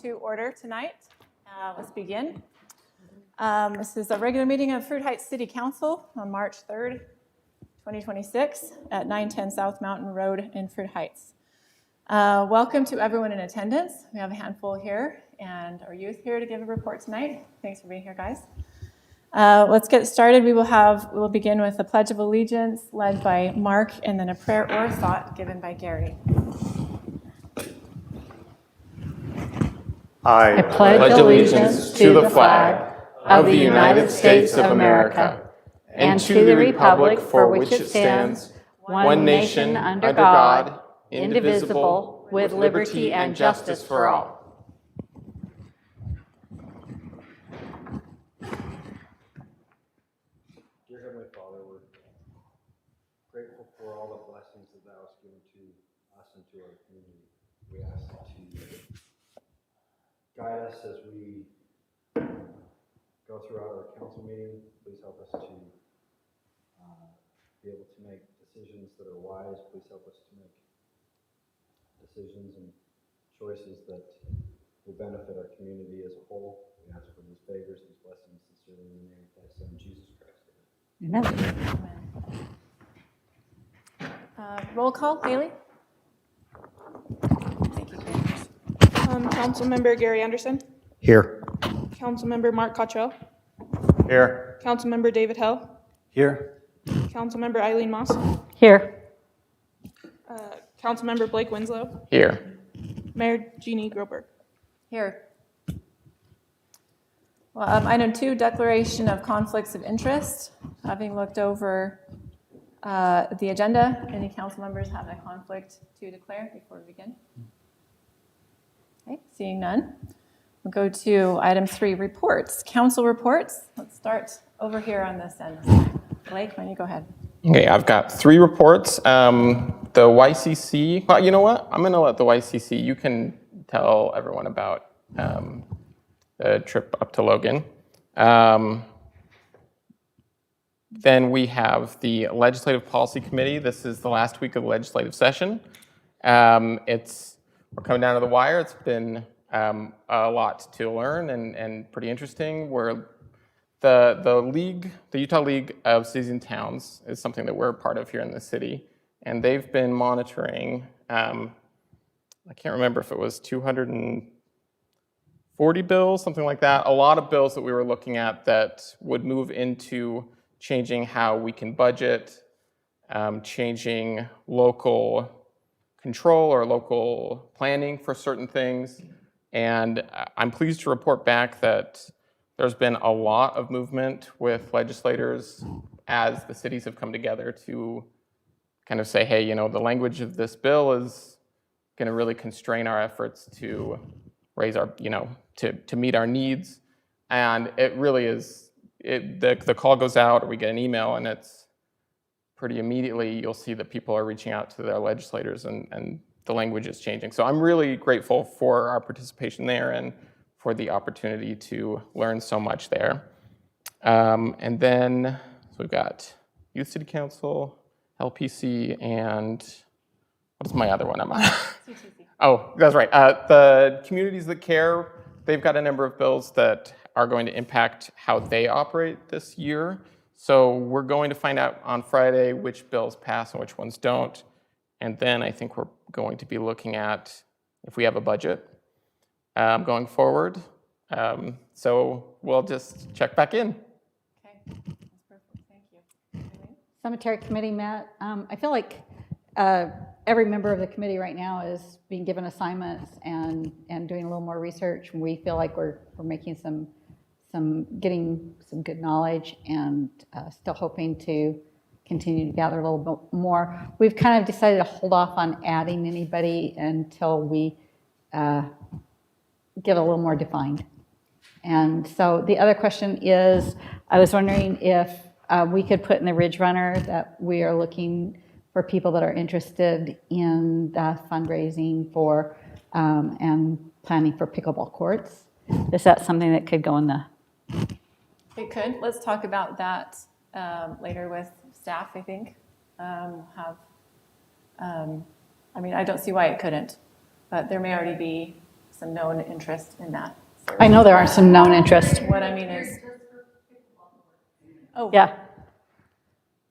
to order tonight. Let's begin. This is a regular meeting of Fruit Heights City Council on March 3rd, 2026 at 910 South Mountain Road in Fruit Heights. Welcome to everyone in attendance. We have a handful here and our youth here to give a report tonight. Thanks for being here, guys. Let's get started. We'll begin with the Pledge of Allegiance led by Mark and then a prayer or thought given by Gary. I pledge allegiance to the flag of the United States of America and to the republic for which it stands, one nation under God, indivisible, with liberty and justice for all. Dear Heavenly Father, we're grateful for all the blessings that Thou hast given to us and to our community. We ask that you guide us as we go throughout our council meeting. Please help us to be able to make decisions that are wise. Please help us to make decisions and choices that will benefit our community as a whole. We ask for these favors, these blessings, sincerely in the name of Thy Son, Jesus Christ. Amen. Roll call, Haley. Thank you, Gary. Councilmember Gary Anderson. Here. Councilmember Mark Cottrell. Here. Councilmember David Hell. Here. Councilmember Eileen Moss. Here. Councilmember Blake Winslow. Here. Mayor Jeannie Groberg. Here. Well, item 2, declaration of conflicts of interest. Having looked over the agenda, any council members have a conflict to declare before we begin? Okay, seeing none. We'll go to item 3, reports. Council reports. Let's start over here on this end. Blake, why don't you go ahead? Okay, I've got 3 reports. The YCC, well, you know what? I'm going to let the YCC, you can tell everyone about the trip up to Logan. Then we have the Legislative Policy Committee. This is the last week of the legislative session. We're coming down to the wire. It's been a lot to learn and pretty interesting. The Utah League of Cities and Towns is something that we're a part of here in the city, and they've been monitoring, I can't remember if it was 240 bills, something like that, a lot of bills that we were looking at that would move into changing how we can budget, changing local control or local planning for certain things. And I'm pleased to report back that there's been a lot of movement with legislators as the cities have come together to kind of say, hey, you know, the language of this bill is going to really constrain our efforts to raise our, to meet our needs. And it really is, the call goes out or we get an email and it's pretty immediately you'll see that people are reaching out to their legislators and the language is changing. So I'm really grateful for our participation there and for the opportunity to learn so much there. And then so we've got Youth City Council, LPC, and what's my other one I'm on? CTC. Oh, that's right. The Communities That Care, they've got a number of bills that are going to impact how they operate this year. So we're going to find out on Friday which bills pass and which ones don't. And then I think we're going to be looking at if we have a budget going forward. So we'll just check back in. Okay, that's perfect. Thank you. Eileen? Cemetery committee met. I feel like every member of the committee right now is being given assignments and doing a little more research. We feel like we're making getting some good knowledge and still hoping to continue to gather a little bit more. We've kind of decided to hold off on adding anybody until we get a little more defined. And so the other question is, I was wondering if we could put in the Ridge Runner that we are looking for people that are interested in fundraising for and planning for pickleball courts. Is that something that could go in the... It could. Let's talk about that later with staff, I think. I mean, I don't see why it couldn't, but there may already be some known interest in that. I know there are some known interest. What I mean is, oh, Yeah.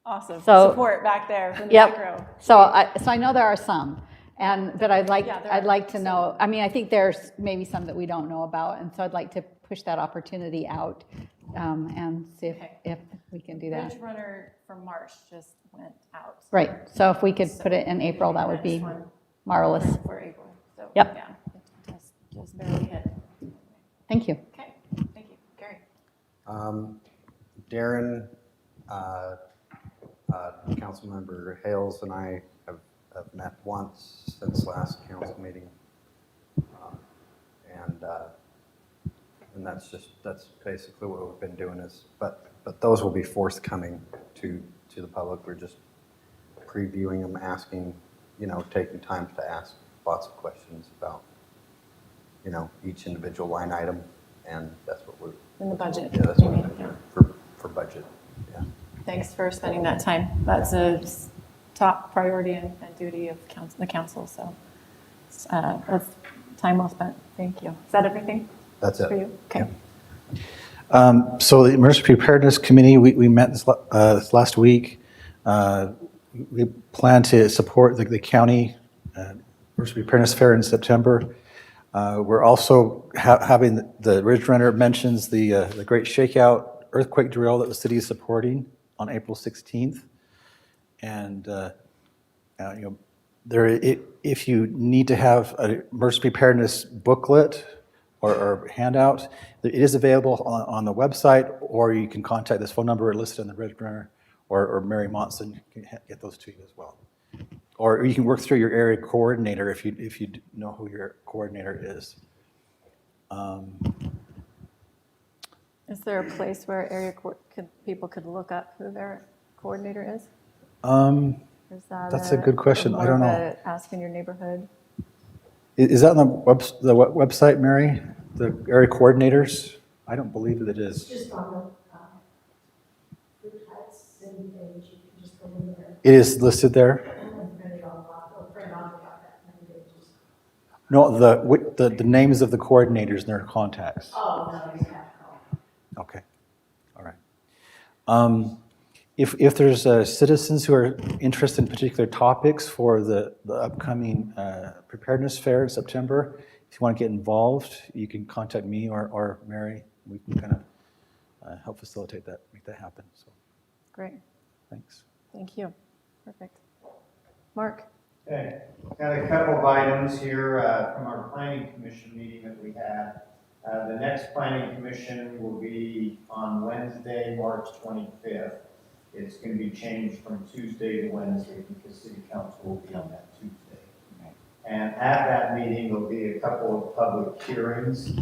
awesome. So- Support back there from the Yep. back row. So I know there are some, but Yeah, there I'd are like to know, I mean, I think there's maybe some that we don't know about, and so I'd like to push that opportunity out and see if we can do that. Bridge Runner from March just went out. Right, so if we could put it in April, that would be Next one marvelous. for April. So, Yep. yeah, it just barely hit. Thank you. Okay, thank you. Gary? Darren, Councilmember Hales and I have met once since last council meeting. And that's basically what we've been doing but those will be forthcoming to the public. We're just previewing them, asking, taking time to ask lots of questions about, each individual line item. And that's what we're, In the budget. yeah, that's what you we're mean, doing yeah. for budget. Yeah. Thanks for spending that time. That's a top priority and duty of the council, so that's time well spent. Thank you. Is that everything That's it. for you? Okay. So the Emergency Preparedness Committee, we met this last week. We plan to support the county Emergency Preparedness Fair in September. We're also having the Ridge Runner mentions the Great Shakeout earthquake drill that the city is supporting on April 16th. And if you need to have an emergency preparedness booklet or handout, it is available on the website, or you can contact this phone number listed on the Ridge Runner, or Mary Monson can get those to you as well. Or you can work through your area coordinator if you know who your coordinator is. Is there a place where people could look up who their coordinator is? Is that That's a good question. I don't more know. of a ask in your neighborhood? Is that on the website, Mary? The area coordinators? I don't believe that it is. Just on the Fruit Heights city page, you can just go in there It is listed there? and print it on, or print on that many pages. No, the names of the coordinators and their contacts. Oh, no, you have to call. Okay, all right. If there's citizens who are interested in particular topics for the upcoming preparedness fair in September, if you want to get involved, you can contact me or Mary. We can kind of help facilitate that, make that happen. So, Great. thanks. Thank you. Perfect. Mark? Okay, got a couple of items here from our planning commission meeting that we had. The next planning commission will be on Wednesday, March 25th. It's going to be changed from Tuesday to Wednesday because city council will be on that Tuesday. And at that meeting, there'll be a couple of public hearings.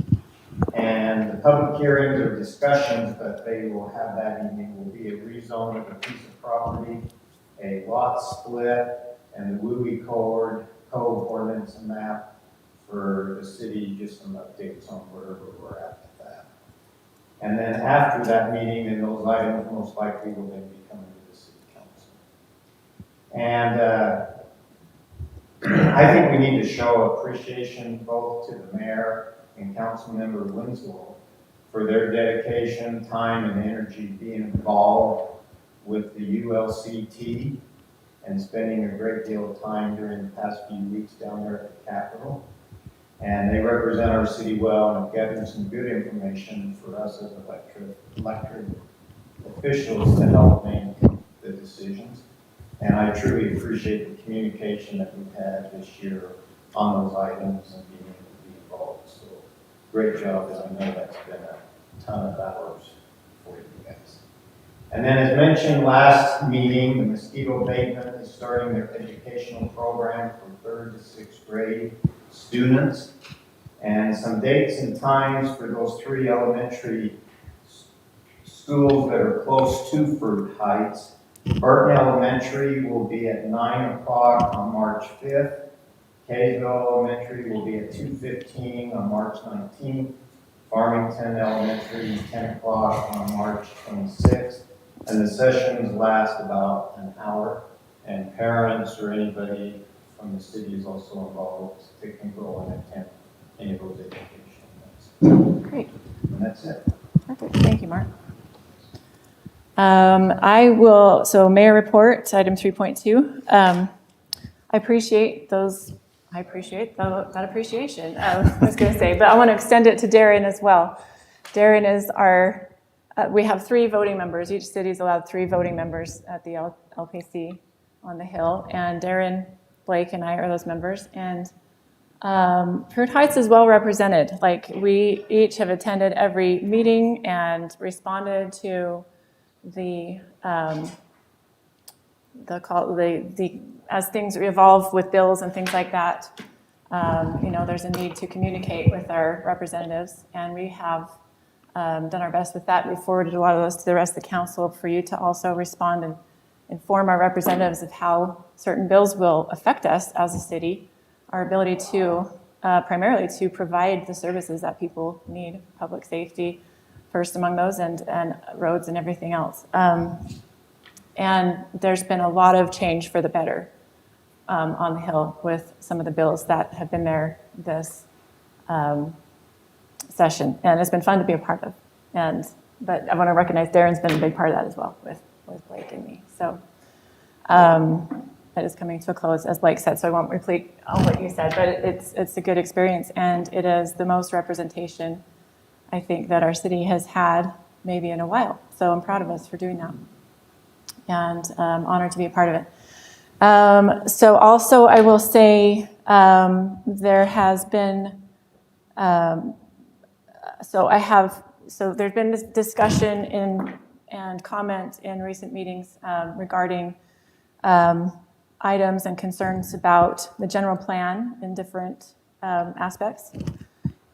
And the public hearings are discussions that they will have that evening will be a rezone of a piece of property, a lot split, and the WUI code ordinance and map for the city, just some updates on wherever we're at with that. And then after that meeting, then those items most likely will then be coming to the city council. And I think we need to show appreciation both to the mayor and Councilmember Winslow for their dedication, time, and energy being involved with the ULCT and spending a great deal of time during the past few weeks down there at the Capitol. And they represent our city well and have gathered some good information for us as elected officials to help make the decisions. And I truly appreciate the communication that we've had this year on those items and being able to be involved. So great job, because I know that's been a ton of hours for you guys. And then as mentioned last meeting, the mosquito abatement is starting their educational program for 3rd to 6th grade students. And some dates and times for those 3 elementary schools that are close to Fruit Heights. Burton Elementary will be at 9 o'clock on March 5th. Kaysville Elementary will be at 2:15 on March 19th. Farmington Elementary, 10 o'clock on March 26th. And the sessions last about an hour. And parents or anybody from the city is also involved. They can go and attend any of those educational things. Great. And that's it. Perfect. Thank you, Mark. So mayor report, item 3.2. I appreciate that appreciation, I was going to say, but I want to extend it to Darren as well. Darren is we have 3 voting members. Each city is allowed 3 voting members at the LPC on the Hill, and Darren, Blake, and I are those members. And Fruit Heights is well represented. Like, we each have attended every meeting and responded to the call, as things evolve with bills and things like that. There's a need to communicate with our representatives, and we have done our best with that. We forwarded a lot of those to the rest of the council for you to also respond and inform our representatives of how certain bills will affect us as a city, our ability to primarily to provide the services that people need, public safety first among those, and roads and everything else. And there's been a lot of change for the better on the Hill with some of the bills that have been there this session, and it's been fun to be a part of. But I want to recognize Darren's been a big part of that as well with Blake and me. So that is coming to a close, as Blake said, so I won't repeat all what you said, but it's a good experience, and it is the most representation I think that our city has had maybe in a while. So I'm proud of us for doing that, and honored to be a part of it. So also I will say there has been, there's been this discussion and comment in recent meetings regarding items and concerns about the general plan in different aspects.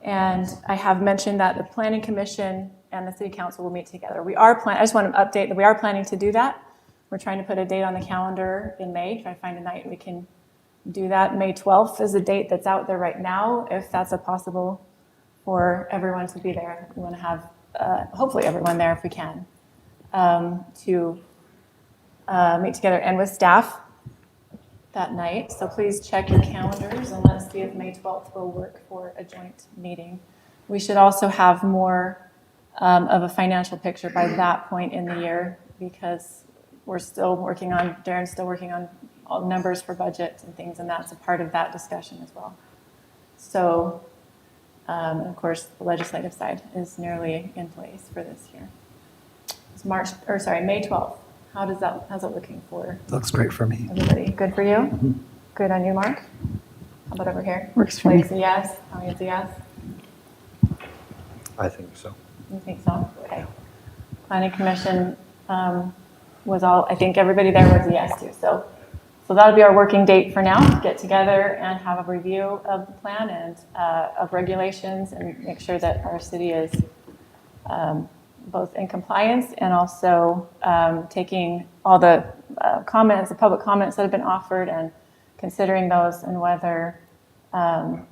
And I have mentioned that the Planning Commission and the City Council will meet together. I just want to update that we are planning to do that. We're trying to put a date on the calendar in May, try to find a night we can do that. May 12th is a date that's out there right now, if that's possible for everyone to be there. We want to have hopefully everyone there if we can to meet together and with staff that night. So please check your calendars and let's see if May 12th will work for a joint meeting. We should also have more of a financial picture by that point in the year, because Darren's still working on all numbers for budgets and things, and that's a part of that discussion as well. So, of course, the legislative side is nearly in place for this year. It's May 12th. How's it looking for Looks great for me. everybody? Good for you? Good on you, Mark? How about over here? Works for me. Blake's a yes. Tommy is a yes. I think so. You think so? Okay. Planning Commission I think everybody there was a yes too. So that'll be our working date for now, to get together and have a review of the plan and of regulations, and make sure that our city is both in compliance and also taking all the comments, the public comments that have been offered, and considering those, and whether there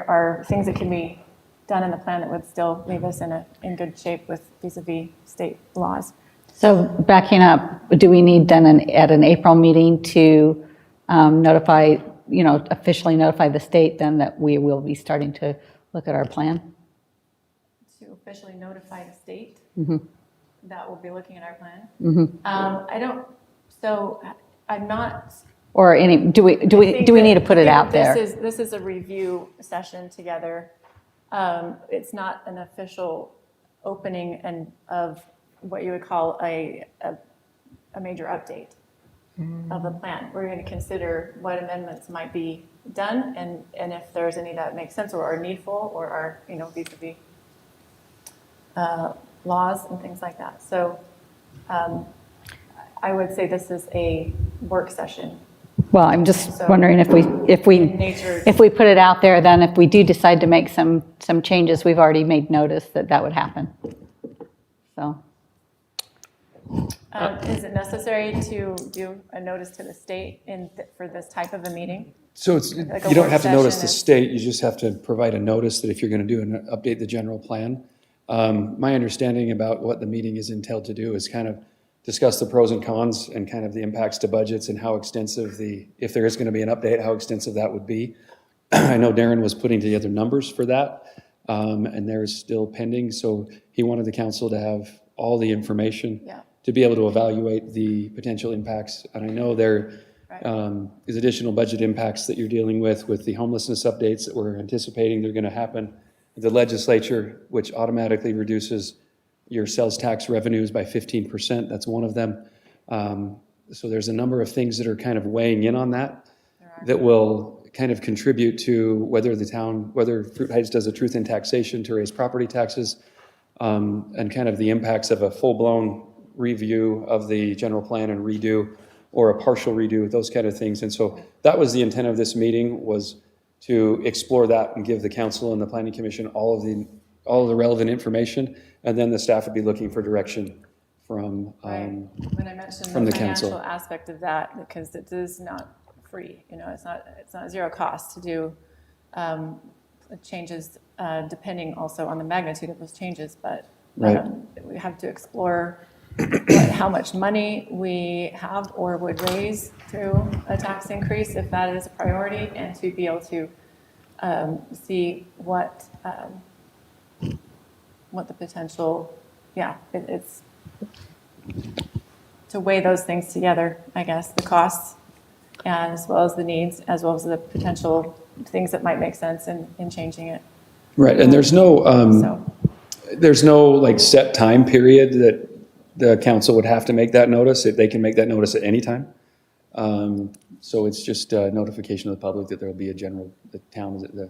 are things that can be done in the plan that would still leave us in good shape with vis-a-vis state laws. So backing up, do we need then at an April meeting to notify, officially notify the state then that we will be starting to look at our plan? To officially notify the state Mm-hmm. that we'll be looking at our plan. Mm-hmm. I'm not. Or do we need to put it out there? This is a review session together. It's not an official opening of what you would call a major update of the plan. We're going to consider what amendments might be done, and if there's any that make sense or are needful or are vis-a-vis laws and things like that. So I would say this is a work session. Well, I'm just So- wondering if Nature. we put it out there, then if we do decide to make some changes, we've already made notice that would happen. So, Is it necessary to do a notice to the state for this type of a meeting? So Like a you don't work have to notice the session state, you just have to provide a notice that if you're going to do and update the general plan. My understanding about what the meeting is entailed to do is kind of discuss the pros and cons and kind of the impacts to budgets and how extensive if there is going to be an update, how extensive that would be. I know Darren was putting together numbers for that, and they're still pending. So he wanted the council to have all the information Yeah. to be able to evaluate the potential impacts. And I know there is additional budget impacts that you're dealing with the homelessness updates that we're anticipating they're going to happen. The legislature, which automatically reduces your sales tax revenues by 15%, that's one of them. So there's a number of things that are kind of weighing in on that will kind of contribute to whether Fruit Heights does a truth in taxation to raise property taxes, and kind of the impacts of a full-blown review of the general plan and redo, or a partial redo, those kind of things. And so that was the intent of this meeting, was to explore that and give the council and the planning commission all of the relevant information, and then the staff would be looking for direction from Right. When I mentioned from the the council. financial aspect of that, because it is not free, it's not zero cost to do changes, depending also on the magnitude of those changes, but Right. We have to explore how much money we have or would raise through a tax increase, if that is a priority, and to be able to see what the potential, it's to weigh those things together, I guess, the costs, and as well as the needs, as well as the potential things that might make sense in changing it. Right, and there's no So, like set time period that the council would have to make that notice. They can make that notice at any time. So it's just a notification of the public that there will be the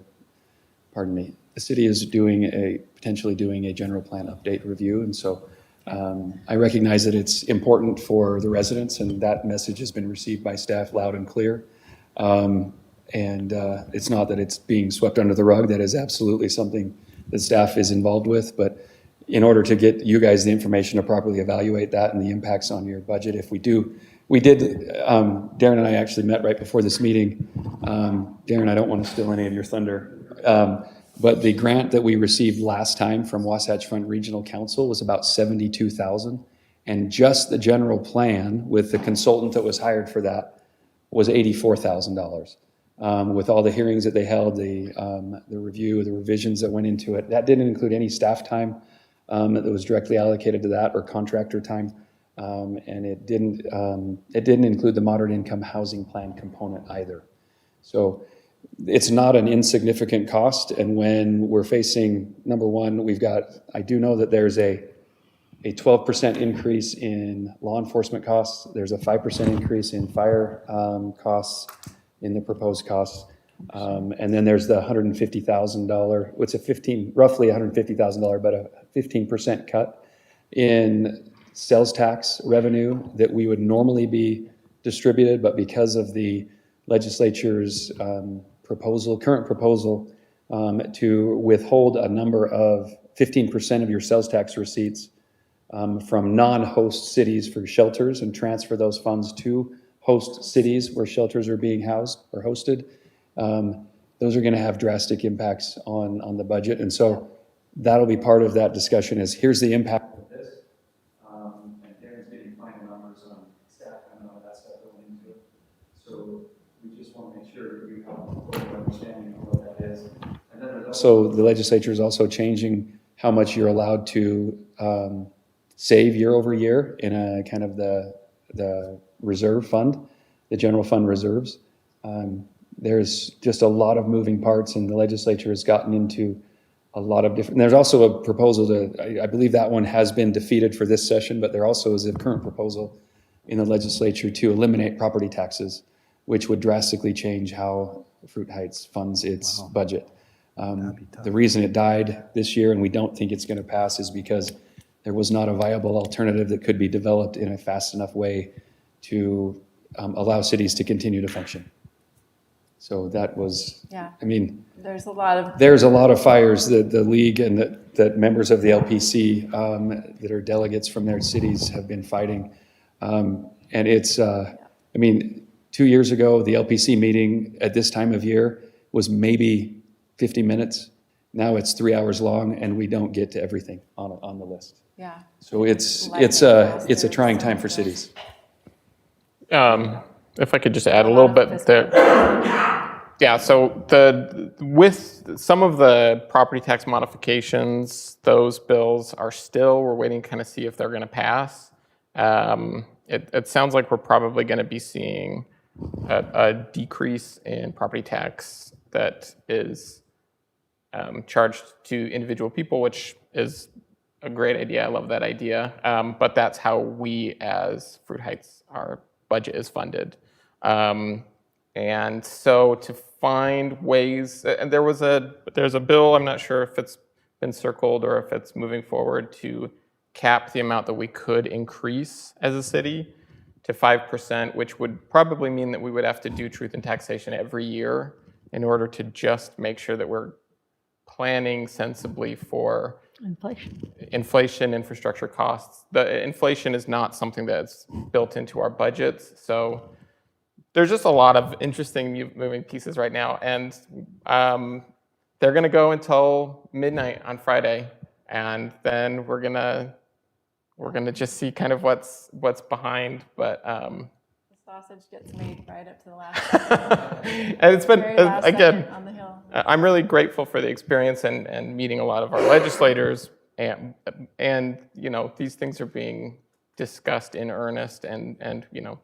city is potentially doing a general plan update review. And so I recognize that it's important for the residents, and that message has been received by staff loud and clear. And it's not that it's being swept under the rug. That is absolutely something that staff is involved with. But in order to get you guys the information to properly evaluate that and the impacts on your budget, Darren and I actually met right before this meeting. Darren, I don't want to steal any of your thunder. But the grant that we received last time from Wasatch Front Regional Council was about $72,000. And just the general plan with the consultant that was hired for that was $84,000. With all the hearings that they held, the review, the revisions that went into it, that didn't include any staff time that was directly allocated to that, or contractor time. And it didn't include the moderate income housing plan component either. So it's not an insignificant cost. And when we're facing, number one, I do know that there's a 12% increase in law enforcement costs. There's a 5% increase in fire costs in the proposed costs. And then there's the $150,000, roughly $150,000, but a 15% cut in sales tax revenue that we would normally be distributed, but because of the legislature's current proposal to withhold a number of 15% of your sales tax receipts from non-host cities for shelters and transfer those funds to host cities where shelters are being housed or hosted, those are going to have drastic impacts on the budget. And so that'll be part of that discussion, is here's the impact of this. And Darren's getting final numbers on staff and all that stuff going into it. So we just want to make sure you have a full understanding of what that is. And then there's also, the legislature is also changing how much you're allowed to save year over year in a kind of the reserve fund, the general fund reserves. There's just a lot of moving parts, and the legislature has gotten into a lot of different, there's also a proposal I believe that one has been defeated for this session, but there also is a current proposal in the legislature to eliminate property taxes, which would drastically change how Fruit Heights funds its budget. The reason it died this year, and we don't think it's going to pass, is because there was not a viable alternative that could be developed in a fast enough way to allow cities to continue to function. So that was, there's a lot of fires that the league and that members of the LPC that are delegates from their cities have been fighting. And it's, 2 years ago, the LPC meeting at this time of year was maybe 50 minutes. Now it's 3 hours long, and we don't get to everything on the list. yeah. So it's a trying time for cities. If I could just add a little bit there. Yeah, so with some of the property tax modifications, those bills are still, we're waiting to kind of see if they're going to pass. It sounds like we're probably going to be seeing a decrease in property tax that is charged to individual people, which is a great idea. I love that idea. But that's how we as Fruit Heights, our budget is funded. And so to find ways, and there's a bill, I'm not sure if it's been circled or if it's moving forward, to cap the amount that we could increase as a city to 5%, which would probably mean that we would have to do truth in taxation every year in order to just make sure that we're planning sensibly for inflation, infrastructure costs. The inflation is not something that's built into our budgets, so there's just a lot of interesting moving pieces right now, and they're going to go until midnight on Friday, and then we're gonna just see kind of what's behind. But The sausage gets made right up to the last second. and it's been Very last again. second on the Hill. I'm really grateful for the experience and meeting a lot of our legislators, and you know, these things are being discussed in earnest, and you know.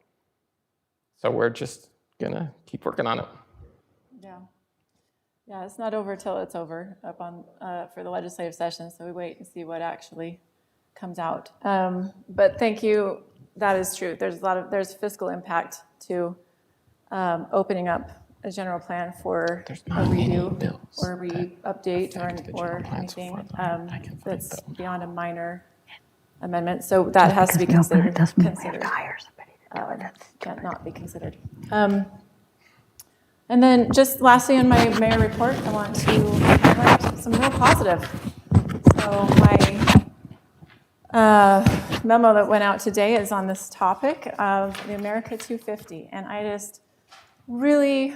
So we're just gonna keep working on it. Yeah, it's not over till it's over up on for the legislative session. So we wait and see what actually comes out. But thank you. That is true. There's fiscal impact to opening up a general plan for a redo or a re-update or anything that's beyond a minor amendment. So that has to be considered. Can't not be considered. And then just lastly in my mayor report, I want to highlight some real positive. So my memo that went out today is on this topic of the America 250. And I just really,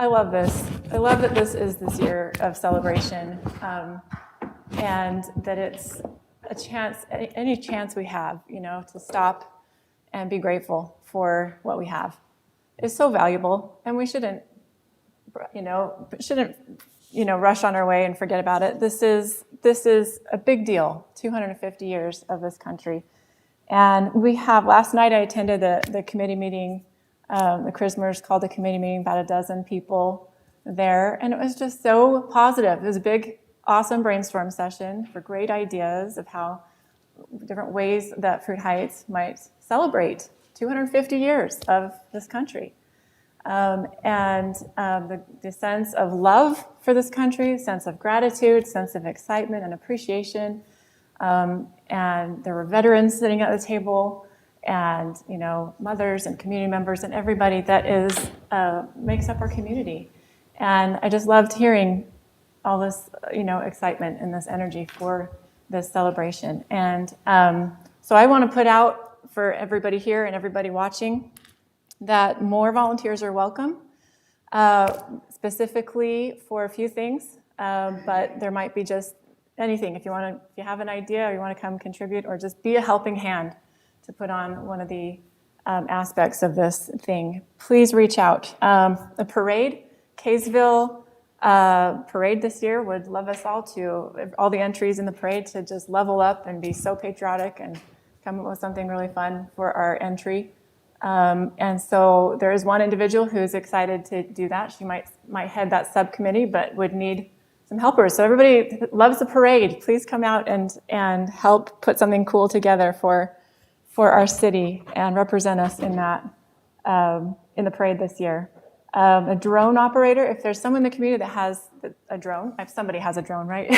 I love this. I love that this is this year of celebration and that it's a chance, any chance we have, you know, to stop and be grateful for what we have is so valuable, and we shouldn't rush on our way and forget about it. This is a big deal. 250 years of this country, and we have. Last night I attended the committee meeting. The Chrismers called the committee meeting, about a dozen people there, and it was just so positive. It was a big, awesome brainstorm session for great ideas of how different ways that Fruit Heights might celebrate 250 years of this country. The sense of love for this country, sense of gratitude, sense of excitement and appreciation. And there were veterans sitting at the table and, you know, mothers and community members and everybody that makes up our community. And I just loved hearing all this, you know, excitement and this energy for this celebration. And so I want to put out for everybody here and everybody watching that more volunteers are welcome, specifically for a few things, but there might be just anything. If you have an idea or you want to come contribute or just be a helping hand to put on one of the aspects of this thing, please reach out. The parade, Kaysville parade this year would love us all the entries in the parade to just level up and be so patriotic and come up with something really fun for our entry. And so there is one individual who's excited to do that. She might head that subcommittee, but would need some helpers. So everybody loves the parade. Please come out and help put something cool together for our city and represent us in that in the parade this year. A drone operator, if there's someone in the community that has a drone, if somebody has a drone, right?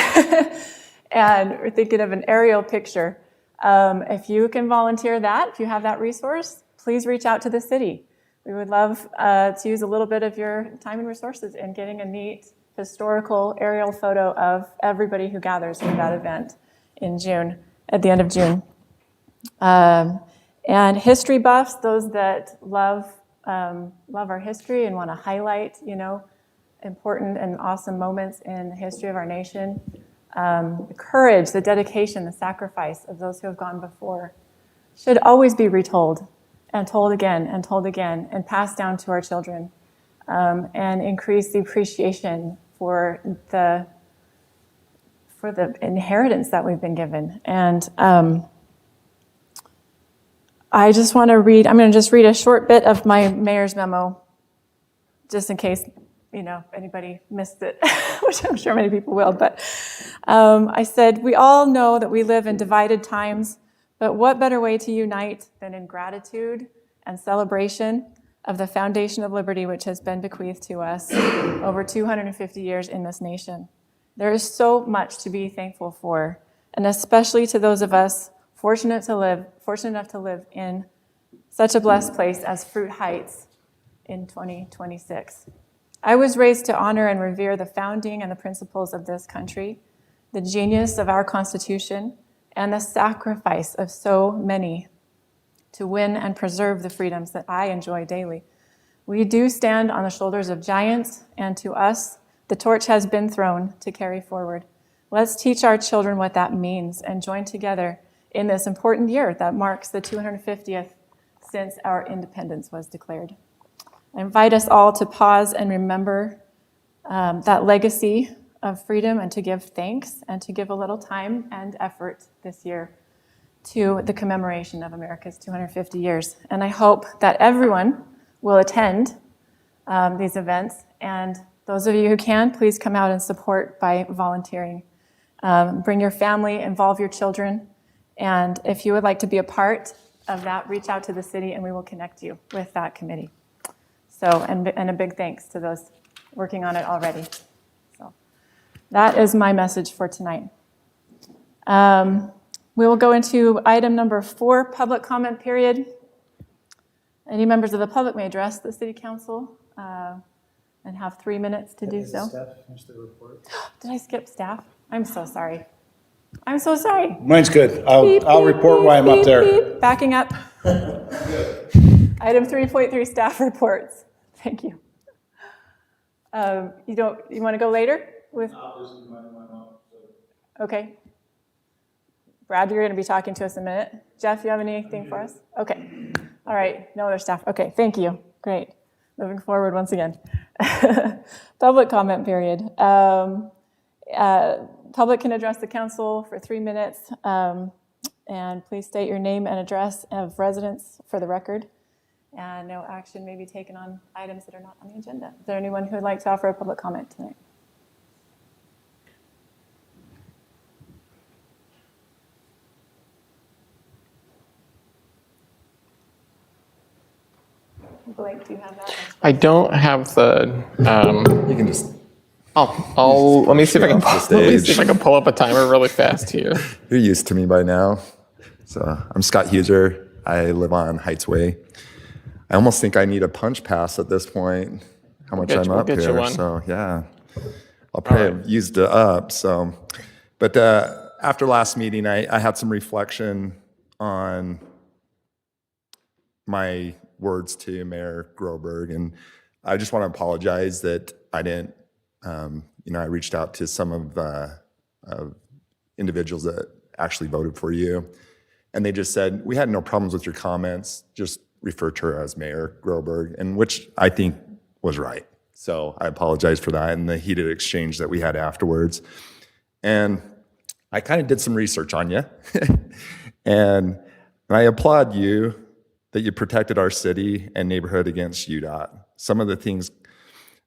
And we're thinking of an aerial picture. If you can volunteer that, if you have that resource, please reach out to the city. We would love to use a little bit of your time and resources in getting a neat historical aerial photo of everybody who gathers for that event in June, at the end of June. And history buffs, those that love our history and want to highlight, you know, important and awesome moments in the history of our nation. The courage, the dedication, the sacrifice of those who have gone before should always be retold and told again and passed down to our children. and increase the appreciation for the inheritance that we've been given. And I'm going to just read a short bit of my mayor's memo, just in case, anybody missed it, which I'm sure many people will. But I said, we all know that we live in divided times, but what better way to unite than in gratitude and celebration of the foundation of liberty which has been bequeathed to us over 250 years in this nation. There is so much to be thankful for, and especially to those of us fortunate enough to live in such a blessed place as Fruit Heights in 2026. I was raised to honor and revere the founding and the principles of this country, the genius of our Constitution, and the sacrifice of so many to win and preserve the freedoms that I enjoy daily. We do stand on the shoulders of giants, and to us, the torch has been thrown to carry forward. Let's teach our children what that means and join together in this important year that marks the 250th since our independence was declared. I invite us all to pause and remember that legacy of freedom, and to give thanks and to give a little time and effort this year to the commemoration of America's 250 years. And I hope that everyone will attend these events, and those of you who can, please come out and support by volunteering. Bring your family, involve your children, and if you would like to be a part of that, reach out to the city and we will connect you with that committee. So, and a big thanks to those working on it already. So that is my message for tonight. We will go into item number 4, public comment period. Any members of the public may address the city council and have 3 minutes to do so. Did I skip staff? I'm so sorry. I'm so sorry. Mine's good. Beep, I'll beep, report beep, why I'm beep, up there. beep. Backing up. Item 3.3, staff reports. Thank you. You want to go later with? Okay. Brad, you're going to be talking to us in a minute. Jeff, you have anything for us? Okay. All right. No other staff. Okay. Thank you. Great. Moving forward once again. Public comment period. Public can address the council for 3 minutes. And please state your name and address of residence for the record. And no action may be taken on items that are not on the agenda. Is there anyone who would like to offer a public comment tonight? Blake, do you have that? I don't have the. You can just. Let me see if I can. off the Let me see stage. if I can pull up a timer really fast here. You're used to me by now. So I'm Scott Huser. I live on Heights Way. I almost think I need a punch pass at this point. How much I'm we'll up get you here. one. So yeah, I'll probably have used it up. So, but after last meeting, I had some reflection on my words to Mayor Groberg, and I just want to apologize that I didn't. I reached out to some of individuals that actually voted for you, and they just said, we had no problems with your comments, just refer to her as Mayor Groberg, and which I think was right. So I apologize for that and the heated exchange that we had afterwards. And I kind of did some research on you, and I applaud you that you protected our city and neighborhood against UDOT. Some of the things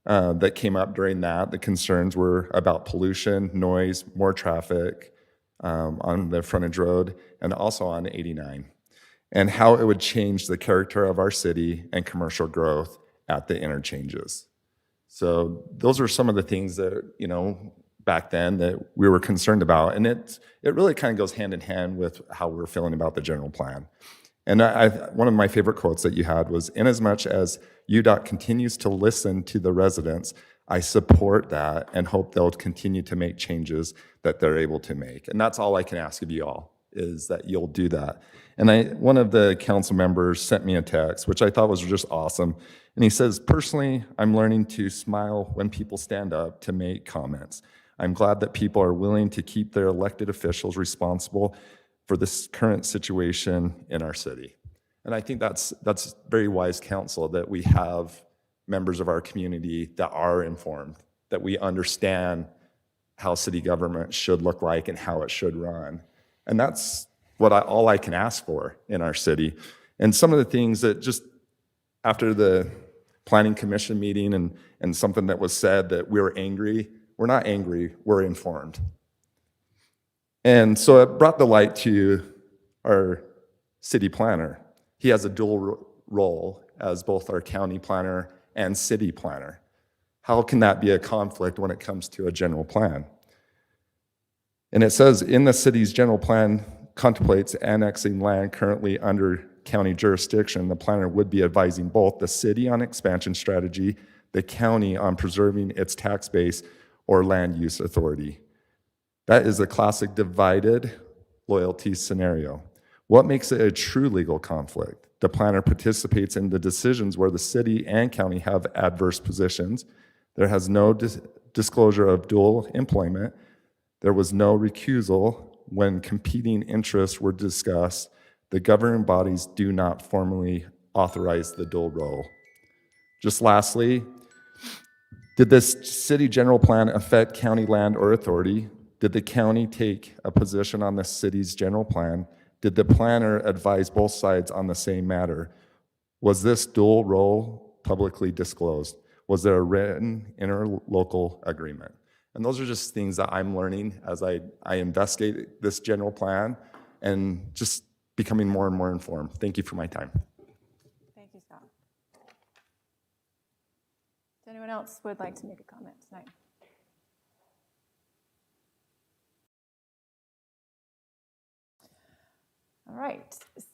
that came up during that, the concerns were about pollution, noise, more traffic on the frontage road, and also on 89, and how it would change the character of our city and commercial growth at the interchanges. So those are some of the things that, back then that we were concerned about. And it really kind of goes hand in hand with how we're feeling about the general plan. And one of my favorite quotes that you had was, inasmuch as UDOT continues to listen to the residents, I support that and hope they'll continue to make changes that they're able to make. And that's all I can ask of you all, is that you'll do that. And one of the council members sent me a text, which I thought was just awesome. And he says, personally, I'm learning to smile when people stand up to make comments. I'm glad that people are willing to keep their elected officials responsible for this current situation in our city. And I think that's very wise counsel that we have members of our community that are informed, that we understand how city government should look like and how it should run. And that's all I can ask for in our city. And some of the things that just after the planning commission meeting and something that was said that we were angry, we're not angry, we're informed. And so it brought the light to our city planner. He has a dual role as both our county planner and city planner. How can that be a conflict when it comes to a general plan? And it says, in the city's general plan contemplates annexing land currently under county jurisdiction, the planner would be advising both the city on expansion strategy, the county on preserving its tax base or land use authority. That is a classic divided loyalty scenario. What makes it a true legal conflict? The planner participates in the decisions where the city and county have adverse positions. There has no disclosure of dual employment. There was no recusal when competing interests were discussed. The governing bodies do not formally authorize the dual role. Just lastly, did this city general plan affect county land or authority? Did the county take a position on the city's general plan? Did the planner advise both sides on the same matter? Was this dual role publicly disclosed? Was there a written interlocal agreement? And those are just things that I'm learning as I investigate this general plan and just becoming more and more informed. Thank you for my time. Thank you, Scott. Does anyone else would like to make a comment tonight? All right,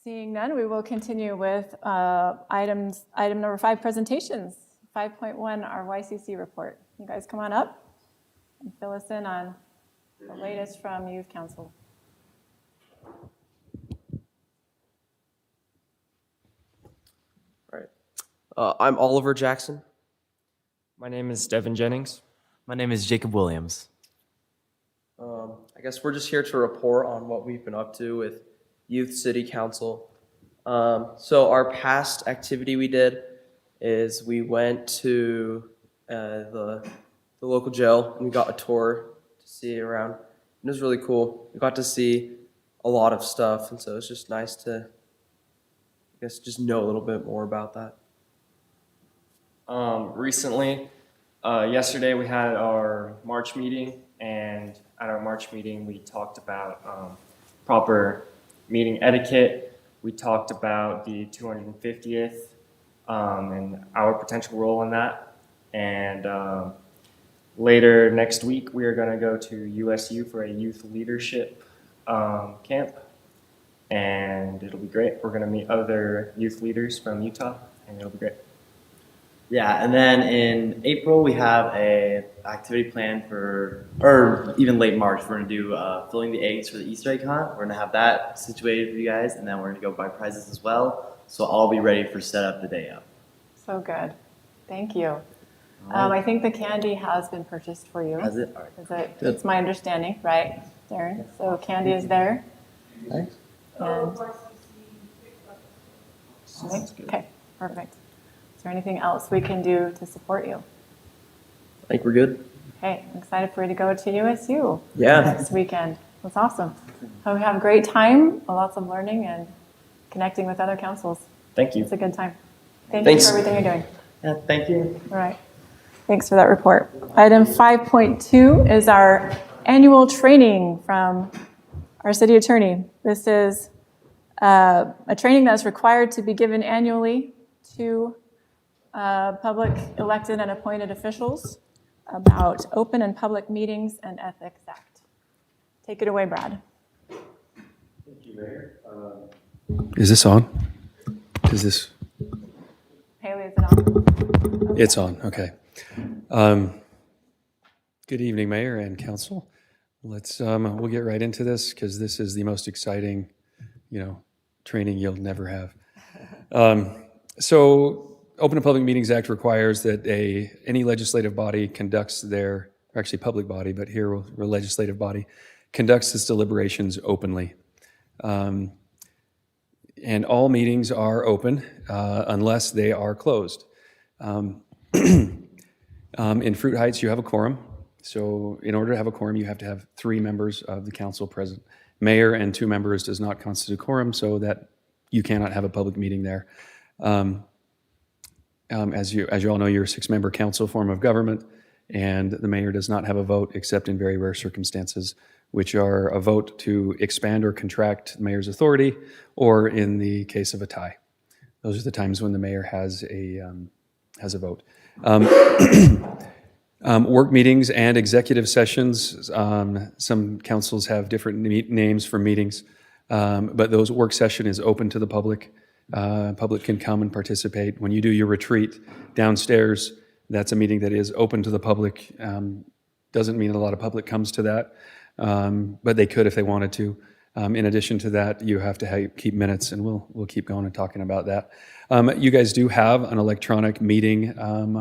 seeing none, we will continue with item number 5, presentations. 5.1, our YCC report. You guys come on up and fill us in on the latest from Youth Council. All right. I'm Oliver Jackson. My name is Devin Jennings. My name is Jacob Williams. I guess we're just here to report on what we've been up to with Youth City Council. So our past activity we did is we went to the local jail and we got a tour to see around. It was really cool. We got to see a lot of stuff, and so it's just nice to, I guess, just know a little bit more about that. Recently, yesterday we had our March meeting, and at our March meeting we talked about proper meeting etiquette. We talked about the 250th and our potential role in that. And later next week we are going to go to USU for a youth leadership camp, and it'll be great. We're going to meet other youth leaders from Utah, and it'll be great. Yeah, and then in April we have a activity planned for, or even late March, we're gonna do filling the eggs for the Easter egg hunt. We're gonna have that situated for you guys, and then we're gonna go buy prizes as well. So I'll be ready for setup the day of. So good. Thank you. I think the candy has been purchased for you. Has it? All right. It's my understanding, right, Darren? So candy is there. Thanks. And, okay, perfect. Is there anything else we can do to support you? I think we're good. Okay, I'm excited for you to go to USU Yeah. next weekend. That's awesome. Hope you have a great time, lots of learning and connecting with other councils. Thank you. It's a good time. Thank Thanks. you for everything you're doing. Yeah, thank you. All right. Thanks for that report. Item 5.2 is our annual training from our city attorney. This is a training that's required to be given annually to public elected and appointed officials about open and public meetings and Ethics Act. Take it away, Brad. Thank you, Mayor. Is this on? Is this? Haley, is it on? It's on, okay. Good evening, Mayor and Council. We'll get right into this because this is the most exciting, training you'll never have. So Open and Public Meetings Act requires that any legislative body conducts their, or actually public body, but here we're legislative body, conducts its deliberations openly. And all meetings are open unless they are closed. In Fruit Heights, you have a quorum. So in order to have a quorum, you have to have 3 members of the council present. Mayor and 2 members does not constitute a quorum, so that you cannot have a public meeting there. As you all know, you're a 6-member council form of government, and the mayor does not have a vote except in very rare circumstances, which are a vote to expand or contract the mayor's authority, or in the case of a tie. Those are the times when the mayor has a vote. Work meetings and executive sessions. Some councils have different names for meetings, but those work session is open to the public. Public can come and participate. When you do your retreat downstairs, that's a meeting that is open to the public. Doesn't mean a lot of public comes to that, but they could if they wanted to. In addition to that, you have to keep minutes, and we'll keep going and talking about that. You guys do have an electronic meeting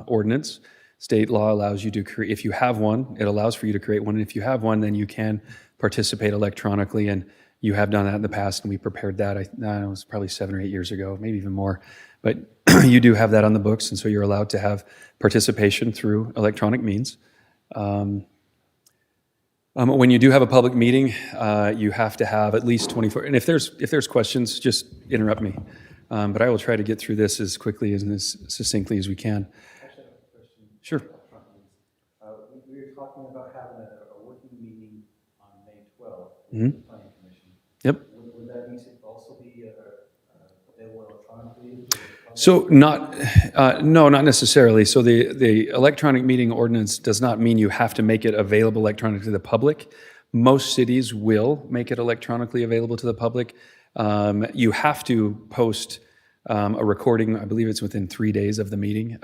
ordinance. State law allows you to create, if you have one, it allows for you to create one. And if you have one, then you can participate electronically. And you have done that in the past, and we prepared that. I don't know, it was probably 7 or 8 years ago, maybe even more. But you do have that on the books, and so you're allowed to have participation through electronic means. When you do have a public meeting, you have to have at least 24. And if there's questions, just interrupt me. But I will try to get through this as quickly and as succinctly as we can. Actually, I have a question. Sure. We were talking about having a working meeting on May 12th Mhm. with the Planning Commission. Yep. Would that need to also be available electronically? So no, not necessarily. So the electronic meeting ordinance does not mean you have to make it available electronically to the public. Most cities will make it electronically available to the public. You have to post a recording, I believe it's within 3 days of the meeting,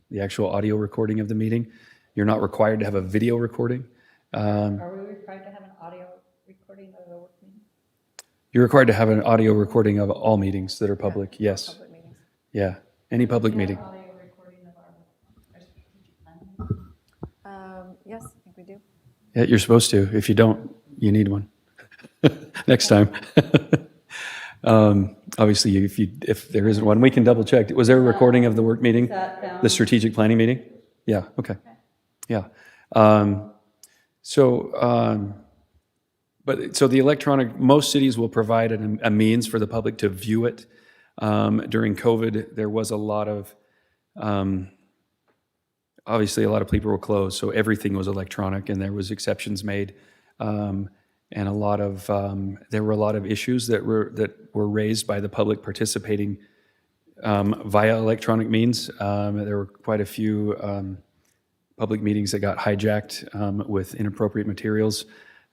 the actual audio recording of the meeting. You're not required to have a video recording. Are we required to have an audio recording of the work meeting? You're required to have an audio recording of all meetings that are public, yes. Public meetings. Yeah, any public meeting. Audio recording of our strategic plan? Yes, I think we do. Yeah, you're supposed to. If you don't, you need one. Next time. Obviously, if there isn't one, we can double check. Was there a recording of the work meeting? The strategic planning meeting? Yeah, okay. Yeah. So the electronic, most cities will provide a means for the public to view it. During COVID, there was a lot of, obviously a lot of people were closed, so everything was electronic, and there was exceptions made. And there were a lot of issues that were raised by the public participating via electronic means. There were quite a few public meetings that got hijacked with inappropriate materials,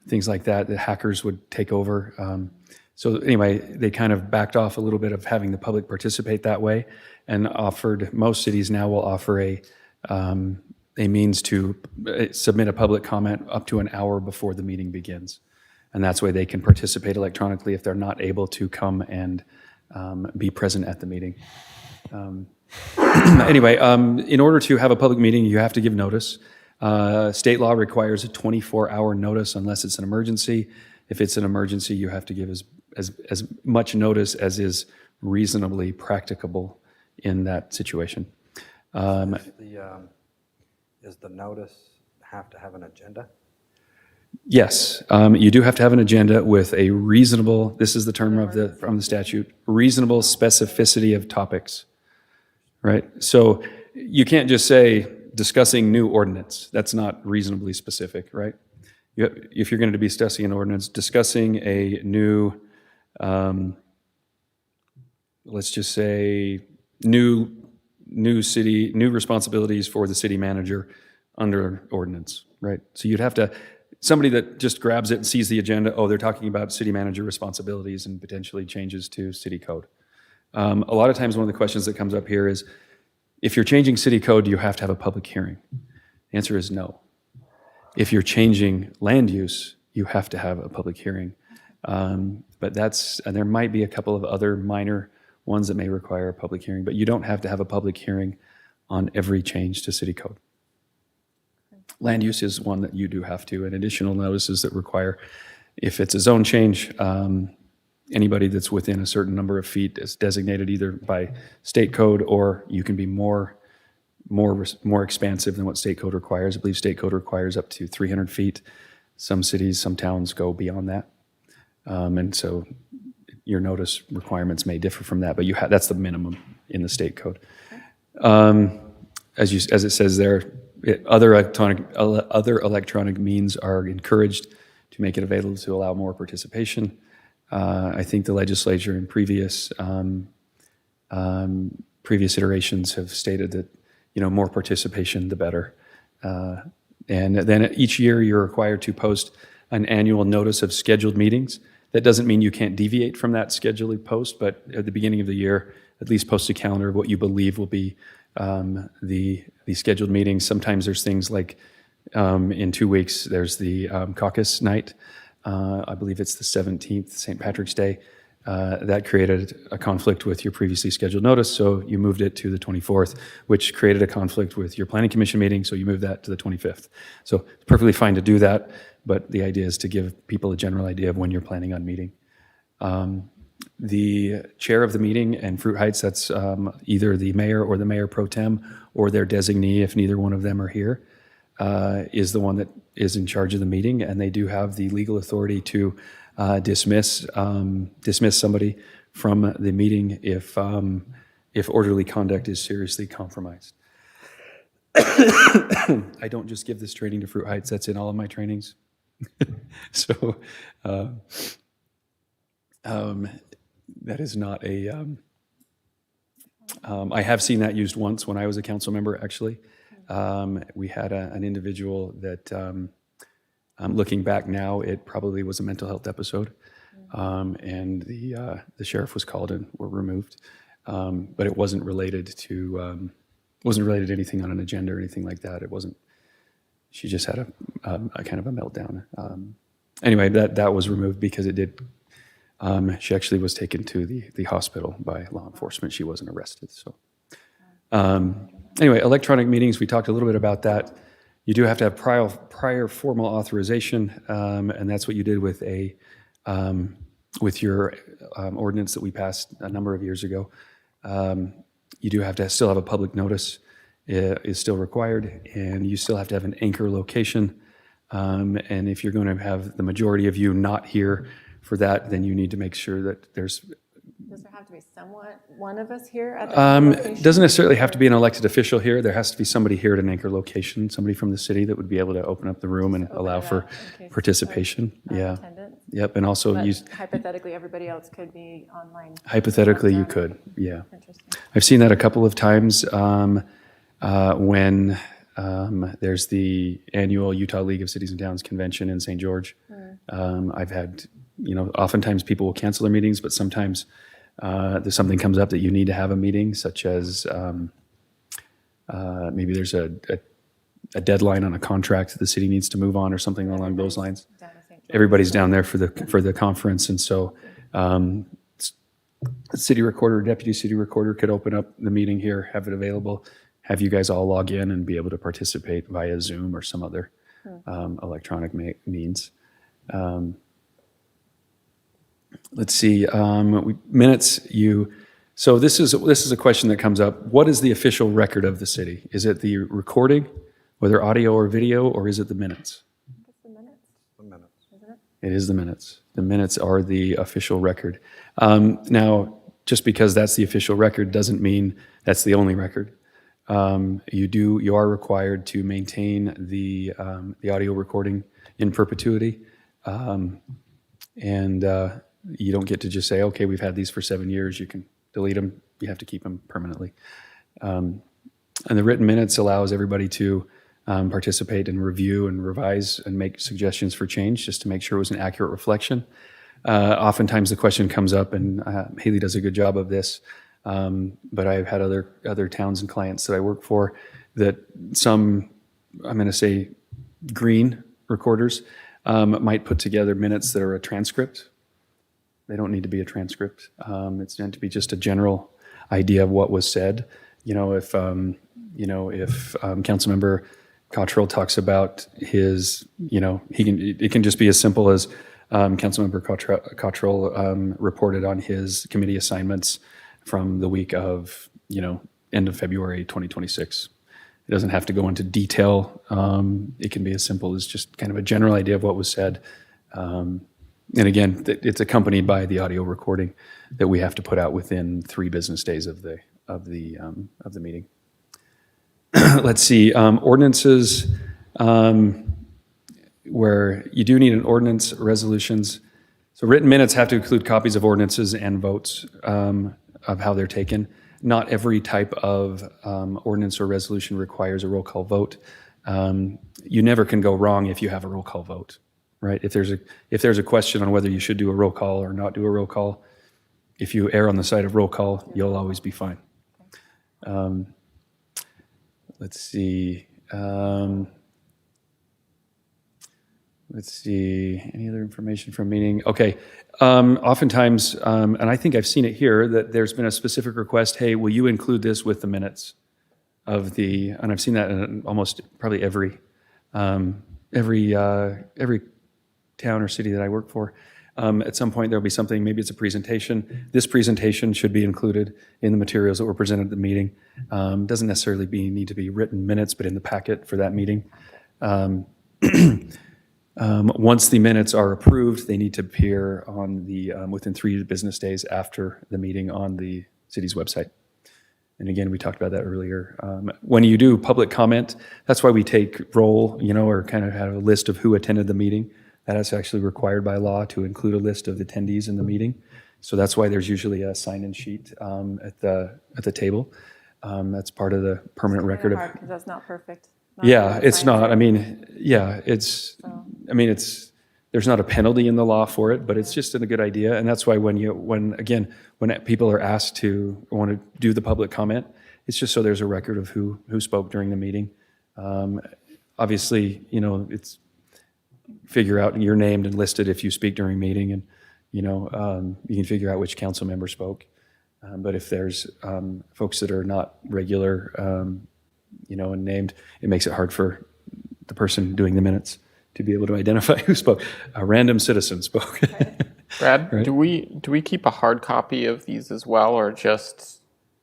things like that hackers would take over. So anyway, they kind of backed off a little bit of having the public participate that way, and most cities now will offer a means to submit a public comment up to an hour before the meeting begins. And that's why they can participate electronically if they're not able to come and be present at the meeting. Anyway, in order to have a public meeting, you have to give notice. State law requires a 24-hour notice unless it's an emergency. If it's an emergency, you have to give as much notice as is reasonably practicable in that situation. Does the notice have to have an agenda? Yes, you do have to have an agenda with a reasonable, this is the term from the statute, reasonable specificity of topics, right? So you can't just say discussing new ordinance. That's not reasonably specific, right? If you're going to be discussing an ordinance, discussing a new, let's just say, new responsibilities for the city manager under ordinance, right? So you'd have to, somebody that just grabs it and sees the agenda, oh, they're talking about city manager responsibilities and potentially changes to city code. A lot of times one of the questions that comes up here is, if you're changing city code, do you have to have a public hearing? The answer is no. If you're changing land use, you have to have a public hearing. But there might be a couple of other minor ones that may require a public hearing, but you don't have to have a public hearing on every change to city code. Land use is one that you do have to, and additional notices that require, if it's a zone change, anybody that's within a certain number of feet is designated either by state code, or you can be more more expansive than what state code requires. I believe state code requires up to 300 feet. Some cities, some towns go beyond that. And so your notice requirements may differ from that, but that's the minimum in the state code. As it says there, other electronic means are encouraged to make it available to allow more participation. I think the legislature in previous iterations have stated that, more participation, the better. And then each year you're required to post an annual notice of scheduled meetings. That doesn't mean you can't deviate from that scheduled post, but at the beginning of the year, at least post a calendar of what you believe will be the scheduled meetings. Sometimes there's things like in 2 weeks, there's the caucus night. I believe it's the 17th, St. Patrick's Day. That created a conflict with your previously scheduled notice, so you moved it to the 24th, which created a conflict with your planning commission meeting, so you moved that to the 25th. So it's perfectly fine to do that, but the idea is to give people a general idea of when you're planning on meeting. The chair of the meeting in Fruit Heights, that's either the mayor or the mayor pro tem or their designee, if neither one of them are here, is the one that is in charge of the meeting, and they do have the legal authority to dismiss somebody from the meeting if orderly conduct is seriously compromised. I don't just give this training to Fruit Heights, that's in all of my trainings. So that is not a, I have seen that used once when I was a council member, actually. We had an individual that, looking back now, it probably was a mental health episode. And the sheriff was called and were removed. But it wasn't related to anything on an agenda or anything like that. It wasn't, she just had a kind of a meltdown. Anyway, that was removed because it did, she actually was taken to the hospital by law enforcement. She wasn't arrested, so. Anyway, electronic meetings, we talked a little bit about that. You do have to have prior formal authorization, and that's what you did with with your ordinance that we passed a number of years ago. You do have to still have a public notice is still required, and you still have to have an anchor location. And if you're going to have the majority of you not here for that, then you need to make sure that there's. Does there have to be one of us here at the location? Doesn't necessarily have to be an elected official here. There has to be somebody here at an anchor location, somebody from the city that would be able to open up the room and allow for participation. Yeah. Attendance. Yep. And also But use. hypothetically, everybody else could be online. Hypothetically, you could. Yeah. Interesting. I've seen that a couple of times when there's the annual Utah League of Cities and Towns convention in St. George. I've had, oftentimes people will cancel their meetings, but sometimes there's something comes up that you need to have a meeting, such as maybe there's a deadline on a contract that the city needs to move on or something along those lines. Everybody's down there for the conference, and so the city recorder, deputy city recorder could open up the meeting here, have it available, have you guys all log in and be able to participate via Zoom or some other electronic means. Let's see, minutes. So this is a question that comes up. What is the official record of the city? Is it the recording, whether audio or video, or is it the minutes? It's the minutes. The minutes. Isn't it? It is the minutes. The minutes are the official record. Now, just because that's the official record doesn't mean that's the only record. You are required to maintain the audio recording in perpetuity. And you don't get to just say, okay, we've had these for 7 years, you can delete them, you have to keep them permanently. And the written minutes allows everybody to participate and review and revise and make suggestions for change, just to make sure it was an accurate reflection. Oftentimes the question comes up, and Haley does a good job of this, but I've had other towns and clients that I work for that some, I'm going to say green recorders, might put together minutes that are a transcript. They don't need to be a transcript. It's meant to be just a general idea of what was said. If Councilmember Cottrell talks about his, it can just be as simple as Councilmember Cottrell reported on his committee assignments from the week of, end of February 2026. It doesn't have to go into detail. It can be as simple as just kind of a general idea of what was said. And again, it's accompanied by the audio recording that we have to put out within 3 business days of the meeting. Let's see, ordinances, where you do need an ordinance, resolutions. So written minutes have to include copies of ordinances and votes of how they're taken. Not every type of ordinance or resolution requires a roll call vote. You never can go wrong if you have a roll call vote, right? If there's a question on whether you should do a roll call or not do a roll call, if you err on the side of roll call, you'll always be fine. Let's see. Any other information from meeting? Okay. Oftentimes, and I think I've seen it here, that there's been a specific request, hey, will you include this with the minutes of the, and I've seen that in almost probably every town or city that I work for. At some point, there'll be something, maybe it's a presentation. This presentation should be included in the materials that were presented at the meeting. Doesn't necessarily need to be written minutes, but in the packet for that meeting. Once the minutes are approved, they need to appear on the within 3 business days after the meeting on the city's website. And again, we talked about that earlier. When you do public comment, that's why we take roll, or kind of have a list of who attended the meeting. That is actually required by law to include a list of the attendees in the meeting. So that's why there's usually a sign-in sheet at the table. That's part of the permanent record of. Because that's not perfect. Yeah, it's not. I mean, yeah, there's not a penalty in the law for it, but it's just a good idea. And that's why when people are asked to want to do the public comment, it's just so there's a record of who spoke during the meeting. Obviously, it's figure out you're named and listed if you speak during meeting, and you can figure out which council member spoke. But if there's folks that are not regular, and named, it makes it hard for the person doing the minutes to be able to identify who spoke. A random citizen spoke. Brad, Right. do we keep a hard copy of these as well, or just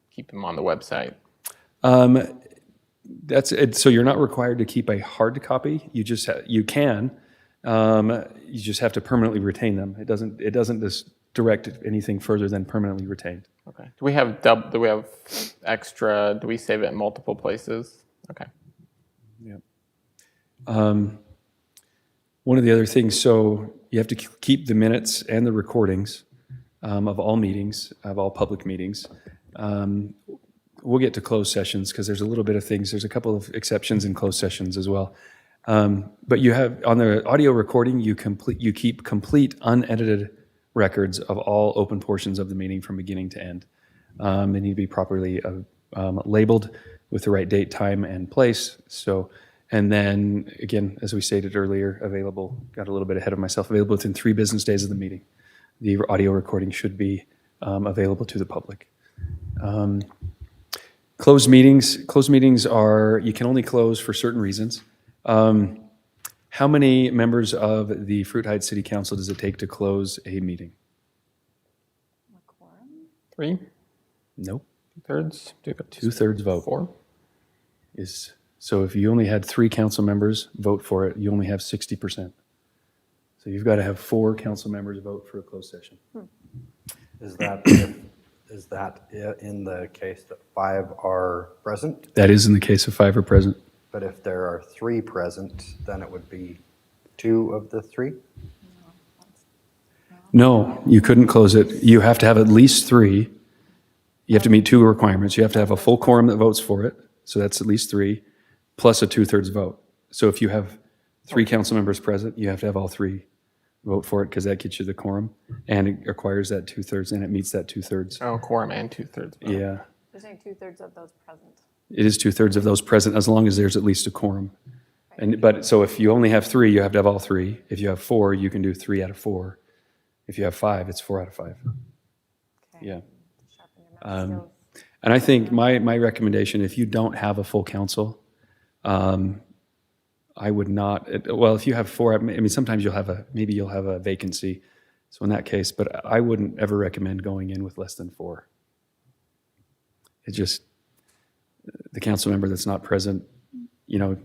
keep them on the website? That's it. So you're not required to keep a hard copy. You just you can. You just have to permanently retain them. It doesn't just direct anything further than permanently retained. Okay. Do we have extra? Do we save it in multiple places? Okay. Yeah. One of the other things, so you have to keep the minutes and the recordings of all meetings, of all public meetings. We'll get to closed sessions because there's a little bit of things. There's a couple of exceptions in closed sessions as well. But you have on the audio recording, you keep complete unedited records of all open portions of the meeting from beginning to end. They need to be properly labeled with the right date, time, and place. So, and then again, as we stated earlier, got a little bit ahead of myself, available within 3 business days of the meeting. The audio recording should be available to the public. Closed meetings are, you can only close for certain reasons. How many members of the Fruit Heights City Council does it take to close a meeting? 3? Nope. 2/3? 2/3 vote. 4? So if you only had 3 council members vote for it, you only have 60%. So you've got to have 4 council members vote for a closed session. Is that in the case that 5 are present? That is in the case of 5 are present. But if there are 3 present, then it would be 2 of the 3? No, you couldn't close it. You have to have at least 3. You have to meet 2 requirements. You have to have a full quorum that votes for it. So that's at least 3, plus a 2/3 vote. So if you have 3 council members present, you have to have all 3 vote for it because that gets you the quorum. And it requires that 2/3 and it meets that 2/3. Oh, quorum and 2/3. vote. Yeah. You're saying 2/3 of those present. It is 2/3 of those present as long as there's at least a quorum. But so if you only have 3, you have to have all 3. If you have 4, you can do 3 out of 4. If you have 5, it's 4 out of 5. Okay. Yeah. Sharpen your math skills. And I think my recommendation, if you don't have a full council, I would not, well, if you have 4, I mean, sometimes you'll have a vacancy. So in that case, but I wouldn't ever recommend going in with less than 4. It just, the council member that's not present you know,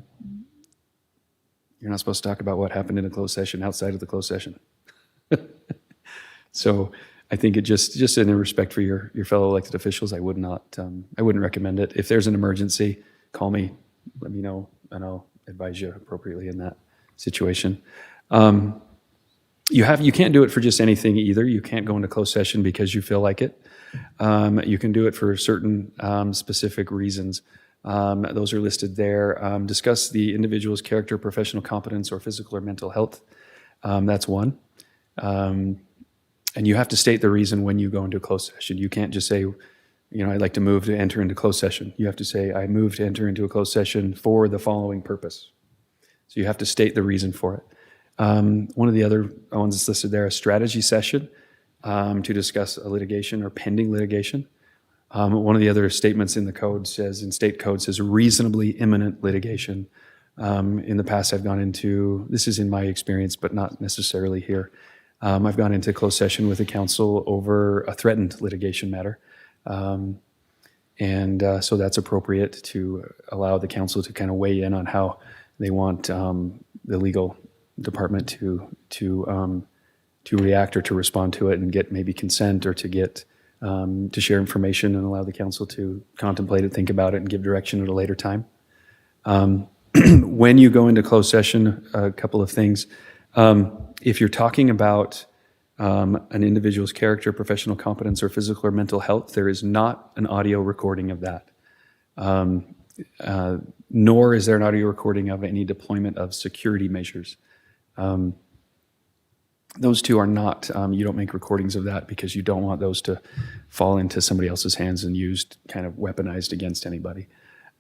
you're not supposed to talk about what happened in a closed session outside of the closed session. So I think it just in respect for your fellow elected officials, I wouldn't recommend it. If there's an emergency, call me, let me know, and I'll advise you appropriately in that situation. You can't do it for just anything either. You can't go into closed session because you feel like it. You can do it for certain specific reasons. Those are listed there. Discuss the individual's character, professional competence, or physical or mental health. That's one. And you have to state the reason when you go into a closed session. You can't just say, I'd like to move to enter into closed session. You have to say, I move to enter into a closed session for the following purpose. So you have to state the reason for it. One of the other ones that's listed there, a strategy session to discuss a litigation or pending litigation. One of the other statements in the code in state code says reasonably imminent litigation. In the past, I've gone into, this is in my experience, but not necessarily here. I've gone into closed session with the council over a threatened litigation matter. So that's appropriate to allow the council to kind of weigh in on how they want the legal department to react or to respond to it and get maybe consent or to get to share information and allow the council to contemplate it, think about it, and give direction at a later time. When you go into closed session, a couple of things. If you're talking about an individual's character, professional competence, or physical or mental health, there is not an audio recording of that. Nor is there an audio recording of any deployment of security measures. Those two are not, you don't make recordings of that because you don't want those to fall into somebody else's hands and used kind of weaponized against anybody.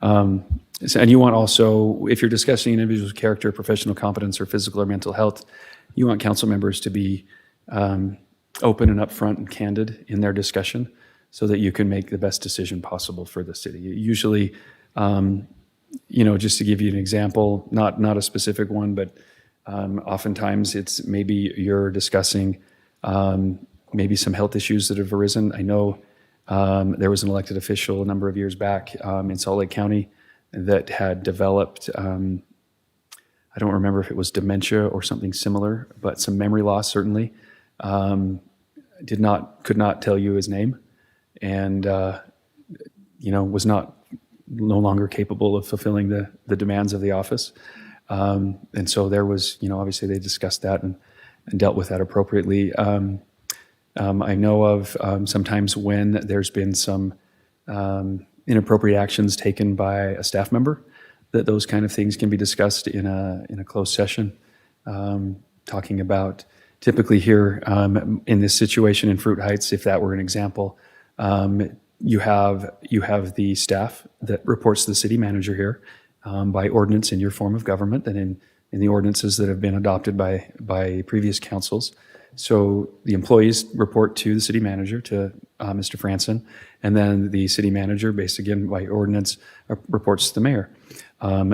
And you want also, if you're discussing an individual's character, professional competence, or physical or mental health, you want council members to be open and upfront and candid in their discussion so that you can make the best decision possible for the city. Usually, just to give you an example, not a specific one, but oftentimes it's maybe you're discussing maybe some health issues that have arisen. I know there was an elected official a number of years back in Salt Lake County that had developed, I don't remember if it was dementia or something similar, but some memory loss certainly. Could not tell you his name, and was no longer capable of fulfilling the demands of the office. And so there was, obviously they discussed that and dealt with that appropriately. I know of sometimes when there's been some inappropriate actions taken by a staff member, that those kind of things can be discussed in a closed session, talking about typically here in this situation in Fruit Heights, if that were an example, you have the staff that reports to the city manager here by ordinance in your form of government and in the ordinances that have been adopted by previous councils. So the employees report to the city manager, to Mr. Franson, and then the city manager, based again by ordinance, reports to the mayor.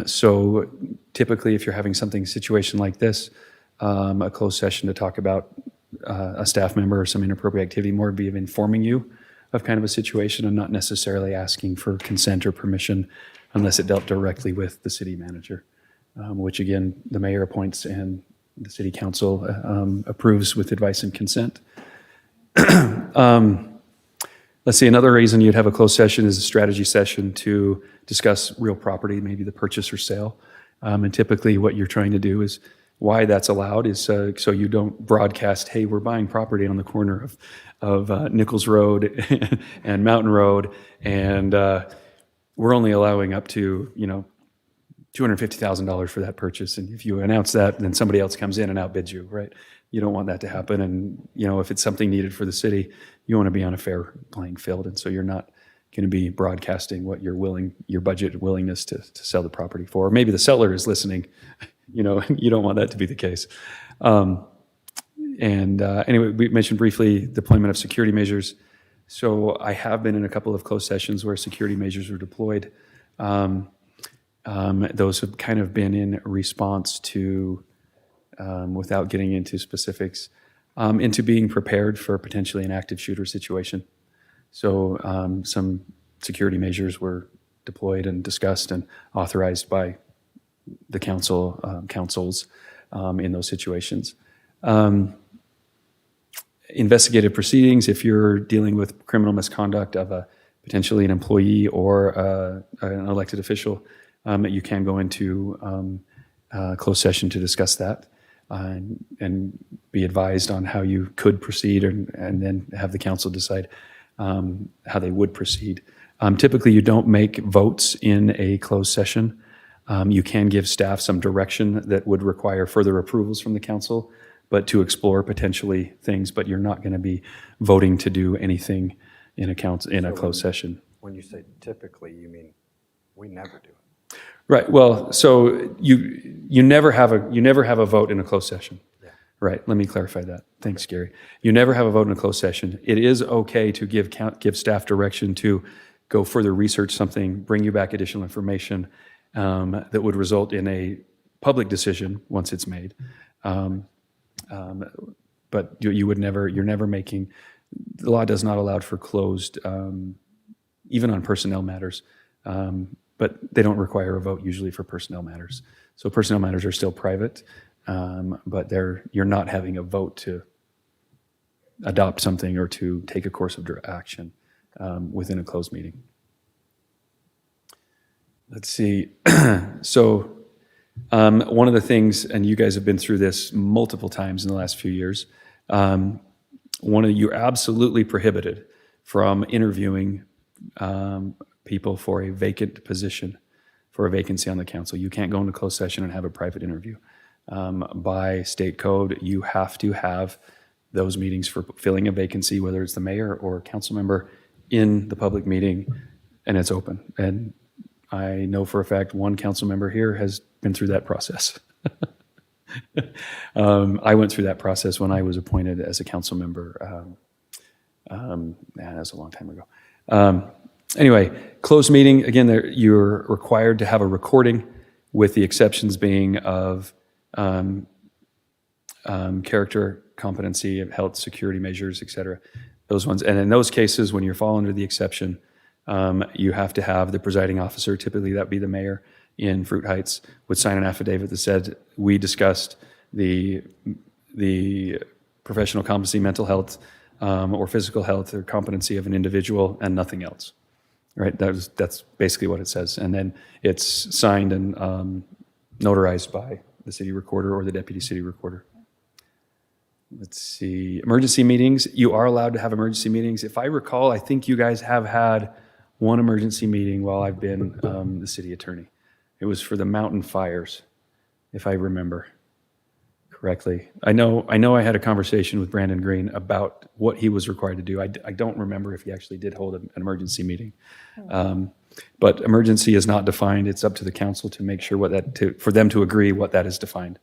So typically, if you're having situation like this, a closed session to talk about a staff member or some inappropriate activity, more be of informing you of kind of a situation and not necessarily asking for consent or permission unless it dealt directly with the city manager, which again, the mayor appoints and the city council approves with advice and consent. Let's see, another reason you'd have a closed session is a strategy session to discuss real property, maybe the purchase or sale. And typically what you're trying to do is, why that's allowed is so you don't broadcast, hey, we're buying property on the corner of Nichols Road and Mountain Road, and we're only allowing up to, $250,000 for that purchase. And if you announce that, then somebody else comes in and outbids you, right? You don't want that to happen. And, if it's something needed for the city, you want to be on a fair playing field. And so you're not going to be broadcasting what your budget willingness to sell the property for. Or maybe the seller is listening, you don't want that to be the case. Anyway, we mentioned briefly deployment of security measures. So I have been in a couple of closed sessions where security measures were deployed. Those have kind of been in response to, without getting into specifics, into being prepared for potentially an active shooter situation. So some security measures were deployed and discussed and authorized by the councils in those situations. Investigative proceedings, if you're dealing with criminal misconduct of potentially an employee or an elected official, you can go into closed session to discuss that and be advised on how you could proceed, and then have the council decide how they would proceed. Typically, you don't make votes in a closed session. You can give staff some direction that would require further approvals from the council, but to explore potentially things, but you're not going to be voting to do anything in a closed session. When you say typically, you mean we never do it. Right. Well, so you never have a vote in a closed session. Yeah. Right. Let me clarify that. Thanks, Gary. You never have a vote in a closed session. It is okay to give staff direction to go further research something, bring you back additional information that would result in a public decision once it's made. But you're never making, the law does not allow for closed, even on personnel matters, but they don't require a vote usually for personnel matters. So personnel matters are still private, but you're not having a vote to adopt something or to take a course of action within a closed meeting. Let's see. So one of the things, and you guys have been through this multiple times in the last few years, you're absolutely prohibited from interviewing people for a vacant position, for a vacancy on the council. You can't go into closed session and have a private interview. By state code, you have to have those meetings for filling a vacancy, whether it's the mayor or a council member, in the public meeting, and it's open. And I know for a fact one council member here has been through that process. I went through that process when I was appointed as a council member. That was a long time ago. Anyway, closed meeting, again, you're required to have a recording, with the exceptions being of character, competency, health, security measures, et cetera. Those ones. And in those cases, when you fall under the exception, you have to have the presiding officer, typically that would be the mayor in Fruit Heights, would sign an affidavit that said, we discussed the professional competency, mental health, or physical health or competency of an individual, and nothing else. Right? That's basically what it says. And then it's signed and notarized by the city recorder or the deputy city recorder. Let's see. Emergency meetings. You are allowed to have emergency meetings. If I recall, I think you guys have had one emergency meeting while I've been the city attorney. It was for the mountain fires, if I remember correctly. I know I had a conversation with Brandon Green about what he was required to do. I don't remember if he actually did hold an emergency meeting. But emergency is not defined. It's up to the council to make sure for them to agree what that is defined,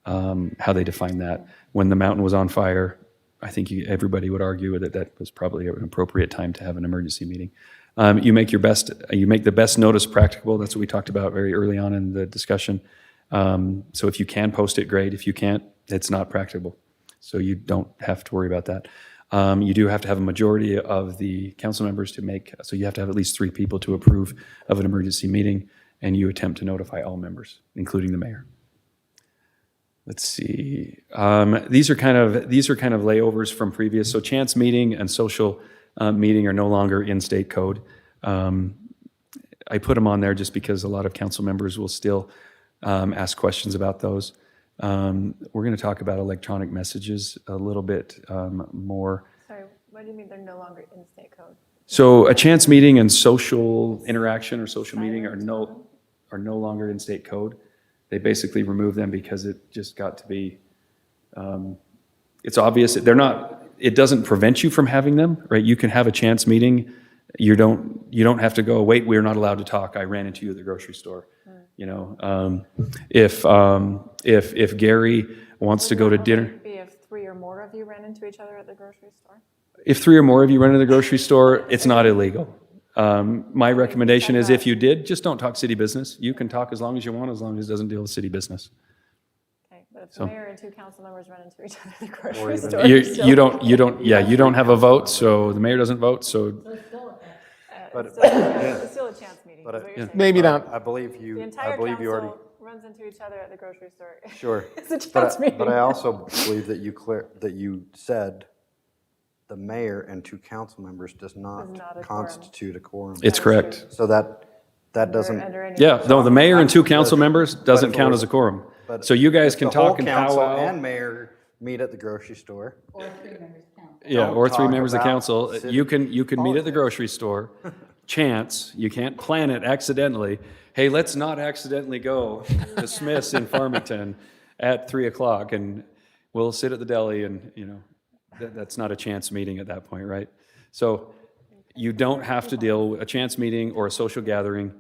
how they define that. When the mountain was on fire, I think everybody would argue that was probably an appropriate time to have an emergency meeting. You make the best notice practicable. That's what we talked about very early on in the discussion. So if you can post it, great. If you can't, it's not practicable. So you don't have to worry about that. You do have to have a majority of the council members so you have to have at least 3 people to approve of an emergency meeting, and you attempt to notify all members, including the mayor. Let's see. These are kind of layovers from previous. So chance meeting and social meeting are no longer in state code. I put them on there just because a lot of council members will still ask questions about those. We're going to talk about electronic messages a little bit more. Sorry, what do you mean they're no longer in state code? So a chance meeting and social interaction or social meeting are no longer in state code. They basically remove them because it just got to be, it's obvious. It doesn't prevent you from having them, right? You can have a chance meeting. You don't have to go, wait, we're not allowed to talk. I ran into you at the grocery store. You know, if Gary wants to go to dinner. Would it be if 3 or more of you ran into each other at the grocery store? If 3 or more of you run into the grocery store, it's not illegal. My recommendation is if you did, just don't talk city business. You can talk as long as you want, as long as it doesn't deal with city business. Okay, but if the mayor and 2 council members run into each other at the grocery even- store. You don't have a vote, so the mayor doesn't vote, so. But- It's still a chance meeting, is what you're saying. Maybe not. I believe The you entire already, council runs into each other at the grocery store. Sure. It's a chance meeting. But I also believe that you said the mayor and 2 council members does not not a quorum. constitute a quorum. It's correct. So that doesn't. Under any- Yeah, no, the mayor and 2 council members doesn't if it count was- as a quorum. but So you guys if can the whole talk and council powwow. and mayor meet at the grocery store. Or 3 members count. Yeah, Don't or 3 talk members of about council. city You can meet at the politics. grocery store. Chance, you can't plan it accidentally. Hey, let's not accidentally go to Smith's in Farmington at 3 o'clock and we'll sit at the deli and, that's not a chance meeting at that point, right? So you don't have to deal with a chance meeting or a social gathering.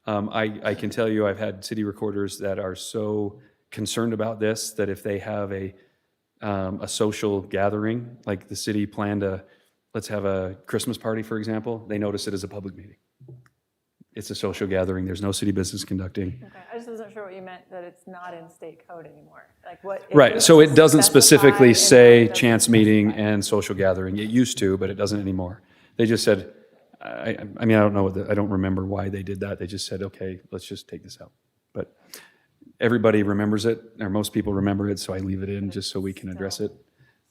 I can tell you, I've had city recorders that are so concerned about this that if they have a social gathering, like the city planned let's have a Christmas party, for example, they notice it as a public meeting. It's a social gathering. There's no city business conducting. Okay, I just wasn't sure what you meant, that it's not in state code anymore. Like what? Right, so it doesn't specifically say chance chance meeting and social gathering. It used to, but it doesn't anymore. They just said, I don't know, I don't remember why they did that. They just said, okay, let's just take this out. But everybody remembers it, or most people remember it, so I leave it in just so we can address it.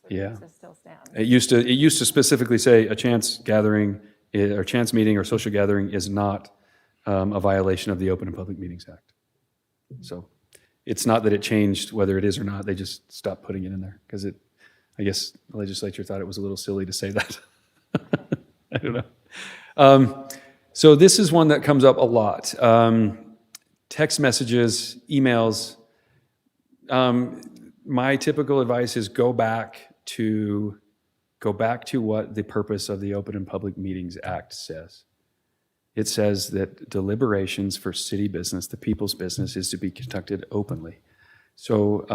Yeah. It still stands. It used to specifically say a chance gathering or chance meeting or social gathering is not a violation of the Open and Public Meetings Act. So it's not that it changed whether it is or not, they just stopped putting it in there because I guess the legislature thought it was a little silly to say that. I don't know. So this is one that comes up a lot. Text messages, emails. My typical advice is go back to what the purpose of the Open and Public Meetings Act says. It says that deliberations for city business, the people's business, is to be conducted openly. So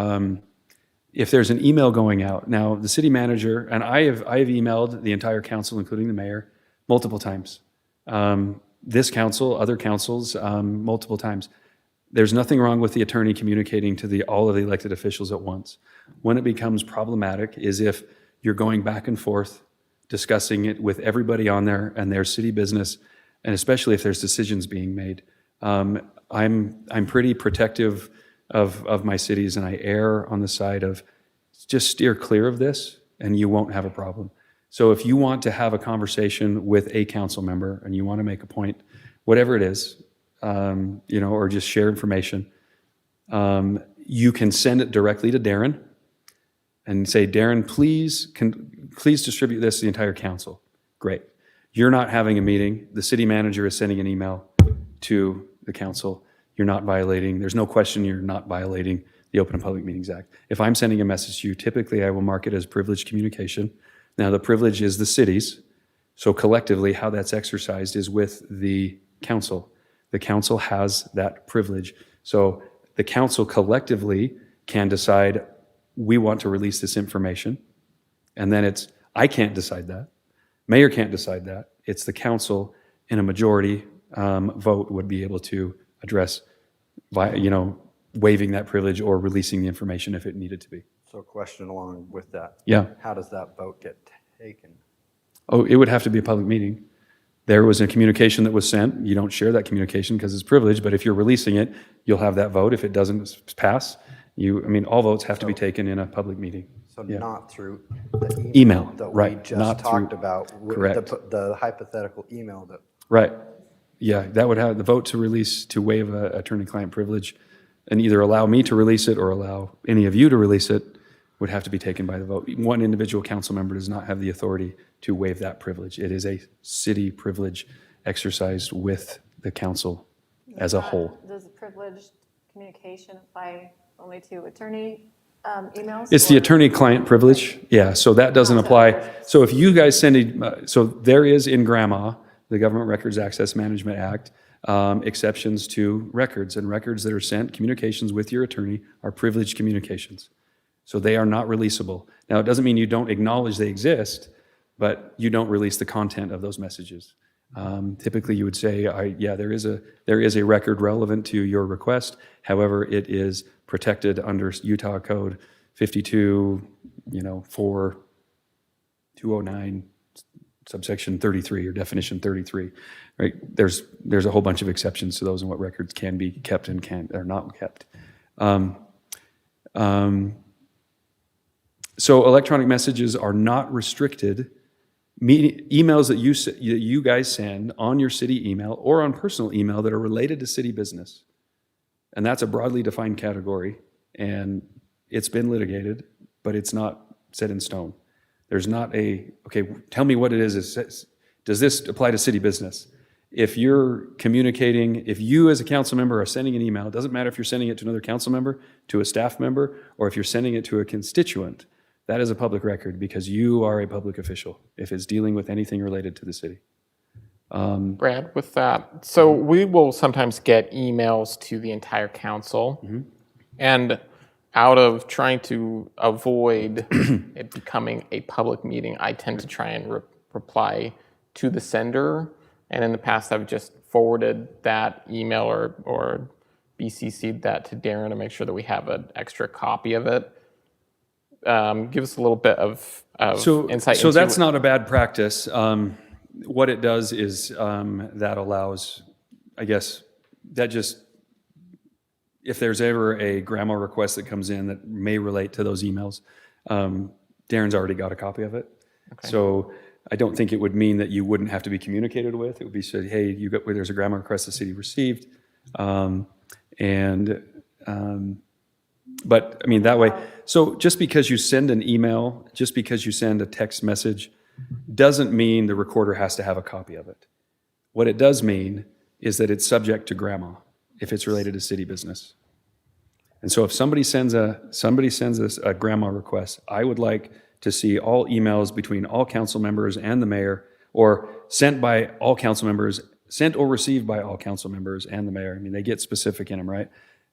if there's an email going out, now the city manager, and I have emailed the entire council, including the mayor, multiple times. This council, other councils, multiple times. There's nothing wrong with the attorney communicating to all of the elected officials at once. When it becomes problematic is if you're going back and forth, discussing it with everybody on there and their city business, and especially if there's decisions being made. I'm pretty protective of my cities, and I err on the side of just steer clear of this, and you won't have a problem. So if you want to have a conversation with a council member and you want to make a point, whatever it is, or just share information, you can send it directly to Darren and say, Darren, please distribute this to the entire council. Great. You're not having a meeting. The city manager is sending an email to the council. You're not violating, there's no question you're not violating the Open and Public Meetings Act. If I'm sending a message to you, typically I will mark it as privileged communication. Now the privilege is the city's, so collectively how that's exercised is with the council. The council has that privilege. So the council collectively can decide, we want to release this information. And then I can't decide that. Mayor can't decide that. It's the council in a majority vote would be able to address, waiving that privilege or releasing the information if it needed to be. So a question along with that. Yeah. How does that vote get taken? Oh, it would have to be a public meeting. There was a communication that was sent. You don't share that communication because it's privileged, but if you're releasing it, you'll have that vote. If it doesn't pass, all votes have to be taken in a public meeting. So Yeah. not through the Email, that we right, just not talked through- about. correct. The hypothetical email that. Right. Yeah, that would have the vote to waive attorney-client privilege and either allow me to release it or allow any of you to release it would have to be taken by the vote. One individual council member does not have the authority to waive that privilege. It is a city privilege exercised with the council as a whole. Does privileged communication apply only to attorney emails? It's the or- attorney-client privilege, yeah, so that doesn't apply. So if you guys so there is in GRAMA, the Government Records Access Management Act, exceptions to records, and records that are sent, communications with your attorney are privileged communications. So they are not releasable. Now, it doesn't mean you don't acknowledge they exist, but you don't release the content of those messages. Typically, you would say, there is a record relevant to your request. However, it is protected under Utah Code 52, 4209, subsection 33 or definition 33, right? There's a whole bunch of exceptions to those and what records can be kept and are not kept. So electronic messages are not restricted. Emails that you guys send on your city email or on personal email that are related to city business. And that's a broadly defined category, and it's been litigated, but it's not set in stone. There's not okay, tell me what it is. Does this apply to city business? If you're communicating, if you as a council member are sending an email, it doesn't matter if you're sending it to another council member, to a staff member, or if you're sending it to a constituent, that is a public record because you are a public official if it's dealing with anything related to the city. Brad, with that, so we will sometimes get emails to the entire council, and out of trying to avoid it becoming a public meeting, I tend to try and reply to the sender. And in the past, I've just forwarded that email or BCC'd that to Darren to make sure that we have an extra copy of it. Give us a little bit of insight. So that's not a bad practice. What it does is that allows, I guess, that just, if there's ever a grandma request that comes in that may relate to those emails, Darren's already got a copy of it. Okay. So I don't think it would mean that you wouldn't have to be communicated with. It would be said, hey, there's a grandma request the city received. But I mean, that way, so just because you send an email, just because you send a text message, doesn't mean the recorder has to have a copy of it. What it does mean is that it's subject to grandma if it's related to city business. And so if somebody sends us a grandma request, I would like to see all emails between all council members and the mayor, or sent by all council members, sent or received by all council members and the mayor. I mean, they get specific in them, right?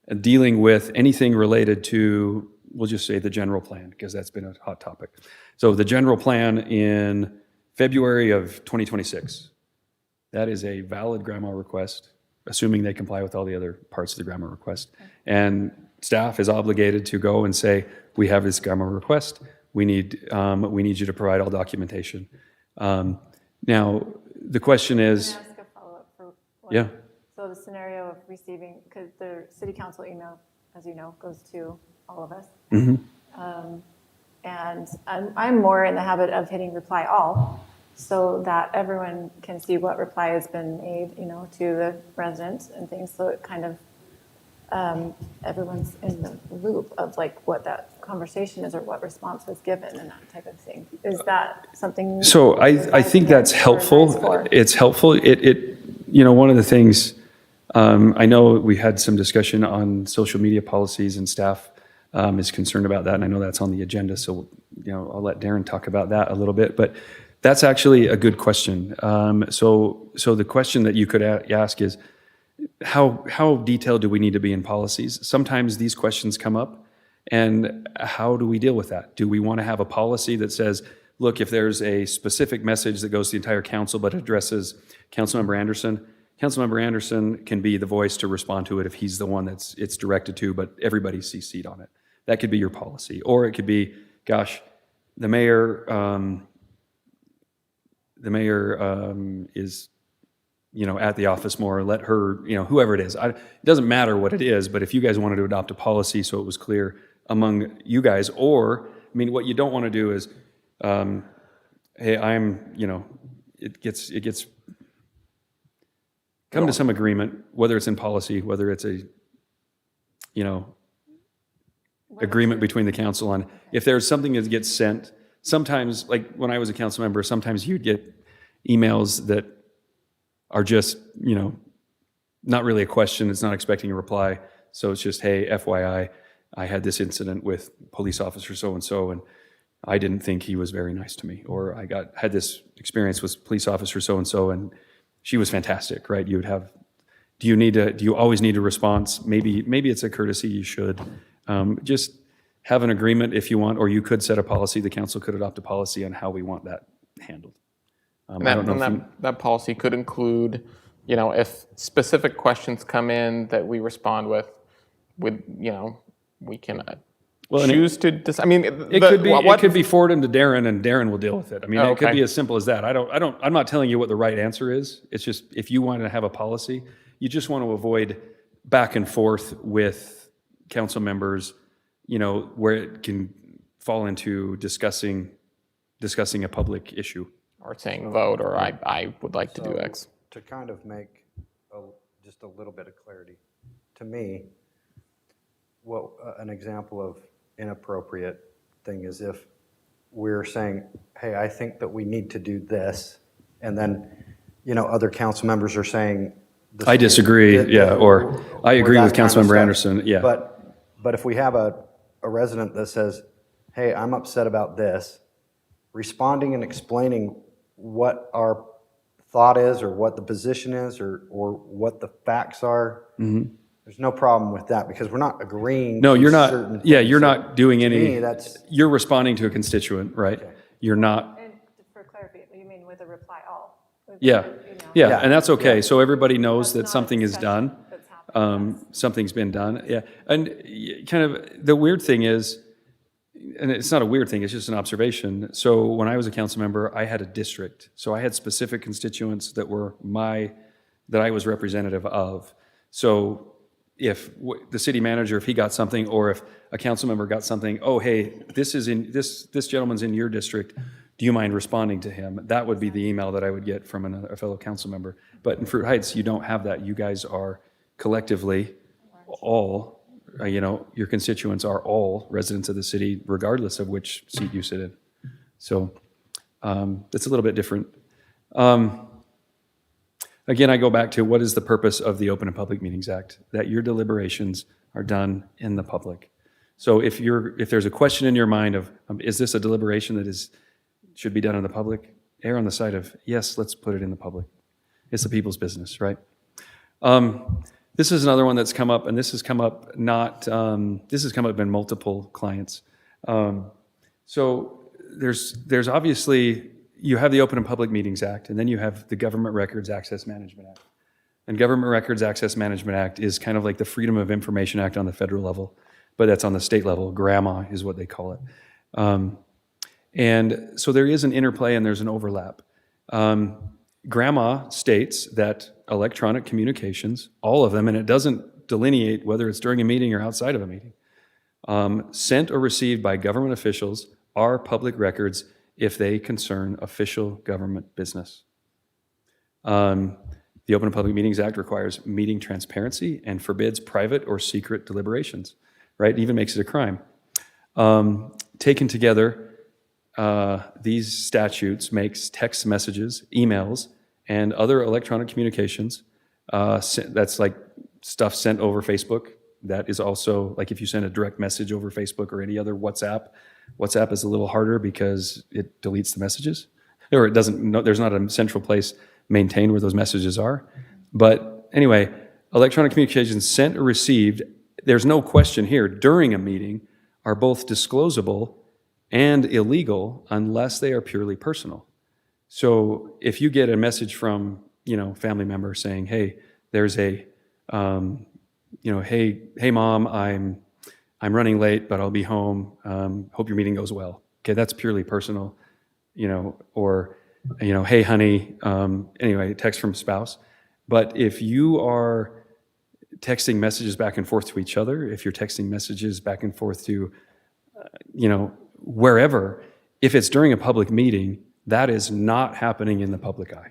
And dealing with anything related to, we'll just say the general plan, because that's been a hot topic. So the general plan in February of 2026, that is a valid grandma request, assuming they comply with all the other parts of the grandma request. And staff is obligated to go and say, we have this grandma request. We need you to provide all documentation. Now, the question is, Can I ask a follow-up for one? Yeah. So the scenario of receiving, because the city council email, as you know, goes to all of us. And I'm more in the habit of hitting reply all so that everyone can see what reply has been made, you know, to the residents and things. So it kind of, everyone's in the loop of like what that conversation is or what response was given and that type of thing. Is that something? so I think that's helpful. It's helpful. You know, one of the things, I know we had some discussion on social media policies and staff is concerned about that. And I know that's on the agenda. So, you know, I'll let Darren talk about that a little bit, but that's actually a good question. So the question that you could ask is, how detailed do we need to be in policies? Sometimes these questions come up, and how do we deal with that? Do we want to have a policy that says, look, if there's a specific message that goes to the entire council but addresses Councilmember Anderson, Councilmember Anderson can be the voice to respond to it if he's the one it's directed to, but everybody's CC'd on it. That could be your policy. Or it could be, gosh, the mayor is, you know, at the office more, let her, you know, whoever it is. It doesn't matter what it is, but if you guys wanted to adopt a policy so it was clear among you guys, or, I mean, what you don't want to do is, hey, you know, it gets, come to some agreement, whether it's in policy, whether it's a, you know, agreement between the council on, if there's something that gets sent, sometimes, like when I was a council member, sometimes you'd get emails that are just, you know, not really a question, it's not expecting a reply. So it's just, hey, FYI, I had this incident with police officer so-and-so, and I didn't think he was very nice to me. Or I had this experience with police officer so-and-so, and she was fantastic, right? You would have, do you always need a response? Maybe it's a courtesy, you should. Just have an agreement if you want, or you could set a policy, the council could adopt a policy on how we want that handled. That policy could include, you know, if specific questions come in that we respond with, you know, we can Well, and choose to, I mean, It could be forward to Darren, and Darren will deal with it. I mean, it could Okay. be as simple as that. I'm not telling you what the right answer is. It's just, if you want to have a policy, you just want to avoid back and forth with council members, where it can fall into discussing a public issue. or saying vote, or I would like to do So, X. To kind of make just a little bit of clarity, to me, an example of inappropriate thing is if we're saying, hey, I think that we need to do this, and then, other council members are saying. I disagree, or I agree that with kind of Councilmember stuff. Anderson, yeah. But if we have a resident that says, hey, I'm upset about this, responding and explaining what our thought is, or what the position is, or what the facts are, there's no problem with that, because we're not agreeing. No, to you're not, certain yeah, things. you're So not doing to any, me, that's, you're responding to a constituent, right? Okay. You're not, And for clarity, you mean with a reply all? With yeah, the, yeah, Yeah. and that's okay. So everybody knows That's that not a something is discussion done. that's happening, yes. Something's been done, yeah. And kind of, the weird thing is, and it's not a weird thing, it's just an observation. So when I was a council member, I had a district. So I had specific constituents that were that I was representative of. So if the city manager, if he got something, or if a council member got something, oh, hey, this gentleman's in your district, do you mind responding to him? That would be the email that I would get from a fellow council member. But in Fruit Heights, you don't have that. You guys are collectively all, your constituents are all residents of the city, regardless of which seat you sit in. So it's a little bit different. Again, I go back to, what is the purpose of the Open and Public Meetings Act? That your deliberations are done in the public. So if there's a question in your mind of, is this a deliberation that should be done in the public? Err on the side of, yes, let's put it in the public. It's the people's business, right? This is another one that's come up, and this has come up in multiple clients. So there's obviously, you have the Open and Public Meetings Act, and then you have the Government Records Access Management Act. And Government Records Access Management Act is kind of like the Freedom of Information Act on the federal level, but that's on the state level. GRAMA is what they call it. And so there is an interplay and there's an overlap. GRAMA states that electronic communications, all of them, and it doesn't delineate whether it's during a meeting or outside of a meeting, sent or received by government officials are public records if they concern official government business. The Open and Public Meetings Act requires meeting transparency and forbids private or secret deliberations, right? It even makes it a crime. Taken together, these statutes makes text messages, emails, and other electronic communications, that's like stuff sent over Facebook. That is also, like if you send a direct message over Facebook or any other WhatsApp is a little harder because it deletes the messages, or it doesn't, there's not a central place maintained where those messages are. But anyway, electronic communications sent or received, there's no question here, during a meeting are both disclosable and illegal unless they are purely personal. So if you get a message from, family member saying, hey, there's a, hey mom, I'm running late, but I'll be home. Hope your meeting goes well. Okay, that's purely personal, or, hey honey, anyway, text from spouse. But if you are texting messages back and forth to each other, if you're texting messages back and forth to, wherever, if it's during a public meeting, that is not happening in the public eye.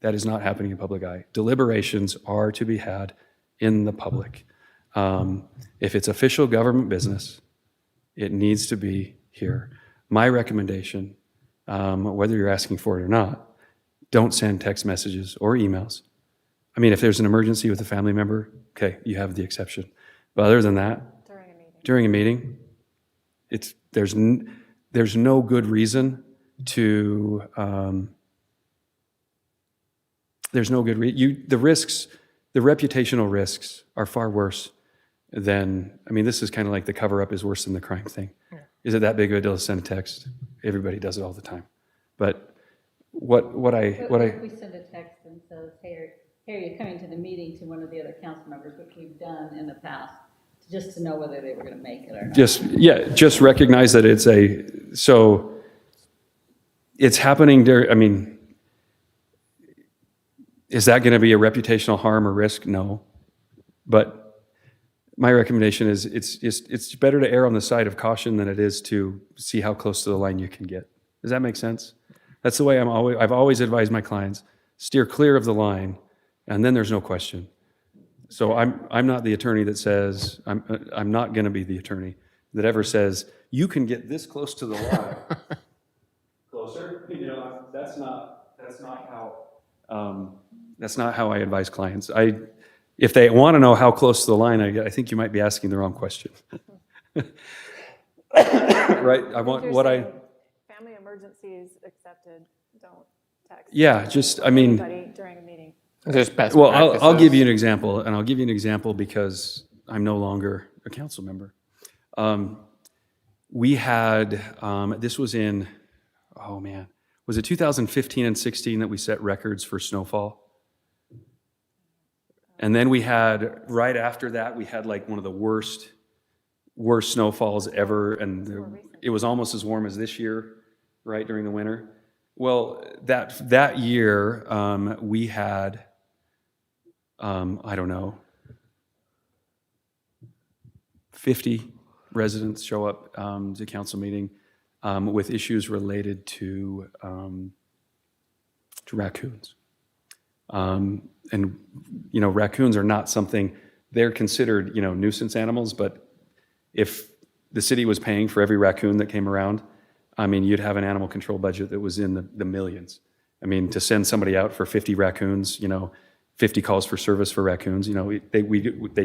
That is not happening in public eye. Deliberations are to be had in the public. If it's official government business, it needs to be here. My recommendation, whether you're asking for it or not, don't send text messages or emails. I mean, if there's an emergency with a family member, okay, you have the exception. But other than that, during a meeting, there's no good reason to, the risks, the reputational risks are far worse than, this is kind of like the cover-up is worse than the crime thing. Yeah. Is it that big of a deal to send a text? Everybody does it all the time. But If we send a text and says, hey, are you coming to the meeting, to one of the other council members, which we've done in the past, to just to know whether they were going to make it or not. Just recognize that so it's happening there. I mean, is that going to be a reputational harm or risk? No. But my recommendation is it's better to err on the side of caution than it is to see how close to the line you can get. Does that make sense? That's the way I've always advised my clients, steer clear of the line, and then there's no question. So I'm not the attorney that says, I'm not going to be the attorney that ever says, you can get this close to the line. Closer? That's not how I advise clients. If they want to know how close to the line, I think you might be asking the wrong question. Right? Family emergencies accepted, don't text. Yeah, Anybody during a meeting. Just best Well, I'll practices. give you an example, and I'll give you an example because I'm no longer a council member. We had, this was in, was it 2015 and 16 that we set records for snowfall? And then we had, right after that, we had like one of the worst snowfalls ever, and it was almost as warm as this year, right, during the winter. Well, that year, we had, 50 residents show up to council meeting with issues related to raccoons. And raccoons are not something, they're considered, nuisance animals, but if the city was paying for every raccoon that came around, you'd have an animal control budget that was in the millions. To send somebody out for 50 raccoons, 50 calls for service for raccoons, they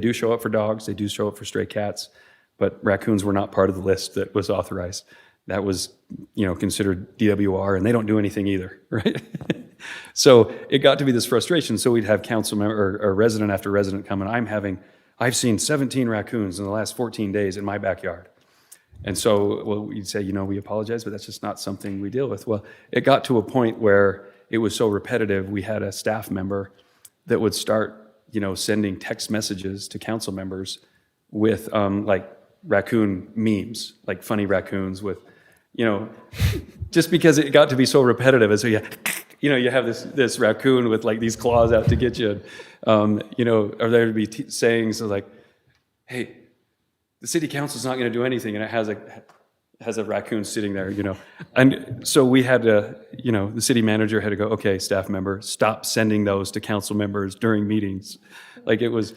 do show up for dogs, they do show up for stray cats, but raccoons were not part of the list that was authorized. That was, considered DWR, and they don't do anything either, right? So it got to be this frustration. So we'd have council member or resident after resident come, and I've seen 17 raccoons in the last 14 days in my backyard. And so, we'd say, we apologize, but that's just not something we deal with. Well, it got to a point where it was so repetitive, we had a staff member that would start, sending text messages to council members with like raccoon memes, like funny raccoons with, just because it got to be so repetitive. And so you have this raccoon with like these claws out to get you, or there would be sayings like, hey, the city council's not going to do anything, and it has a raccoon sitting there, And so we had to, the city manager had to go, okay, staff member, stop sending those to council members during meetings. Like it was,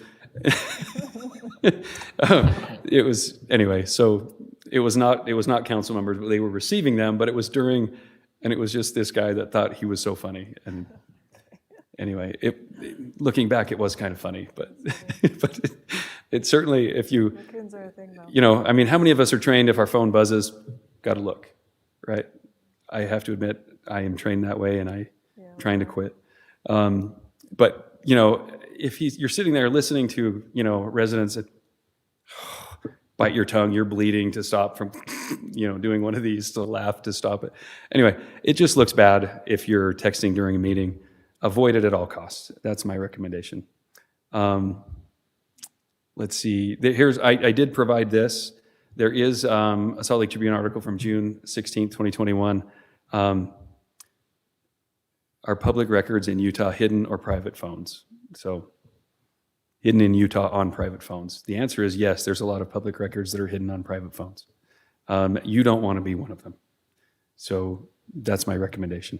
anyway, so it was not council members, but they were receiving them, but it was during, and it was just this guy that thought he was so funny. And anyway, looking back, it was kind of funny, but it certainly, if you, Raccoons are a thing, though. how many of us are trained if our phone buzzes, got to look, right? I have to admit, I am trained that way, and I'm trying to quit. But, if you're sitting there listening to, residents that bite your tongue, you're bleeding, to stop from, doing one of these, to laugh, to stop it. Anyway, it just looks bad if you're texting during a meeting. Avoid it at all costs. That's my recommendation. Let's see. I did provide this. There is a Salt Lake Tribune article from June 16th, 2021. Are public records in Utah hidden or private phones? So hidden in Utah on private phones. The answer is yes, there's a lot of public records that are hidden on private phones. You don't want to be one of them. So that's my recommendation.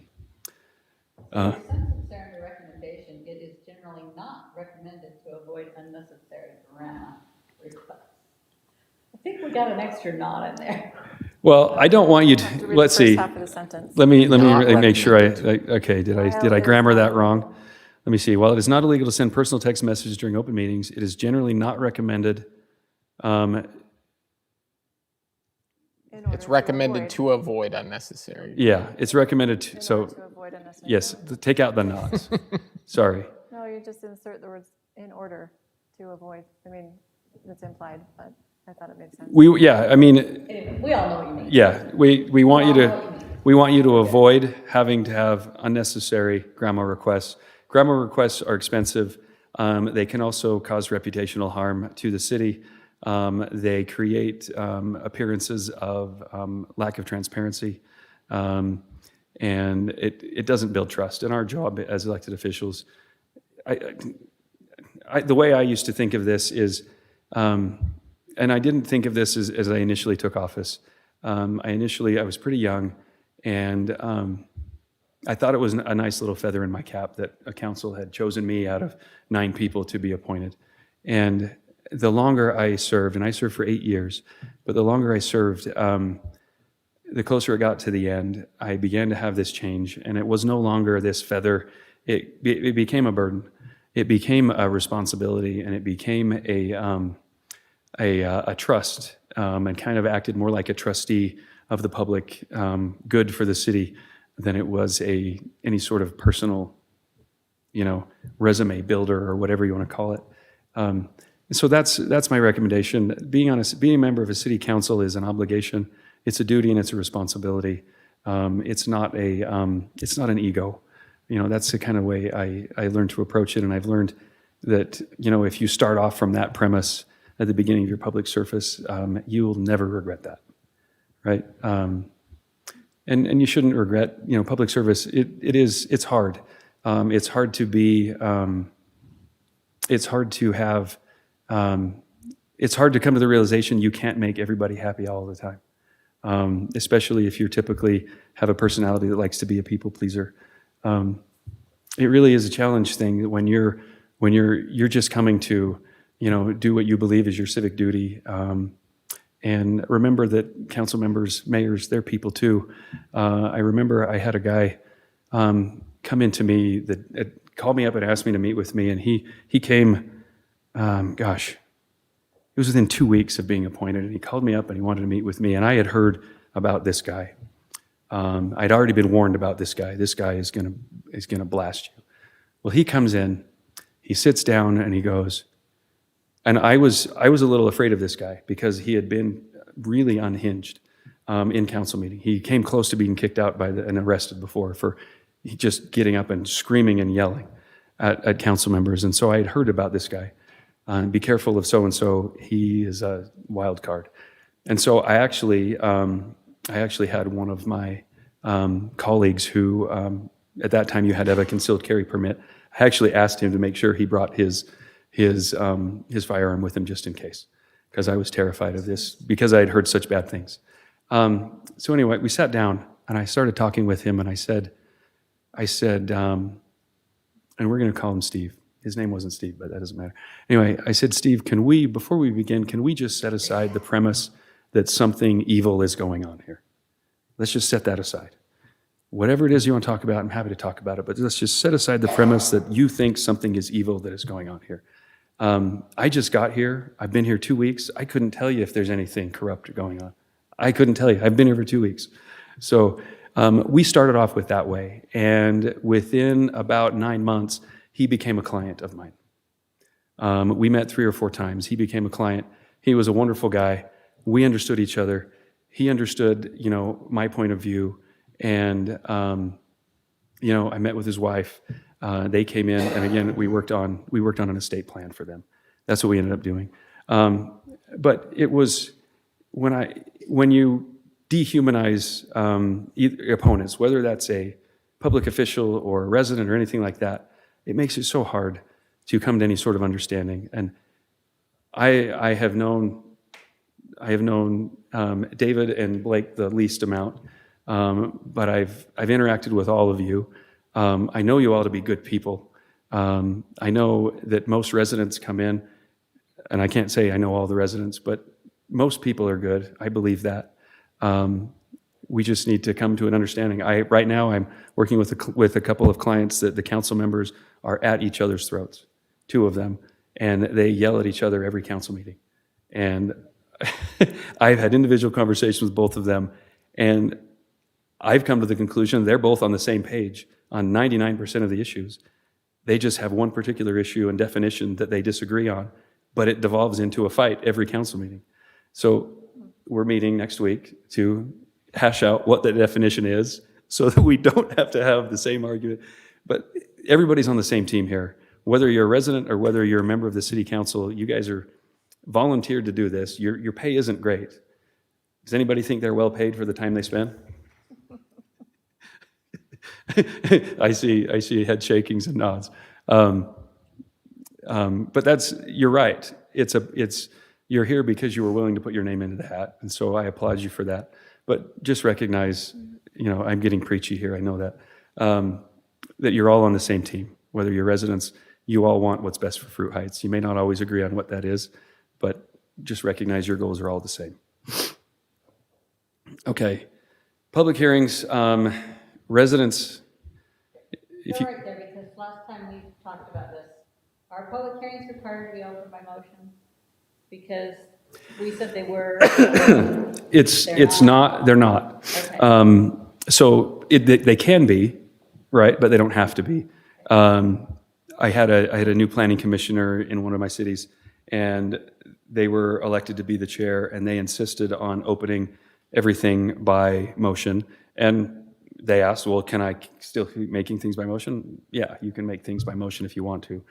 Necessary recommendation, it is generally not recommended to avoid unnecessary grant requests. I think we got an extra nod in there. Well, I don't want you to, Read let's the first see. half of the sentence. Let me Not make sure okay, did I grammar that wrong? Let me see. While it is not illegal to send personal text messages during open meetings, it is generally not recommended. It's recommended to avoid unnecessary. Yeah, it's recommended to, In order to avoid unnecessary yes, grant. take out the nots. Sorry. No, you just insert the words in order to avoid. It's implied, but I thought it made sense. Anyway, we all know what you mean. Yeah, we want you to avoid having to have unnecessary grandma requests. Grandma requests are expensive. They can also cause reputational harm to the city. They create appearances of lack of transparency. And it doesn't build trust. And our job as elected officials, the way I used to think of this is, and I didn't think of this as I initially took office. I was pretty young, and I thought it was a nice little feather in my cap that a council had chosen me out of 9 people to be appointed. And the longer I served, and I served for 8 years, but the longer I served, the closer it got to the end, I began to have this change, and it was no longer this feather. It became a burden. It became a responsibility, and it became a trust, and kind of acted more like a trustee of the public good for the city than it was any sort of personal, resume builder or whatever you want to call it. So that's my recommendation. Being a member of a city council is an obligation. It's a duty and it's a responsibility. It's not an ego. That's the kind of way I learned to approach it. And I've learned that, if you start off from that premise at the beginning of your public service, you will never regret that, right? And you shouldn't regret, public service. It's hard. It's hard to be, it's hard to have, it's hard to come to the realization you can't make everybody happy all the time. Especially if you typically have a personality that likes to be a people pleaser. It really is a challenge thing when you're just coming to, do what you believe is your civic duty. And remember that council members, mayors, they're people too. I remember I had a guy come into me that called me up and asked me to meet with me, and he came, it was within 2 weeks of being appointed, and he called me up and he wanted to meet with me, and I had heard about this guy. I'd already been warned about this guy. This guy is gonna blast you. Well, he comes in, he sits down, and he goes, and I was a little afraid of this guy because he had been really unhinged in council meeting. He came close to being kicked out and arrested before for just getting up and screaming and yelling at council members, and so I had heard about this guy. Be careful of so-and-so, he is a wild card. And so I actually had one of my colleagues who, at that time you had to have a concealed carry permit. I actually asked him to make sure he brought his firearm with him just in case, because I was terrified of this, because I had heard such bad things. So anyway, we sat down and I started talking with him, and I said, and we're going to call him Steve. His name wasn't Steve, but that doesn't matter. Anyway, I said, Steve, before we begin, can we just set aside the premise that something evil is going on here? Let's just set that aside. Whatever it is you want to talk about, I'm happy to talk about it, but let's just set aside the premise that you think something is evil that is going on here. I just got here. I've been here 2 weeks. I couldn't tell you if there's anything corrupt going on. I couldn't tell you. I've been here for 2 weeks. So we started off with that way, and within about 9 months, he became a client of mine. We met 3 or 4 times. He became a client. He was a wonderful guy. We understood each other. He understood, my point of view. And, I met with his wife. They came in, and again, we worked on an estate plan for them. That's what we ended up doing. But it was when you dehumanize opponents, whether that's a public official or a resident or anything like that, it makes it so hard to come to any sort of understanding. And I have known David and Blake the least amount, but I've interacted with all of you. I know you all to be good people. I know that most residents come in, and I can't say I know all the residents, but most people are good. I believe that. We just need to come to an understanding. Right now, I'm working with a couple of clients that the council members are at each other's throats, 2 of them, and they yell at each other every council meeting. And I've had individual conversations with both of them, and I've come to the conclusion they're both on the same page on 99% of the issues. They just have one particular issue and definition that they disagree on, but it devolves into a fight every council meeting. So we're meeting next week to hash out what the definition is so that we don't have to have the same argument. But everybody's on the same team here. Whether you're a resident or whether you're a member of the city council, you guys are volunteered to do this. Your pay isn't great. Does anybody think they're well paid for the time they spend? I see head shakings and nods. But you're right. You're here because you were willing to put your name into the hat, and so I applaud you for that. But just recognize, I'm getting preachy here, I know that, that you're all on the same team. Whether you're residents, you all want what's best for Fruit Heights. You may not always agree on what that is, but just recognize your goals are all the same. Okay, public hearings, residents. If you, You're right there, because last time we talked about this, are public hearings required to be opened by motion? Because we said they were. they're not. Okay. So they can be, right, but they don't have to be. I had a new planning commissioner in one of my cities, and they were elected to be the chair, and they insisted on opening everything by motion. And they asked, well, can I still keep making things by motion? Yeah, you can make things by motion if you want to.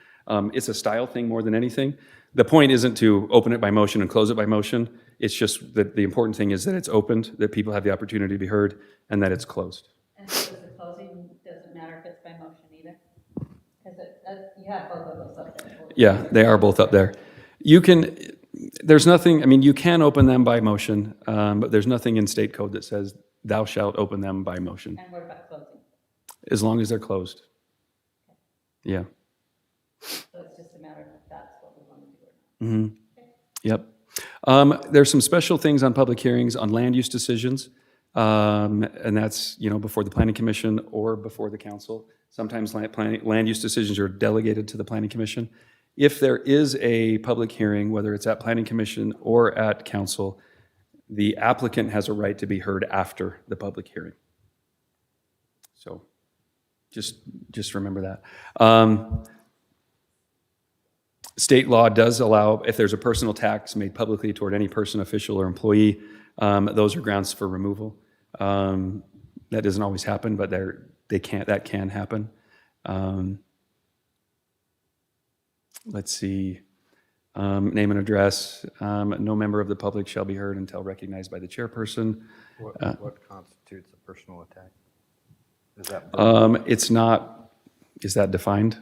It's a style thing more than anything. The point isn't to open it by motion and close it by motion. It's just that the important thing is that it's opened, that people have the opportunity to be heard, and that it's closed. And so the closing doesn't matter if it's by motion either? Because you have both of those up there. Yeah, they are both up there. There's nothing, you can open them by motion, but there's nothing in state code that says thou shalt open them by motion, And what about closing? as long as they're closed. Yeah. So it's just a matter of if that's what we want to do or not. Yep. There's some special things on public hearings on land use decisions, and that's, before the Planning Commission or before the council. Sometimes land use decisions are delegated to the Planning Commission. If there is a public hearing, whether it's at Planning Commission or at council, the applicant has a right to be heard after the public hearing. So just remember that. State law does allow, if there's a personal tax made publicly toward any person, official, or employee, those are grounds for removal. That doesn't always happen, but that can happen. Let's see. Name and address. No member of the public shall be heard until recognized by the chairperson. What constitutes a personal attack? Is that? It's not. Is that defined?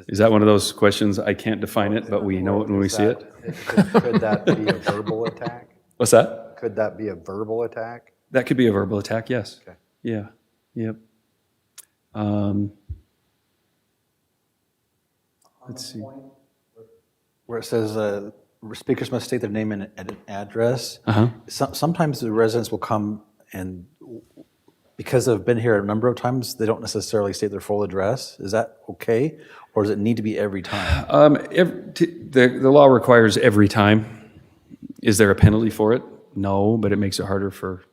Is that one of those questions? I can't define it, but we know it when we see it. Could that be a verbal attack? What's that? Could that be a verbal attack? That could be a verbal attack, yes. Okay. Yeah, yep. Let's see. Where it says speakers must state their name and an address. Uh-huh. Sometimes the residents will come and, because they've been here a number of times, they don't necessarily state their full address. Is that okay? Or does it need to be every time? The law requires every time. Is there a penalty for it? No, but it makes it harder for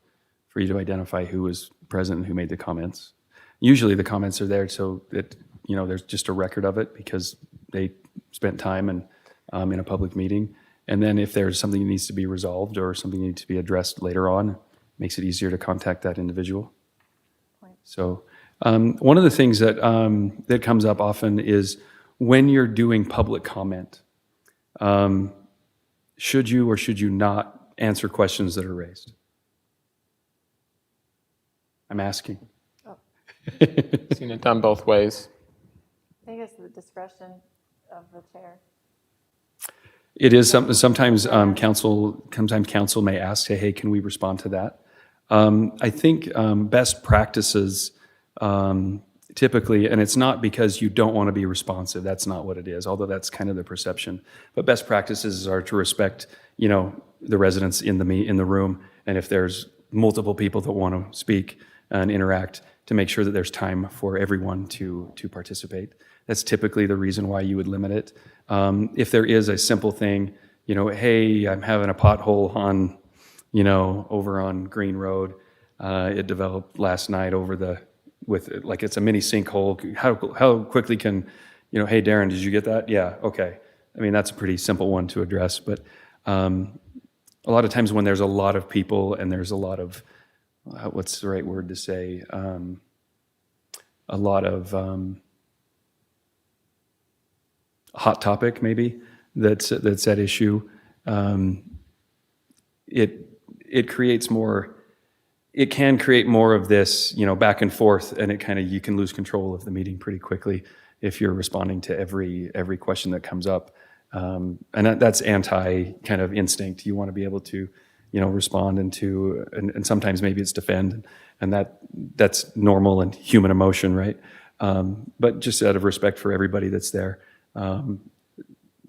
you to identify who was present and who made the comments. Usually the comments are there so that, there's just a record of it because they spent time and in a public meeting. And then if there's something that needs to be resolved or something needs to be addressed later on, it makes it easier to contact that individual. So one of the things that comes up often is when you're doing public comment, should you or should you not answer questions that are raised? I'm asking. Seen it done both ways. I think it's the discretion of the chair. It is sometimes council may ask, hey, can we respond to that? I think best practices typically, and it's not because you don't want to be responsive, that's not what it is, although that's kind of the perception. But best practices are to respect, the residents in the room, and if there's multiple people that want to speak and interact, to make sure that there's time for everyone to participate. That's typically the reason why you would limit it. If there is a simple thing, hey, I'm having a pothole on, over on Green Road. It developed last night it's a mini sinkhole. How quickly can, hey, Darren, did you get that? Yeah, okay. That's a pretty simple one to address, but a lot of times when there's a lot of people and there's a lot of, what's the right word to say? A lot of hot topic maybe that's at issue. it creates more, it can create more of this, back and forth, and you can lose control of the meeting pretty quickly if you're responding to every question that comes up. And that's anti kind of instinct. You want to be able to, respond and sometimes maybe it's defend, and that's normal and human emotion, right? But just out of respect for everybody that's there,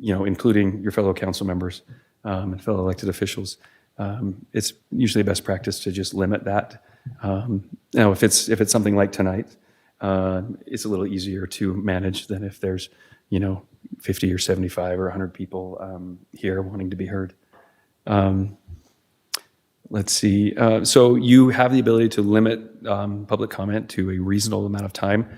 including your fellow council members and fellow elected officials, it's usually best practice to just limit that. Now, if it's something like tonight, it's a little easier to manage than if there's, 50 or 75 or 100 people here wanting to be heard. Let's see. So you have the ability to limit public comment to a reasonable amount of time.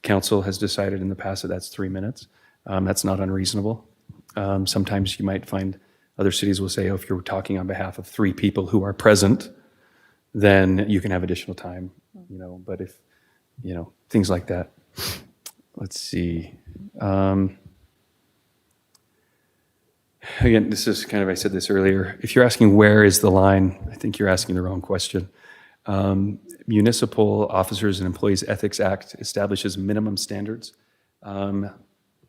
Council has decided in the past that that's 3 minutes. That's not unreasonable. Sometimes you might find other cities will say, oh, if you're talking on behalf of 3 people who are present, then you can have additional time, but if, things like that. Let's see. Again, this is I said this earlier. If you're asking where is the line, I think you're asking the wrong question. Municipal Officers and Employees Ethics Act establishes minimum standards. I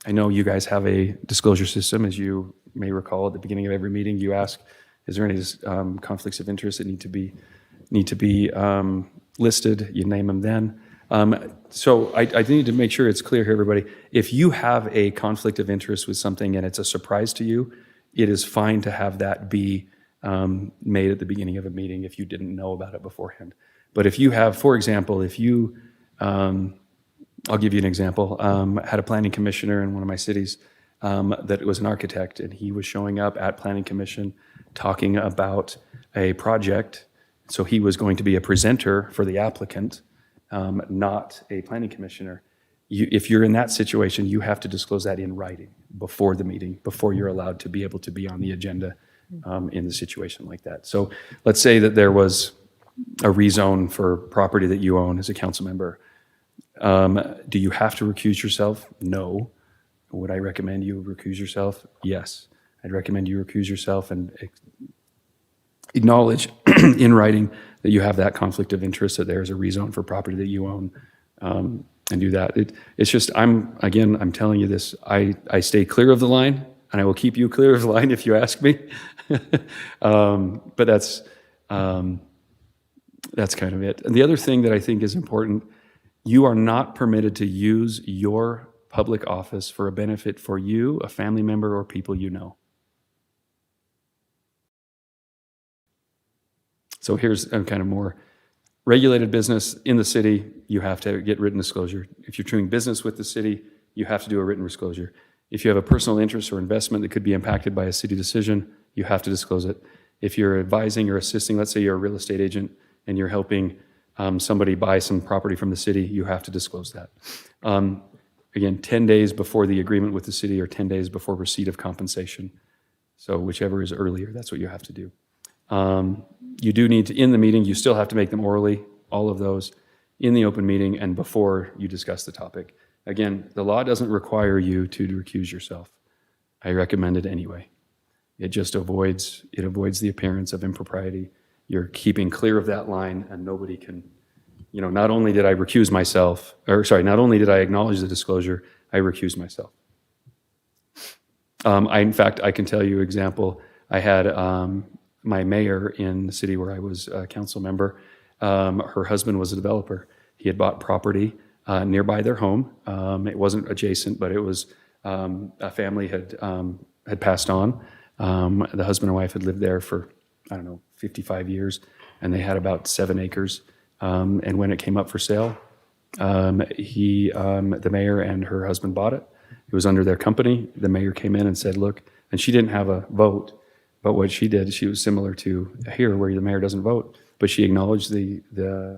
know you guys have a disclosure system, as you may recall at the beginning of every meeting. You ask, is there any conflicts of interest that need to be listed? You name them then. So I need to make sure it's clear here, everybody. If you have a conflict of interest with something and it's a surprise to you, it is fine to have that be made at the beginning of a meeting if you didn't know about it beforehand. But if you have, for example, I'll give you an example. I had a planning commissioner in one of my cities that was an architect, and he was showing up at planning commission talking about a project. So he was going to be a presenter for the applicant, not a planning commissioner. If you're in that situation, you have to disclose that in writing before the meeting, before you're allowed to be able to be on the agenda in the situation like that. So let's say that there was a rezone for property that you own as a council member. Do you have to recuse yourself? No. Would I recommend you recuse yourself? Yes. I'd recommend you recuse yourself and acknowledge in writing that you have that conflict of interest, that there's a rezone for property that you own, and do that. It's just, I'm telling you this, I stay clear of the line, and I will keep you clear of the line if you ask me. But that's kind of it. And the other thing that I think is important, you are not permitted to use your public office for a benefit for you, a family member, or people you know. So here's a kind of more regulated business in the city, you have to get written disclosure. If you're doing business with the city, you have to do a written disclosure. If you have a personal interest or investment that could be impacted by a city decision, you have to disclose it. If you're advising or assisting, let's say you're a real estate agent and you're helping somebody buy some property from the city, you have to disclose that. Again, 10 days before the agreement with the city or 10 days before receipt of compensation. So whichever is earlier, that's what you have to do. You do need to, in the meeting, you still have to make them orally, all of those, in the open meeting and before you discuss the topic. Again, the law doesn't require you to recuse yourself. I recommend it anyway. It just avoids the appearance of impropriety. You're keeping clear of that line, and nobody can, not only did I recuse myself, not only did I acknowledge the disclosure, I recused myself. In fact, I can tell you an example. I had my mayor in the city where I was a council member. Her husband was a developer. He had bought property nearby their home. It wasn't adjacent, but it was a family had passed on. The husband and wife had lived there for, 55 years, and they had about 7 acres. And when it came up for sale, the mayor and her husband bought it. It was under their company. The mayor came in and said, look, and she didn't have a vote, but what she did, she was similar to here where the mayor doesn't vote, but she acknowledged the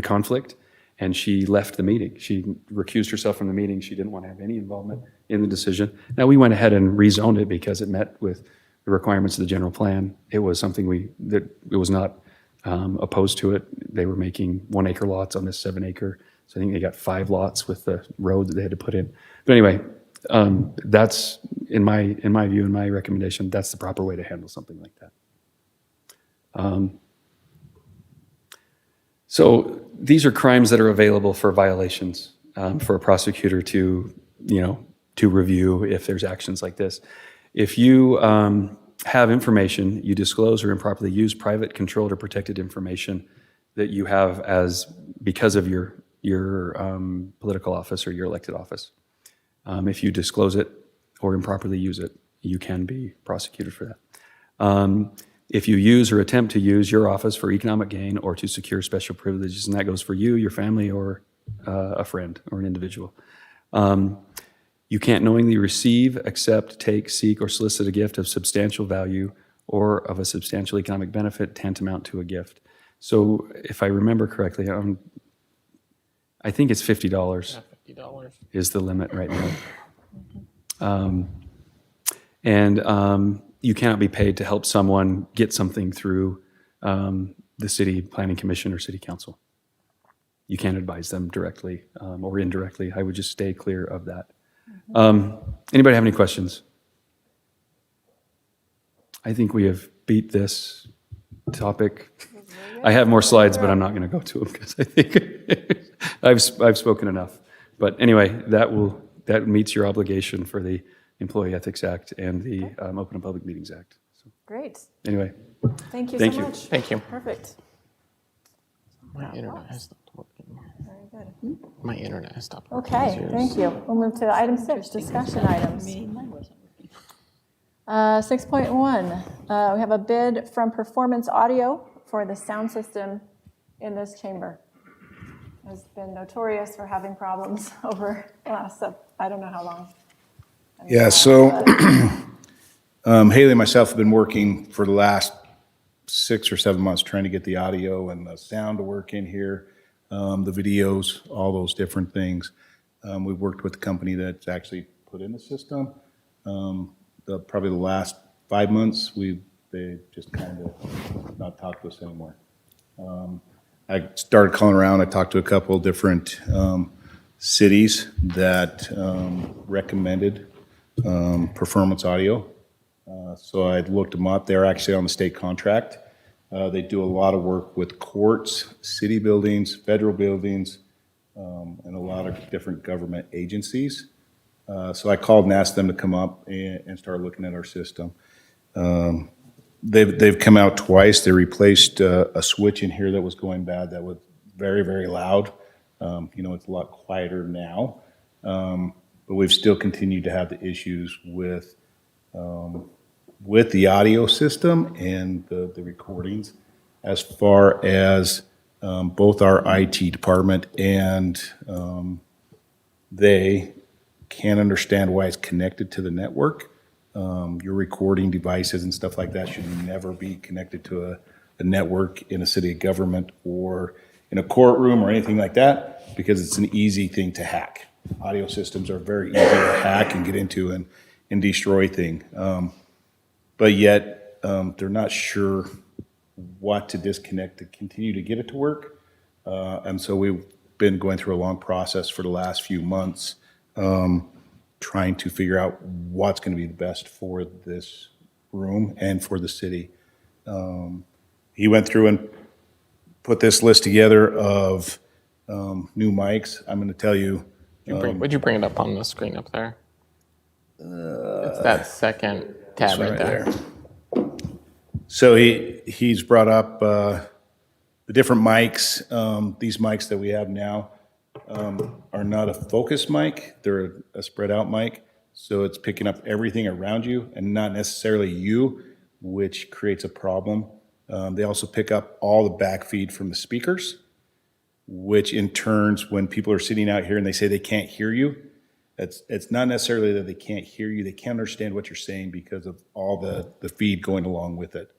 conflict, and she left the meeting. She recused herself from the meeting. She didn't want to have any involvement in the decision. Now, we went ahead and rezoned it because it met with the requirements of the general plan. It was something it was not opposed to it. They were making 1 acre lots on this 7 acre. So I think they got 5 lots with the road that they had to put in. But anyway, That's, in my view, in my recommendation, that's the proper way to handle something like that. So these are crimes that are available for violations, for a prosecutor to, to review if there's actions like this. If you have information, you disclose or improperly use private, controlled, or protected information that you have because of your political office or your elected office. If you disclose it or improperly use it, you can be prosecuted for that. If you use or attempt to use your office for economic gain or to secure special privileges, and that goes for you, your family, or a friend or an individual. You can't knowingly receive, accept, take, seek, or solicit a gift of substantial value or of a substantial economic benefit tantamount to a gift. So if I remember correctly, I think it's $50 $50 is the limit right now. And you cannot be paid to help someone get something through the city planning commission or city council. You can't advise them directly or indirectly. I would just stay clear of that. Anybody have any questions? I think we have beat this topic. I have more slides, but I'm not going to go to them because I think I've spoken enough. But anyway, that meets your obligation for the Employee Ethics Act and the Open and Public Meetings Act. So, Great. anyway, Thank you Thank so you. much. Thank you. Perfect. My internet has stopped working. Very good. My internet has stopped working. Okay, thank you. We'll move to item 6, discussion items. 6.1, we have a bid from Performance Audio for the sound system in this chamber. Has been notorious for having problems over the last, I don't know how long. Yeah, so Haley and myself have been working for the last 6 or 7 months trying to get the audio and the sound to work in here, the videos, all those different things. We've worked with the company that's actually put in the system. Probably the last 5 months, they just kind of not talked to us anymore. I started calling around. I talked to a couple of different cities that recommended Performance Audio. So I looked them up. They're actually on the state contract. They do a lot of work with courts, city buildings, federal buildings, and a lot of different government agencies. So I called and asked them to come up and start looking at our system. They've come out twice. They replaced a switch in here that was going bad that was very, very loud. It's a lot quieter now. But we've still continued to have the issues with the audio system and the recordings, as far as both our IT department and they can't understand why it's connected to the network. Your recording devices and stuff like that should never be connected to a network in a city government or in a courtroom or anything like that, because it's an easy thing to hack. Audio systems are very easy to hack and get into and destroy things. But yet, they're not sure what to disconnect to continue to get it to work. And so we've been going through a long process for the last few months, trying to figure out what's going to be the best for this room and for the city. He went through and put this list together of new mics. I'm going to tell you. Would you bring it up on the screen up there? It's that second tab right there. So he's brought up the different mics. These mics that we have now are not a focus mic. They're a spread out mic. So it's picking up everything around you and not necessarily you, which creates a problem. They also pick up all the back feed from the speakers, which in turns, when people are sitting out here and they say they can't hear you, it's not necessarily that they can't hear you. They can't understand what you're saying because of all the feed going along with it.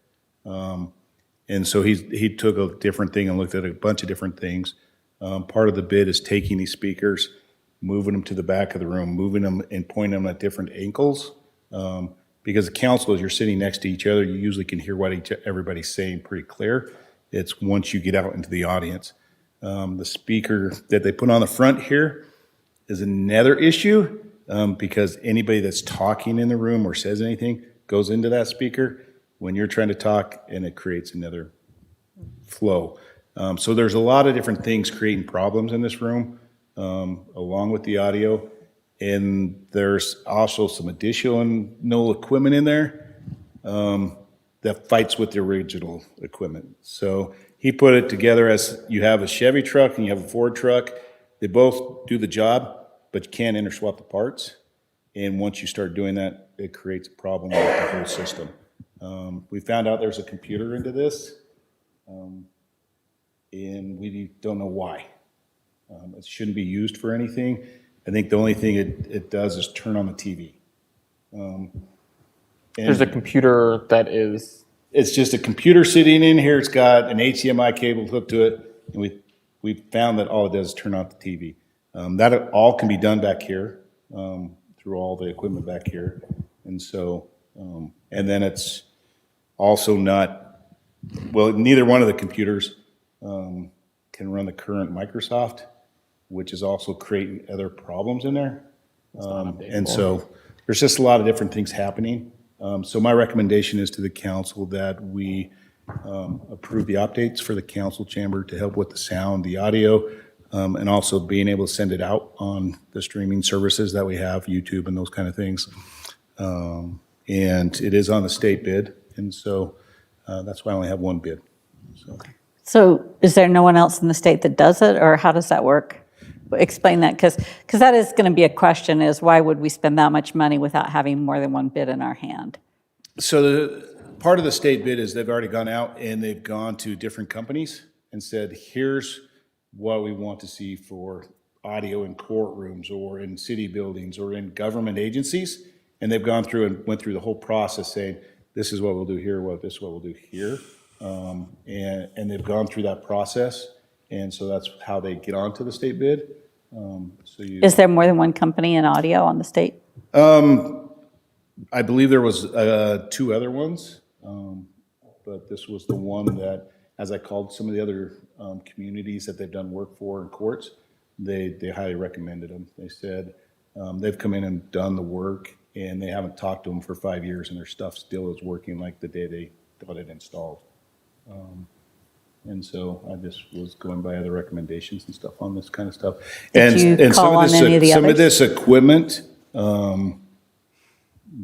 And so he took a different thing and looked at a bunch of different things. Part of the bid is taking these speakers, moving them to the back of the room, moving them and pointing them at different angles. Because the council, as you're sitting next to each other, you usually can hear what everybody's saying pretty clear. It's once you get out into the audience. The speaker that they put on the front here is another issue. because anybody that's talking in the room or says anything goes into that speaker when you're trying to talk, and it creates another flow. So there's a lot of different things creating problems in this room, along with the audio. And there's also some additional equipment in there that fights with the original equipment. So he put it together as you have a Chevy truck and you have a Ford truck. They both do the job, but you can't interswap the parts. And once you start doing that, it creates a problem with the whole system. We found out there's a computer into this, and we don't know why. It shouldn't be used for anything. I think the only thing it does is turn on the TV. There's a computer that is. It's just a computer sitting in here. It's got an HDMI cable hooked to it, and we found that all it does is turn on the TV. That all can be done back here through all the equipment back here, and so and then it's also not well. Neither one of the computers can run the current Microsoft, which is also creating other problems in there. And so there's just a lot of different things happening. So my recommendation is to the council that we approve the updates for the council chamber to help with the sound, the audio, and also being able to send it out on the streaming services that we have, YouTube and those kind of things. And it is on the state bid, and so that's why I only have one bid. So is there no one else in the state that does it, or how does that work? Explain that, because that is going to be a question, is why would we spend that much money without having more than one bid in our hand? So part of the state bid is they've already gone out and they've gone to different companies and said, here's what we want to see for audio in courtrooms or in city buildings or in government agencies. And they've gone through and went through the whole process saying, this is what we'll do here, this is what we'll do here. And they've gone through that process. And so that's how they get onto the state bid. Is there more than one company in audio on the state? I believe there was 2 other ones, but this was the one that, as I called some of the other communities that they've done work for in courts, they highly recommended them. They said they've come in and done the work, and they haven't talked to them for 5 years, and their stuff still is working like the day they got it installed. And so I just was going by other recommendations and stuff on this kind of stuff. Did you call on any of the some of others? this equipment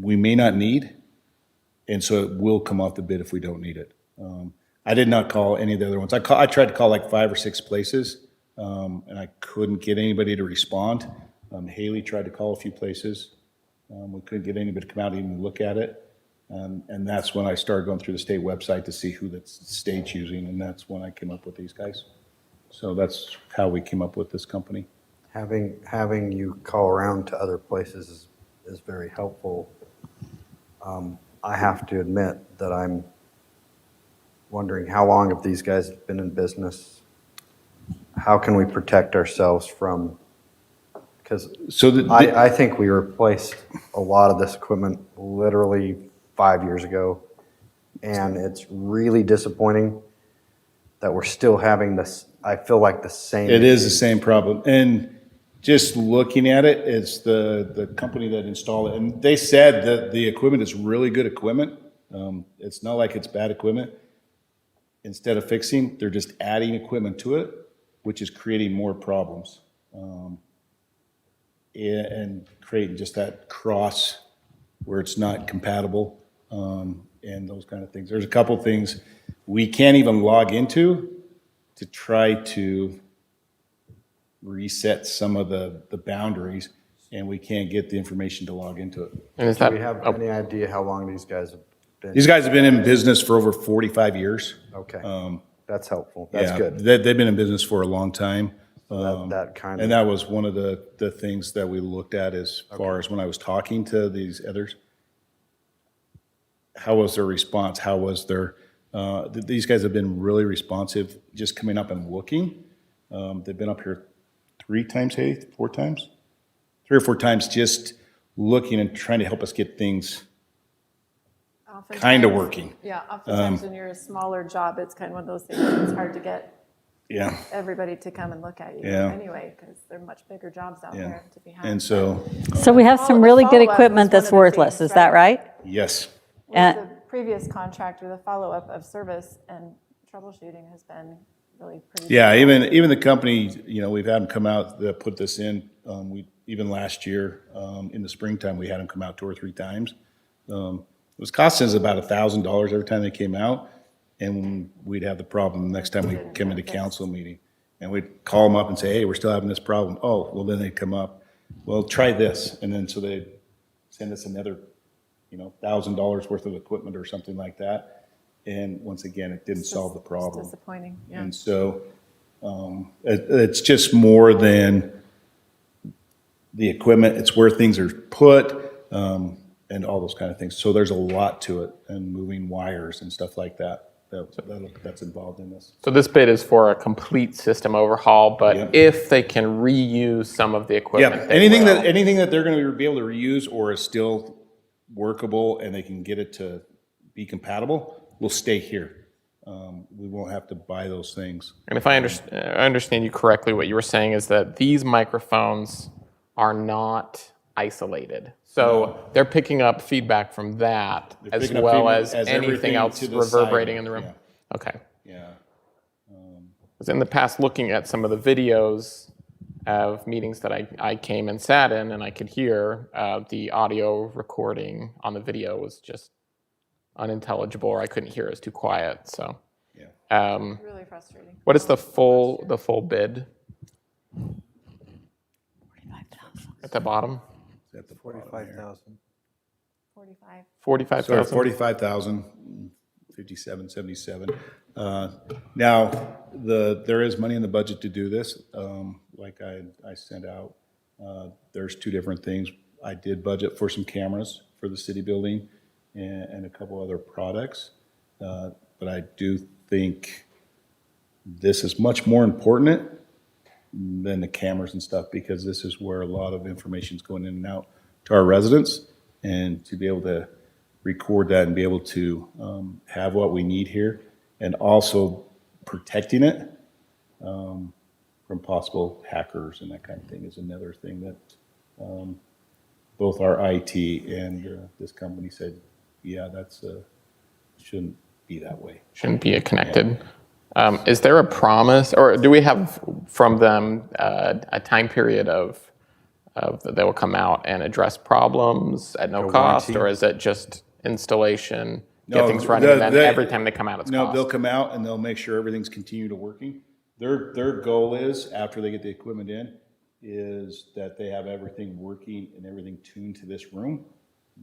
we may not need, and so it will come off the bid if we don't need it. I did not call any of the other ones. I tried to call like 5 or 6 places, and I couldn't get anybody to respond. Haley tried to call a few places. We couldn't get anybody to come out and even look at it. And that's when I started going through the state website to see who the state's using, and that's when I came up with these guys. So that's how we came up with this company. Having you call around to other places is very helpful. I have to admit that I'm wondering, how long have these guys been in business? How can we protect ourselves from, because I think we replaced a lot of this equipment literally 5 years ago, and it's really disappointing that we're still having this, I feel like the same. It is the same problem. And just looking at it, it's the company that installed it. And they said that the equipment is really good equipment. It's not like it's bad equipment. Instead of fixing, they're just adding equipment to it, which is creating more problems. And creating just that cross where it's not compatible, and those kind of things. There's a couple things we can't even log into to try to reset some of the boundaries, and we can't get the information to log into it. And is Do that we have any idea how long these guys have been? These guys have been in business for over 45 years. Okay, that's helpful. That's Yeah, good. They've been in business for a long time. That kind of. And that was one of the things that we looked at as far as when I was talking to these others. How was their response? How was their, these guys have been really responsive, just coming up and looking. They've been up here 3 times, hey, 4 times? 3 or 4 times, just looking and trying to help us get things kind of working. Yeah, oftentimes when you're a smaller job, it's kind of one of those things, it's hard to get Yeah. everybody to come and look at you Yeah. anyway, because there are much bigger jobs out Yeah. there to be had. And so, So we have some The really good follow-up was equipment that's one of the worthless, things, is that right? yes. With the previous contract, with the follow-up of service and troubleshooting has been really pretty. Yeah, even the company, we've had them come out that put this in. Even last year, in the springtime, we had them come out 2 or 3 times. It was costing us about $1,000 every time they came out, and we'd have the problem next time we came into council meeting. And we'd call them up and say, hey, we're still having this problem. Oh, well, then they'd come up, well, try this. And then so they'd send us another, $1,000 worth of equipment or something like that. And once again, it didn't solve the problem. It's disappointing, yeah. And so it's just more than the equipment, it's where things are put and all those kind of things. So there's a lot to it, and moving wires and stuff like that's involved in this. So this bid is for a complete system overhaul, but Yep. if they can reuse some of the Yeah, equipment, they anything will. that they're going to be able to reuse or is still workable and they can get it to be compatible will stay here. We won't have to buy those things. And if I understand you correctly, what you were saying is that these microphones are not isolated. So they're picking up feedback from that They're as picking up well feedback as as anything everything else to the reverberating side, in the room. yeah. Okay. Yeah. 'Cause in the past, looking at some of the videos of meetings that I came and sat in, and I could hear the audio recording on the video was just unintelligible, or I couldn't hear, it was too quiet. So, Really frustrating. what is the full bid? At the bottom, At the 45,000. 45. 45,000. So 45,000, 5777. Now, there is money in the budget to do this. Like I sent out, there's 2 different things. I did budget for some cameras for the city building and a couple other products. But I do think this is much more important than the cameras and stuff, because this is where a lot of information is going in and out to our residents, and to be able to record that and be able to have what we need here, and also protecting it from possible hackers and that kind of thing is another thing that both our IT and this company said, yeah, that's shouldn't be that way. Shouldn't be connected. Is there a promise, or do we have from them a time period of that they will come out and address problems at no cost, warranty? or is it just installation, get No, things running, and then every time they come out, it's No, cost? they'll come out and they'll make sure everything's continued to working. Their goal is, after they get the equipment in, is that they have everything working and everything tuned to this room,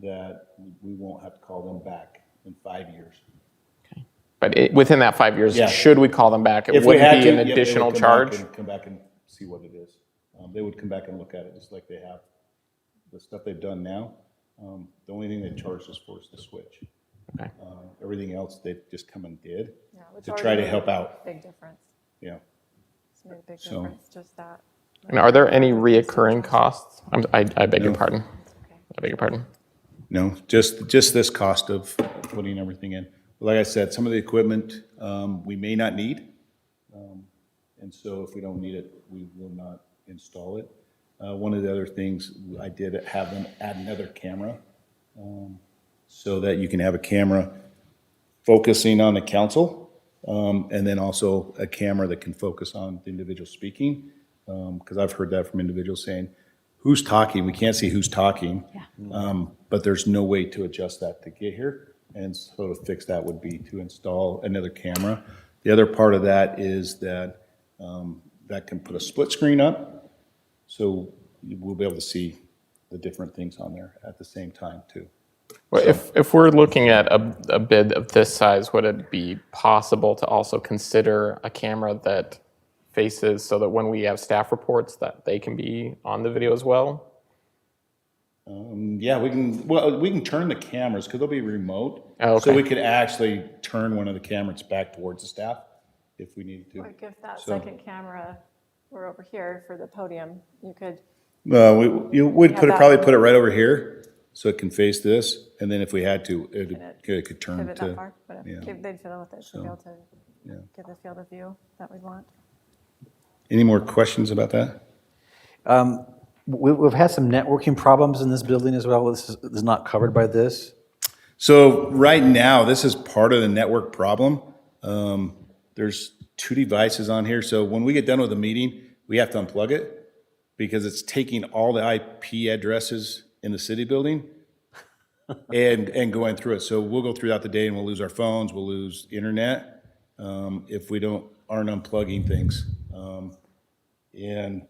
that we won't have to call them back in 5 years. But within that 5 years, Yeah. should we call them back? It If we wouldn't had be to, an yeah, they would additional come back charge? and come back and see what it is. They would come back and look at it, just like they have the stuff they've done now. The only thing they charged us for is the switch. Okay. Everything else, they just come and did Yeah, which to already try to made help a out. Big difference. Yeah. It's made a big So- difference, just that. And are there any reoccurring costs? I beg your No. pardon. Okay. I beg your pardon. No, just this cost of putting everything in. Like I said, some of the equipment, we may not need. And so if we don't need it, we will not install it. One of the other things, I did have them add another camera, so that you can have a camera focusing on the council, and then also a camera that can focus on the individual speaking. Because I've heard that from individuals saying, who's talking? We can't see who's talking. But there's no way to adjust that to get here. And so to fix that would be to install another camera. The other part of that is that that can put a split screen up, so we'll be able to see the different things on there at the same time too. Well, if we're looking at a bid of this size, would it be possible to also consider a camera that faces, so that when we have staff reports, that they can be on the video as well? Yeah, we can turn the cameras, because they'll be remote. Oh, So okay. we could actually turn one of the cameras back towards the staff if we needed to. Like if that So- second camera were over here for the podium, you could, We'd Have that probably one. put it right over here, so it can face this, and then if we had to, it could turn pivot that to. far, but yeah. they'd fiddle with it to be able to yeah. get the field of view that we'd want. Any more questions about that? We've had some networking problems in this building as well. This is not covered by this. So right now, this is part of the network problem. There's 2 devices on here. So when we get done with the meeting, we have to unplug it because it's taking all the IP addresses in the city building and going through it. So we'll go throughout the day and we'll lose our phones, we'll lose internet if we aren't unplugging things. And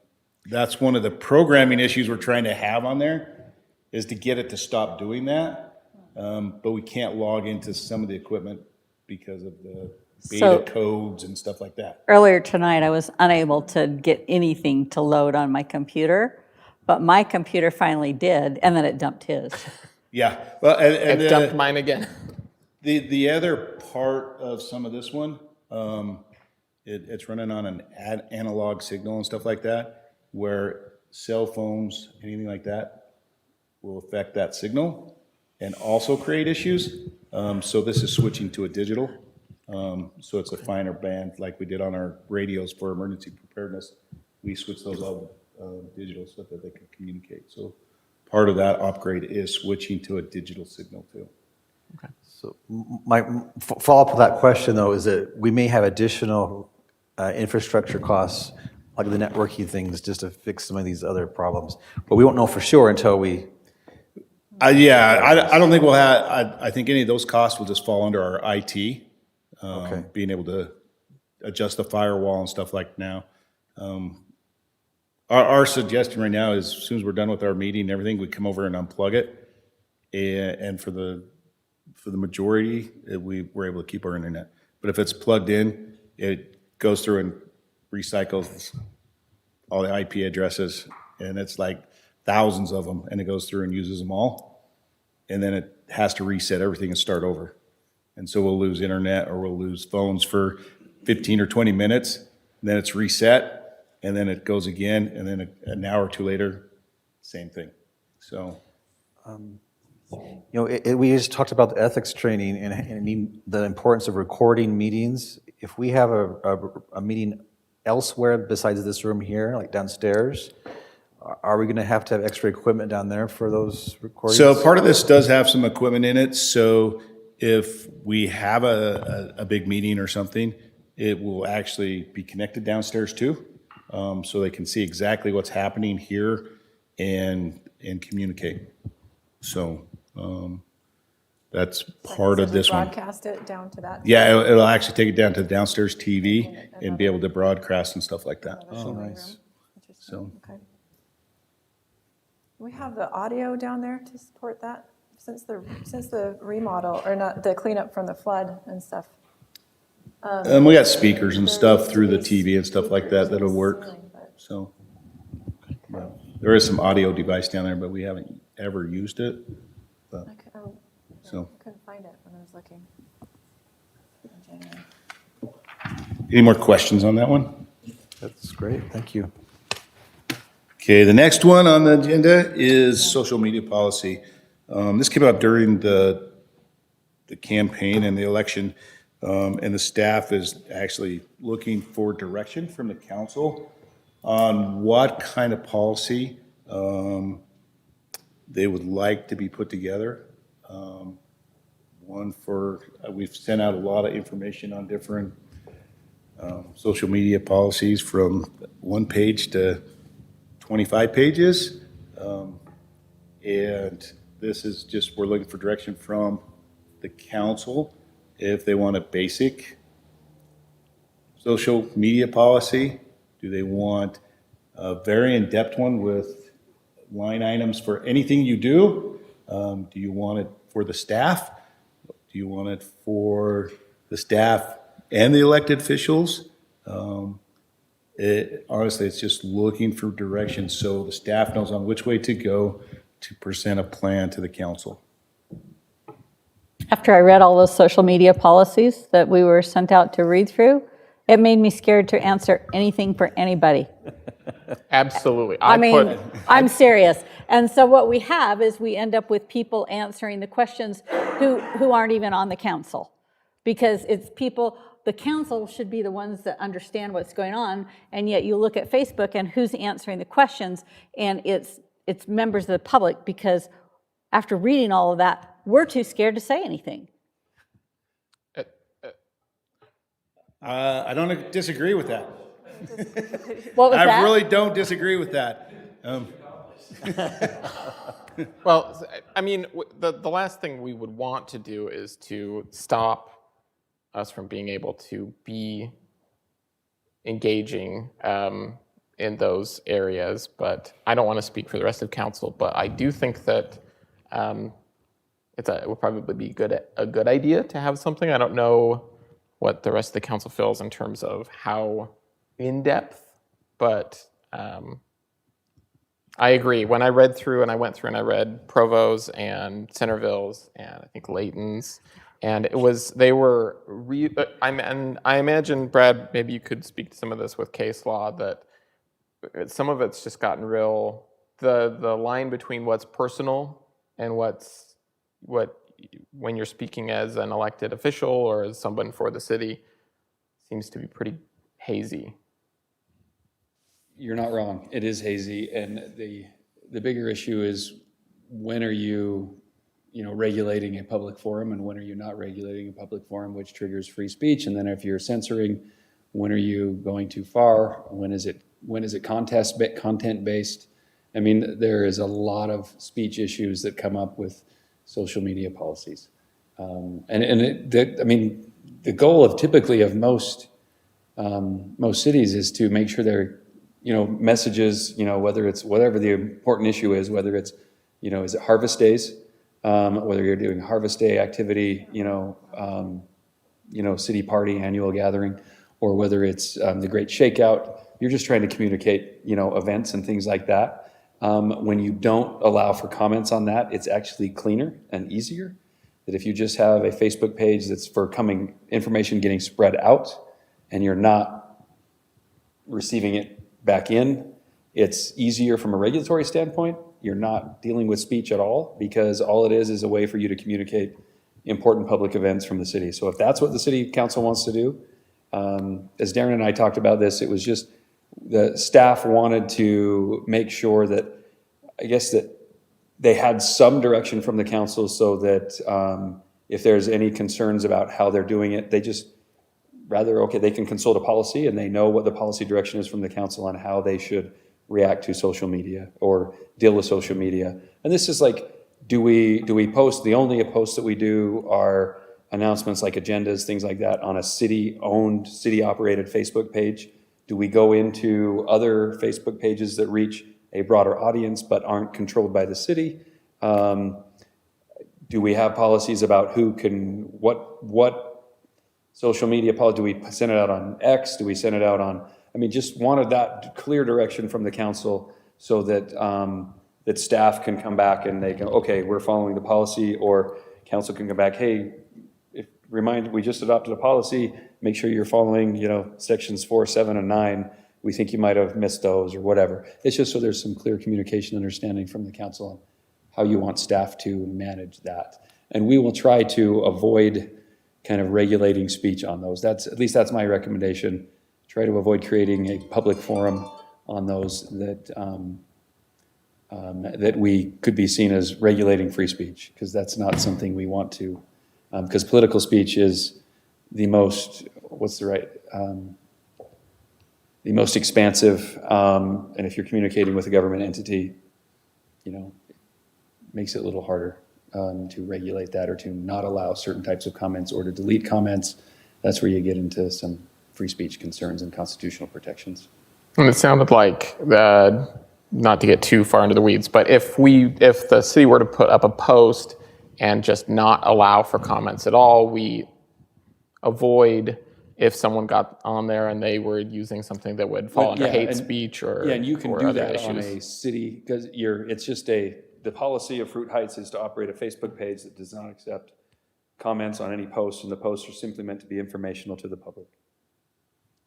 that's one of the programming issues we're trying to have on there is to get it to stop doing that. But we can't log into some of the equipment because of the beta codes and stuff like that. Earlier tonight, I was unable to get anything to load on my computer, but my computer finally did, and then it dumped his. Yeah, well, and It dumped mine again. the other part of some of this one, it's running on an analog signal and stuff like that, where cell phones, anything like that, will affect that signal and also create issues. So this is switching to a digital. So it's a finer band like we did on our radios for emergency preparedness. We switched those all digital so that they can communicate. So part of that upgrade is switching to a digital signal too. So my follow-up to that question, though, is that we may have additional infrastructure costs, like the networking things, just to fix some of these other problems. But we won't know for sure until we... Yeah, I don't think we'll have, I think any of those costs will just fall under our IT, Okay. being able to adjust the firewall and stuff like now. Our suggestion right now is as soon as we're done with our meeting and everything, we come over and unplug it. And for the majority, we're able to keep our internet. But if it's plugged in, it goes through and recycles all the IP addresses, and it's like thousands of them, and it goes through and uses them all. And then it has to reset everything and start over. And so we'll lose internet or we'll lose phones for 15 or 20 minutes, then it's reset, and then it goes again, and then an hour or two later, same thing. So. We just talked about the ethics training and the importance of recording meetings. If we have a meeting elsewhere besides this room here, like downstairs, are we going to have extra equipment down there for those recordings? So part of this does have some equipment in it. So if we have a big meeting or something, it will actually be connected downstairs too. So they can see exactly what's happening here and communicate. So that's part of this one. Broadcast it down to that. Yeah, it'll actually take it down to the downstairs TV and be able to broadcast and stuff like that. Oh, nice. So. Okay. We have the audio down there to support that since the remodel, or not, the cleanup from the flood and stuff. And we got speakers and stuff through the TV and stuff like that that'll work. So there is some audio device down there, but we haven't ever used it. But, so. I couldn't find it when I was looking. Any more questions on that one? That's great, thank you. Okay, the next one on the agenda is social media policy. This came up during the campaign and the election, and the staff is actually looking for direction from the council on what kind of policy they would like to be put together. We've sent out a lot of information on different social media policies from 1 page to 25 pages. And this is just, we're looking for direction from the council if they want a basic social media policy. Do they want a very in-depth one with line items for anything you do? Do you want it for the staff? Do you want it for the staff and the elected officials? Honestly, it's just looking for direction so the staff knows on which way to go to present a plan to the council. After I read all those social media policies that we were sent out to read through, it made me scared to answer anything for anybody. Absolutely. I'm serious. And so what we have is we end up with people answering the questions who aren't even on the council. Because it's people, the council should be the ones that understand what's going on, and yet you look at Facebook and who's answering the questions, and it's members of the public, because after reading all of that, we're too scared to say anything. I don't disagree with that. What was I that? really don't disagree with that. Well, I mean, the last thing we would want to do is to stop us from being able to be engaging in those areas. But I don't want to speak for the rest of council, but I do think that it would probably be a good idea to have something. I don't know what the rest of the council feels in terms of how in-depth, but I agree. When I went through and I read Provo's and Centerville's and I think Layton's, and I imagine, Brad, maybe you could speak to some of this with case law, that some of it's just gotten real, the line between what's personal and when you're speaking as an elected official or as someone for the city seems to be pretty hazy. You're not wrong. It is hazy, and the bigger issue is when are you regulating a public forum, and when are you not regulating a public forum, which triggers free speech, and then if you're censoring, when are you going too far? When is it content based? I mean, there is a lot of speech issues that come up with social media policies, the goal of typically of most cities is to make sure they're messages, whether it's whatever the important issue is, whether it's, is it harvest days, whether you're doing harvest day activity, city party, annual gathering, or whether it's the Great Shakeout, you're just trying to communicate, events and things like that. When you don't allow for comments on that, it's actually cleaner and easier. That if you just have a Facebook page that's for information getting spread out, and you're not receiving it back in, it's easier from a regulatory standpoint. You're not dealing with speech at all, because all it is a way for you to communicate important public events from the city. So if that's what the city council wants to do, as Darren and I talked about this, it was just the staff wanted to make sure that, I guess, that they had some direction from the council, so that if there's any concerns about how they're doing it, they just they can consult a policy and they know what the policy direction is from the council on how they should react to social media or deal with social media. And this is like, do we post, the only posts that we do are announcements like agendas, things like that, on a city-owned, city-operated Facebook page? Do we go into other Facebook pages that reach a broader audience but aren't controlled by the city? Do we have policies about who can, what social media policy? Do we send it out on X? Do we send it out on, just wanted that clear direction from the council, so that that staff can come back and they can, okay, we're following the policy, or council can come back, hey, we just adopted a policy, make sure you're following, sections 4, 7, and 9. We think you might have missed those, or whatever. It's just so there's some clear communication understanding from the council on how you want staff to manage that. And we will try to avoid kind of regulating speech on those. At least that's my recommendation. Try to avoid creating a public forum on those that that we could be seen as regulating free speech, because that's not something we want to. Because political speech is the most, the most expansive, and if you're communicating with a government entity, it makes it a little harder to regulate that, or to not allow certain types of comments, or to delete comments. That's where you get into some free speech concerns and constitutional protections. And it sounded like, not to get too far into the weeds, but if the city were to put up a post and just not allow for comments at all, we avoid if someone got on there and they were using something that would fall under hate speech or and you can do other that issues. on a city, because it's just the policy of Fruit Heights is to operate a Facebook page that does not accept comments on any posts, and the posts are simply meant to be informational to the public.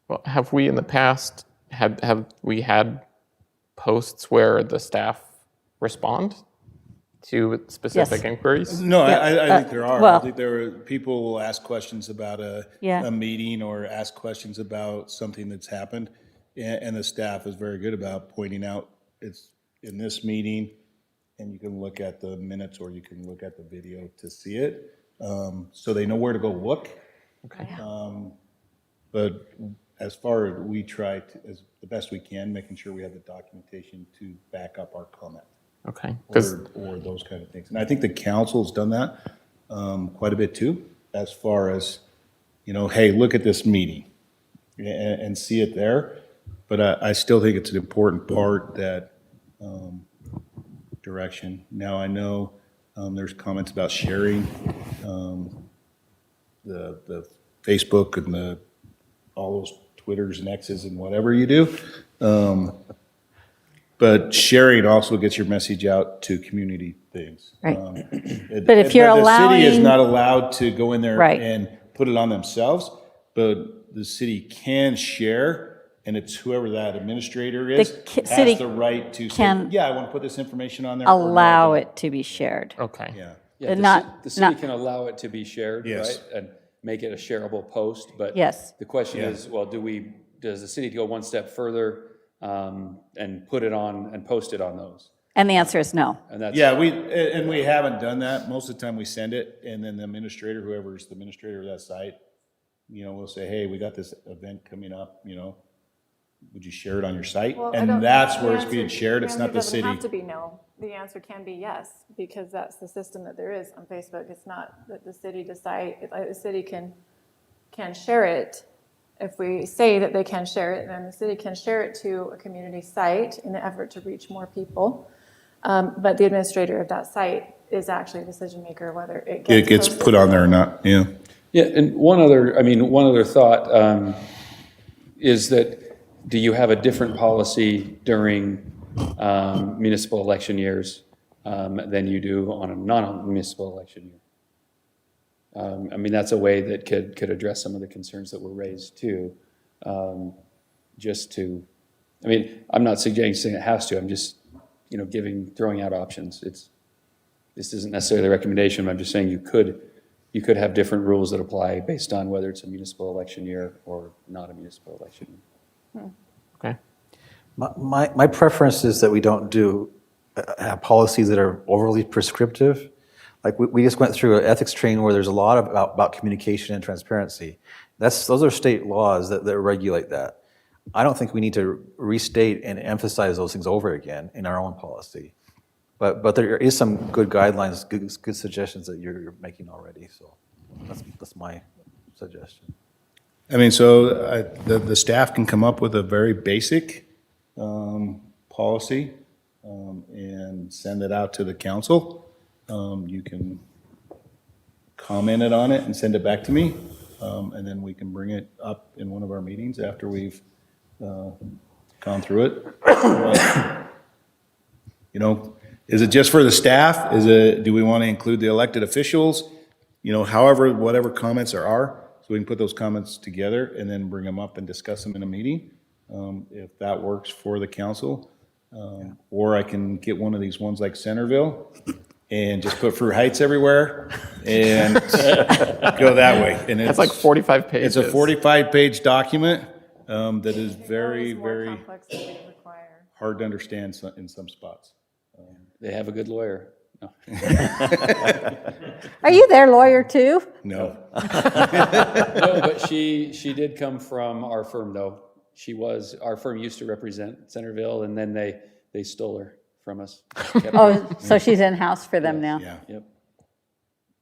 Well, have we in the past have we had posts where the staff respond to specific inquiries? No, Yeah, I think there are. I well- think people will ask questions about Yeah. a meeting or ask questions about something that's happened. And the staff is very good about pointing out it's in this meeting, and you can look at the minutes or you can look at the video to see it. So they know where to go look. Okay. But as far as we try to, as the best we can, making sure we have the documentation to back up our comment. Okay. 'Cause- Or those kind of things. And I think the council's done that quite a bit too, as far as, hey, look at this meeting and see it there. But I still think it's an important part that direction. Now, I know there's comments about sharing the Facebook and all those Twitters and X's and whatever you do. But sharing also gets your message out to community things. Right. But if you're The city is allowing- not allowed to go in there Right. and put it on themselves, but the city can share, and it's whoever that administrator is, city has the right to say, can yeah, I want to put this information on there. or no, I Allow don't." it to be shared. Okay. Yeah. Yeah, the city can allow it to be shared, Yes. right? And make it a shareable post, but Yes. the question Yeah. is, well, does the city go one step further and put it on and post it on those? And the answer is no. And that's Yeah, we haven't done that. Most of the time we send it, and then the administrator, whoever's the administrator of that site, will say, hey, we got this event coming up, would you share it on your site? Well, I And don't- that's the where it's answer- being shared, it's not the doesn't city. have to be no. The answer can be yes, because that's the system that there is on Facebook. It's not that the city the city can share it. If we say that they can share it, then the city can share it to a community site in the effort to reach more people. But the administrator of that site is actually a decision maker, whether it gets It gets posted. put on there or not, yeah. Yeah, and one other thought is that, do you have a different policy during municipal election years than you do on a non-municipal election year? That's a way that could address some of the concerns that were raised too. I'm not suggesting it has to, I'm just, throwing out options. This isn't necessarily the recommendation, but I'm just saying you could have different rules that apply based on whether it's a municipal election year or not a municipal election year. Okay. My preference is that we don't have policies that are overly prescriptive. Like we just went through an ethics training where there's a lot about communication and transparency. Those are state laws that regulate that. I don't think we need to restate and emphasize those things over again in our own policy. But there is some good guidelines, good suggestions that you're making already. So that's my suggestion. So the staff can come up with a very basic policy and send it out to the council. You can comment it on it and send it back to me, and then we can bring it up in one of our meetings after we've gone through it. Is it just for the staff? Do we want to include the elected officials? However, whatever comments there are, so we can put those comments together and then bring them up and discuss them in a meeting, if that works for the council. Or I can get one of these ones like Centerville and just put Fruit Heights everywhere and go that way. And That's like 45 pages. It's a 45-page document that is very, It's more very complex than we require. hard to understand in some spots. They have a good lawyer. No. Are you their lawyer too? No. No, but she did come from our firm though. Our firm used to represent Centerville, and then they stole her from us. Oh, so she's in-house for them now? Yeah. Yep.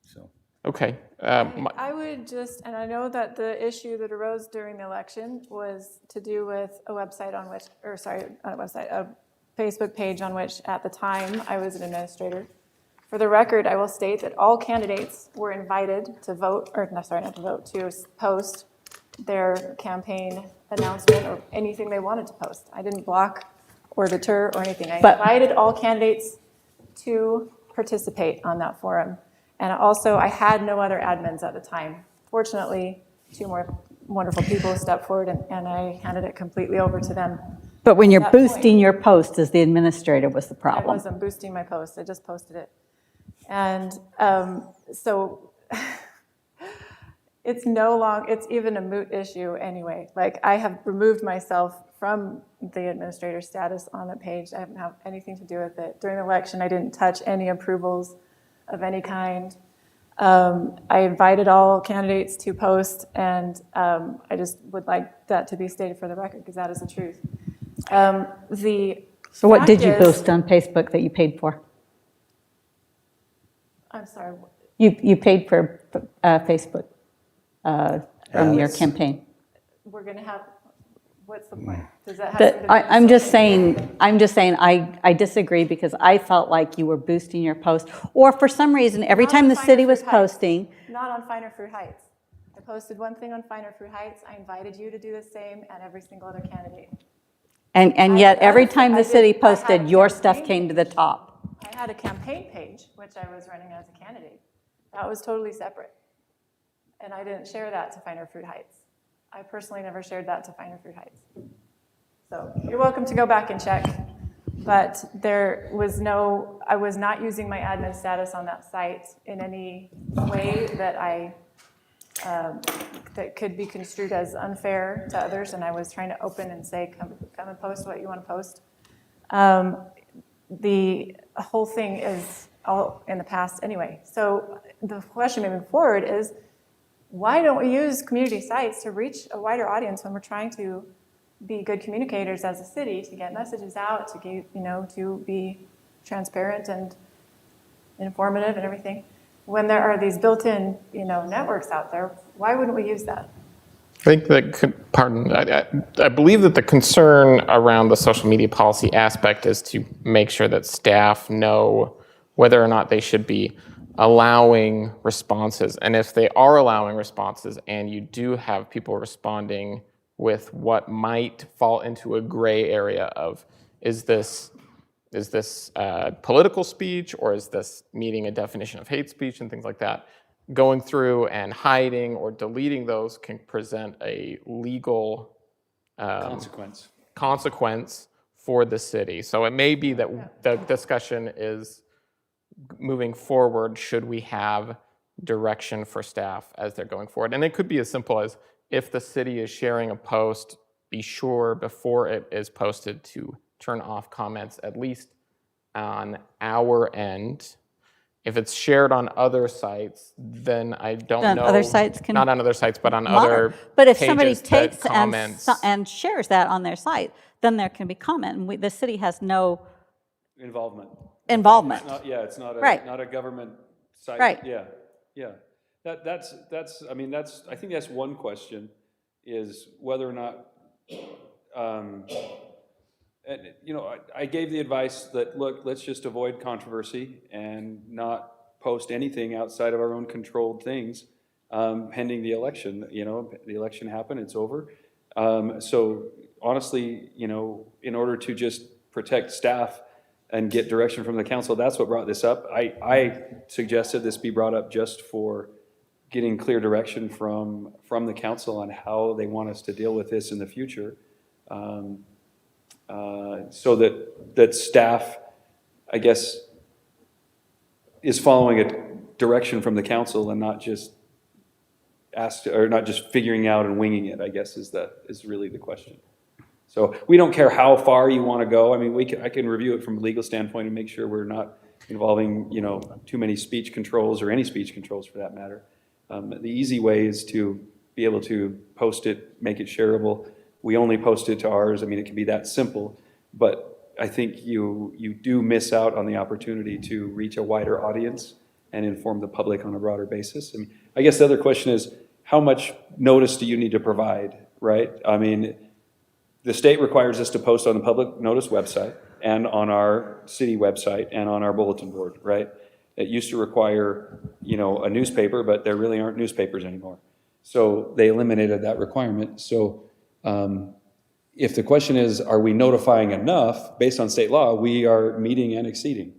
So. Okay. I would and I know that the issue that arose during the election was to do with a website a Facebook page on which at the time I was an administrator. For the record, I will state that all candidates were invited to vote, to post their campaign announcement or anything they wanted to post. I didn't block or deter or anything. I invited all candidates to participate on that forum. And also, I had no other admins at the time. Fortunately, two more wonderful people stepped forward and I handed it completely over to them. But when you're At that boosting point, your post as the administrator was the I problem. wasn't boosting my post, I just posted it. And so it's it's even a moot issue anyway. Like, I have removed myself from the administrator status on the page. I haven't had anything to do with it. During the election, I didn't touch any approvals of any kind. I invited all candidates to post, and I just would like that to be stated for the record, because that is the truth. So what did you fact is- post on Facebook that you paid for? I'm sorry. You paid for Facebook from your Ads. campaign. We're going to have, what's the point? Does that have something to do with I'm just saying, I disagree, because I felt like you were boosting your post, or for some reason, every Not time on the Finer city Fruit was Heights. posting, Not on Finer Fruit Heights. I posted one thing on Finer Fruit Heights. I invited you to do the same, and every single other candidate. and yet every I time the did- city I had a posted, your stuff campaign came to the top. I had a campaign page, which I was running as a candidate. That was totally separate. And I didn't share that to Finer Fruit Heights. I personally never shared that to Finer Fruit Heights. So you're welcome to go back and check. But there was I was not using my admin status on that site in any way that that could be construed as unfair to others. And I was trying to open and say, come and post what you want to post. The whole thing is all in the past anyway. So the question moving forward is, why don't we use community sites to reach a wider audience when we're trying to be good communicators as a city, to get messages out, to get, to be transparent and informative and everything? When there are these built-in, networks out there, why wouldn't we use that? I think I believe that the concern around the social media policy aspect is to make sure that staff know whether or not they should be allowing responses. And if they are allowing responses and you do have people responding with what might fall into a gray area of, is this political speech, or is this meeting a definition of hate speech and things like that, going through and hiding or deleting those can present a legal consequence for the city. So it may be that the discussion is moving forward, should we have direction for staff as they're going forward? And it could be as simple as, if the city is sharing a post, be sure before it is posted to turn off comments, at least on our end. If it's shared on other sites, then I don't Then know. other sites can Not on other sites, but on monitor. other But if somebody pages that takes comments. and shares that on their site, then there can be comment. And the city has no Involvement. involvement. It's not Right. not a government site. Right. Yeah. That's, I mean, I think that's one question, is whether or not, and, I gave the advice that, look, let's just avoid controversy and not post anything outside of our own controlled things, pending the election. The election happened, it's over. So honestly, in order to just protect staff and get direction from the council, that's what brought this up. I suggested this be brought up just for getting clear direction from the council on how they want us to deal with this in the future. So that staff, I guess, is following a direction from the council and not just figuring out and winging it, I guess, is really the question. So we don't care how far you want to go. I mean, I can review it from a legal standpoint and make sure we're not involving, too many speech controls, or any speech controls for that matter. The easy way is to be able to post it, make it shareable. We only post it to ours. I mean, it can be that simple, but I think you do miss out on the opportunity to reach a wider audience and inform the public on a broader basis. I mean, I guess the other question is, how much notice do you need to provide, right? I mean, the state requires us to post on the public notice website and on our city website and on our bulletin board, right? It used to require, a newspaper, but there really aren't newspapers anymore. So they eliminated that requirement. So if the question is, are we notifying enough? Based on state law, we are meeting and exceeding.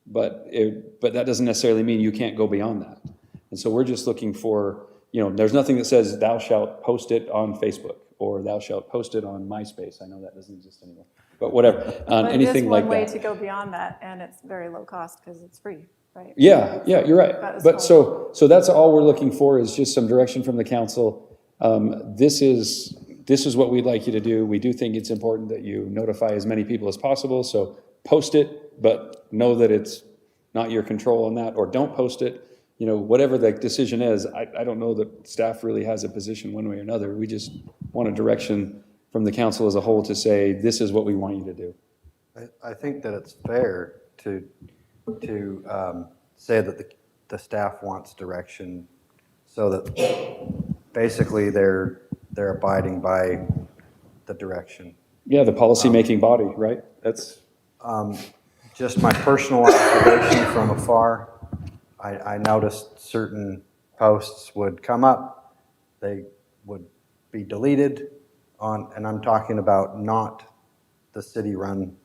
But that doesn't necessarily mean you can't go beyond that. And so we're just looking for, there's nothing that says thou shalt post it on Facebook, or thou shalt post it on MySpace. I know that doesn't exist anymore, but whatever. But Anything like there's one way that. to go beyond that, and it's very low cost because it's free, right? Yeah, you're right. That was But so that's all we're looking for is just some direction from the council. This is what we'd like you to do. We do think it's important that you notify as many people as possible, so post it, but know that it's not your control on that, or don't post it. You know, whatever the decision is, I don't know that staff really has a position one way or another. We just want a direction from the council as a whole to say, this is what we want you to do. I think that it's fair to say that the staff wants direction so that basically they're abiding by the direction. Yeah, the policy-making body, right? That's Just my personal observation from afar, I noticed certain posts would come up, they would be deleted and I'm talking about not the city-run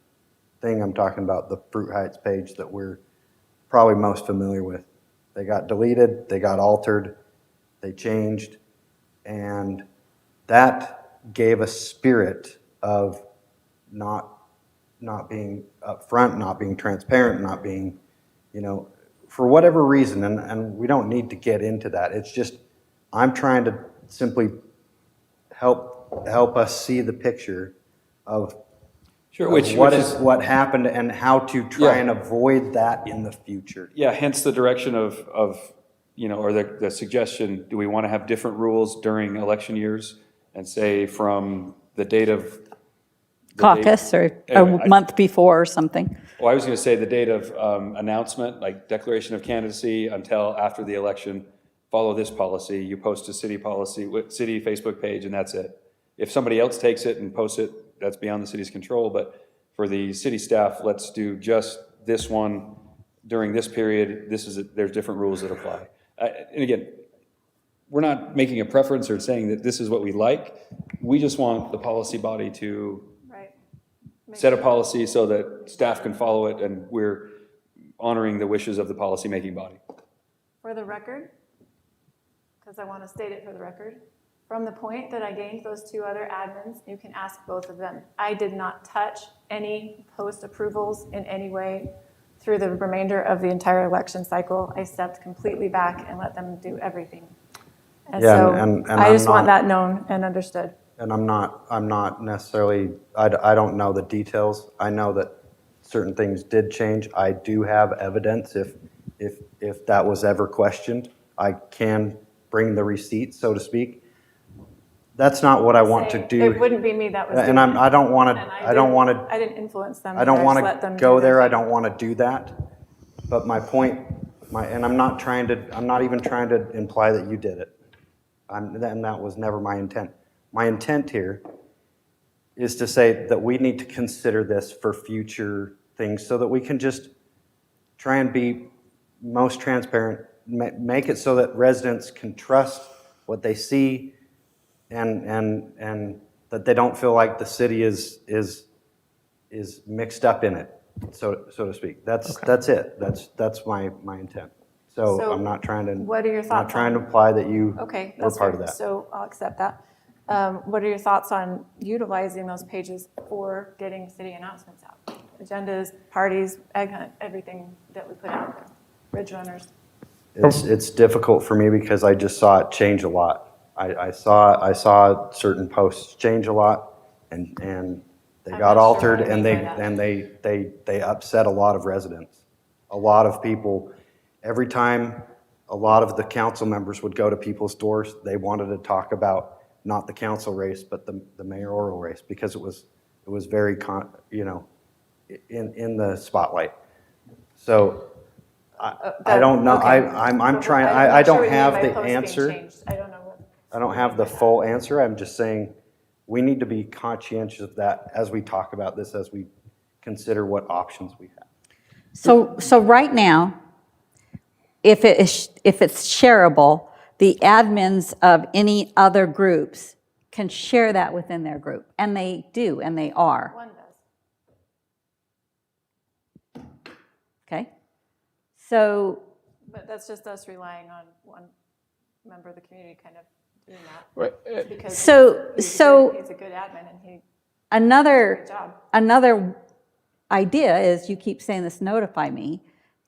thing, I'm talking about the Fruit Heights page that we're probably most familiar with. They got deleted, they got altered, they changed, and that gave a spirit of not being upfront, not being transparent, not being, for whatever reason, and we don't need to get into that. It's just, I'm trying to simply help us see the picture of what happened and how to try and avoid that in the future. Yeah, hence the direction of or the suggestion, do we want to have different rules during election years and say from the date of Caucus or a month before or something. Well, I was going to say the date of announcement, like declaration of candidacy until after the election, follow this policy. You post a city policy, city Facebook page, and that's it. If somebody else takes it and posts it, that's beyond the city's control. But for the city staff, let's do just this one during this period. There's different rules that apply. And again, we're not making a preference or saying that this is what we like. We just want the policy body to set a policy so that staff can follow it, and we're honoring the wishes of the policy-making body. For the record, because I want to state it for the record, from the point that I gained those two other admins, you can ask both of them. I did not touch any post approvals in any way through the remainder of the entire election cycle. I stepped completely back and let them do everything. And so I just want that known and understood. And I'm not necessarily, I don't know the details. I know that certain things did change. I do have evidence if that was ever questioned. I can bring the receipt, so to speak. That's not what I want to do. It wouldn't be me that was doing and it. I don't want to, I didn't influence them. I don't want let them to go do their there. I thing. don't want to do that. But my point, and I'm not even trying to imply that you did it. And that was never my intent. My intent here is to say that we need to consider this for future things so that we can just try and be most transparent, make it so that residents can trust what they see and that they don't feel like the city is mixed up in it, so to speak. That's it. That's my intent. So I'm not trying to. What are your thoughts? I'm not trying to imply that you Okay, were that's part fair. of that. So I'll accept that. What are your thoughts on utilizing those pages for getting city announcements out? Agendas, parties, egg hunt, everything that we put out there. Bridge runners. It's difficult for me because I just saw it change a lot. I saw certain posts change a lot, and they I'm got not sure altered, what you and mean by they upset a lot of residents. A lot of people, every time a lot of the council members would go to people's doors, they wanted to talk about not the council race, but the mayoral race, because it was very in the spotlight. So I don't know. Okay. I'm trying. I'm I not sure don't what you mean have by the post being answer. changed. I don't know what. I don't have the full answer. I'm just saying we need to be conscientious of that as we talk about this, as we consider what options we have. So right now, if it's shareable, the admins of any other groups can share that within their group, and they do, and they are. One does. Okay? So, But that's just us relying on one member of the community kind of doing that. Right. Because he's a good admin and he another does a great job. another idea is you keep saying this, notify me,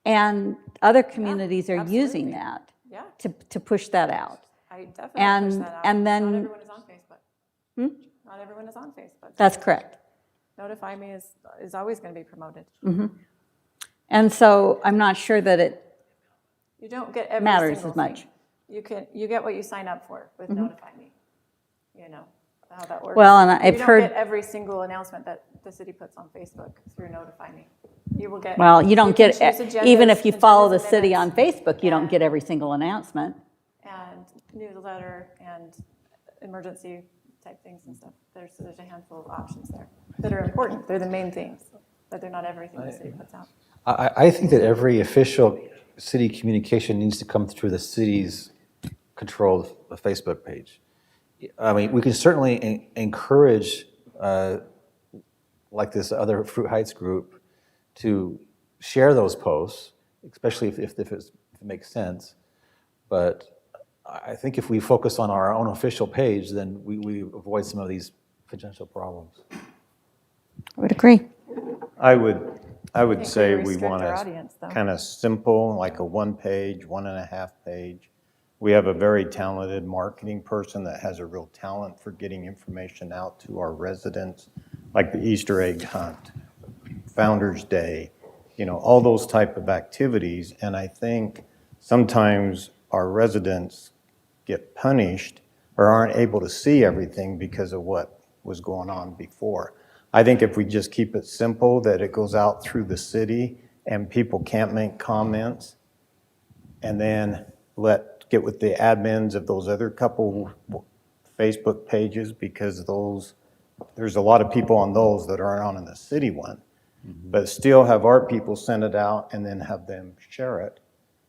and other communities are using that Yeah, to push that out. I definitely push that out. And then- Not everyone is on Facebook. Not everyone is on Facebook. That's correct. Notify Me is always going to be promoted. And so I'm not sure that it You don't get every matters single as much. thing. You get what you sign up for with Notify Me. You know how that works. Well, and I've You don't heard- get every single announcement that the city puts on Facebook through Notify Me. You will get. Well, you don't can get, choose agendas, even if you follow the agendas and city on minutes, Facebook, you don't get every single announcement. and newsletter and emergency type things and stuff. There's a handful of options there that are important. They're the main things, but they're not everything the city puts out. I think that every official city communication needs to come through the city's controlled Facebook page. I mean, we can certainly encourage, like this other Fruit Heights group, to share those posts, especially if it makes sense. But I think if we focus on our own official page, then we avoid some of these potential problems. I would agree. I would think say we we restrict want our to audience, though. kind of simple, like a 1-page, 1.5 page. We have a very talented marketing person that has a real talent for getting information out to our residents, like the Easter egg hunt, Founder's Day, all those type of activities. And I think sometimes our residents get punished or aren't able to see everything because of what was going on before. I think if we just keep it simple, that it goes out through the city and people can't make comments, and then get with the admins of those other couple Facebook pages, because there's a lot of people on those that aren't on the city one, but still have our people send it out and then have them share it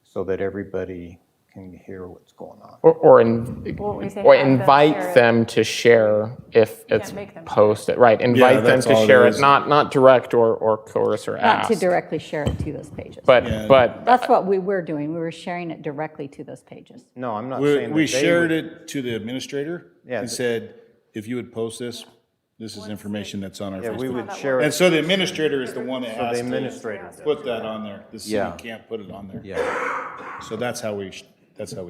so that everybody can hear what's going on. Or we say or have them invite share it. them to share if it's make them share it. posted. Right, invite them that's to all it share it, is. not direct or coerce or Not ask. to directly share it to those pages. But That's what we were doing. We were sharing it directly to those pages. No, I'm not saying that We they shared would- it to the administrator Yeah, and said, if you would post this, this is information that's on our Yeah, we Facebook. would share And it. so the administrator is the one that So the has to administrator does. put that on there. The city Yeah. can't put it on there. Yeah, So that's how we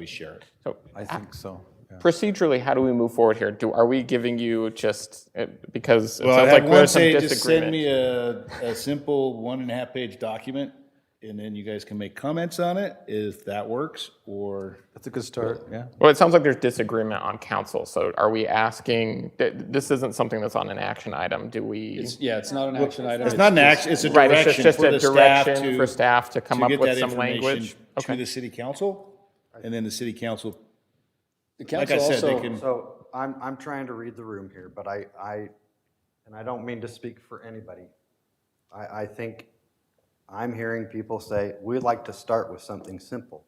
share it. so I think so. Yeah. procedurally, how do we move forward here? Are we giving you just, because it Well, sounds I like had there's one some say, just send me disagreement. a simple 1.5-page document, and then you guys can make comments on it, if that works, or. That's a good start, yeah. Well, it sounds like there's disagreement on council, so are we asking, this isn't something that's on an action item, do we? It's not an action item. It's not an action, it's a Right, it's direction just for a the staff direction for staff to come up get with that some information language. To Okay. the city council, and then the city council, The like I council said, they also, can. So I'm trying to read the room here, but I don't mean to speak for anybody. I think I'm hearing people say, we'd like to start with something simple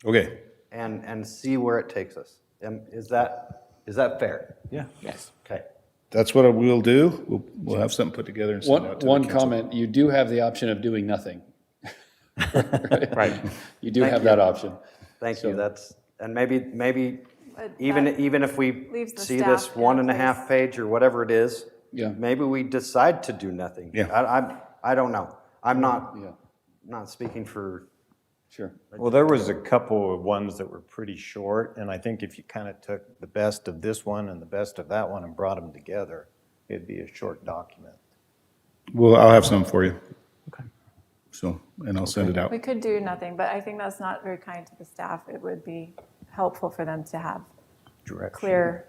Okay, and see where it takes us. Is that fair? Yeah. Yes. Okay. that's what we'll do. We'll have something put together and send out to the one council. comment, you do have the option of doing nothing. Right. You do Thank have you. that option. Thank So- you. And maybe But even that if we leaves the see staff this in a 1.5 place. page or whatever it is, Yeah. maybe we decide to do nothing. Yeah. I don't know. I'm not Yeah, speaking for. sure. Well, there was a couple of ones that were pretty short, and I think if you kind of took the best of this one and the best of that one and brought them together, it'd be a short document. Well, I'll have some for you. Okay. So, and I'll send it out. We could do nothing, but I think that's not very kind to the staff. It would be helpful for them to have Direction. clear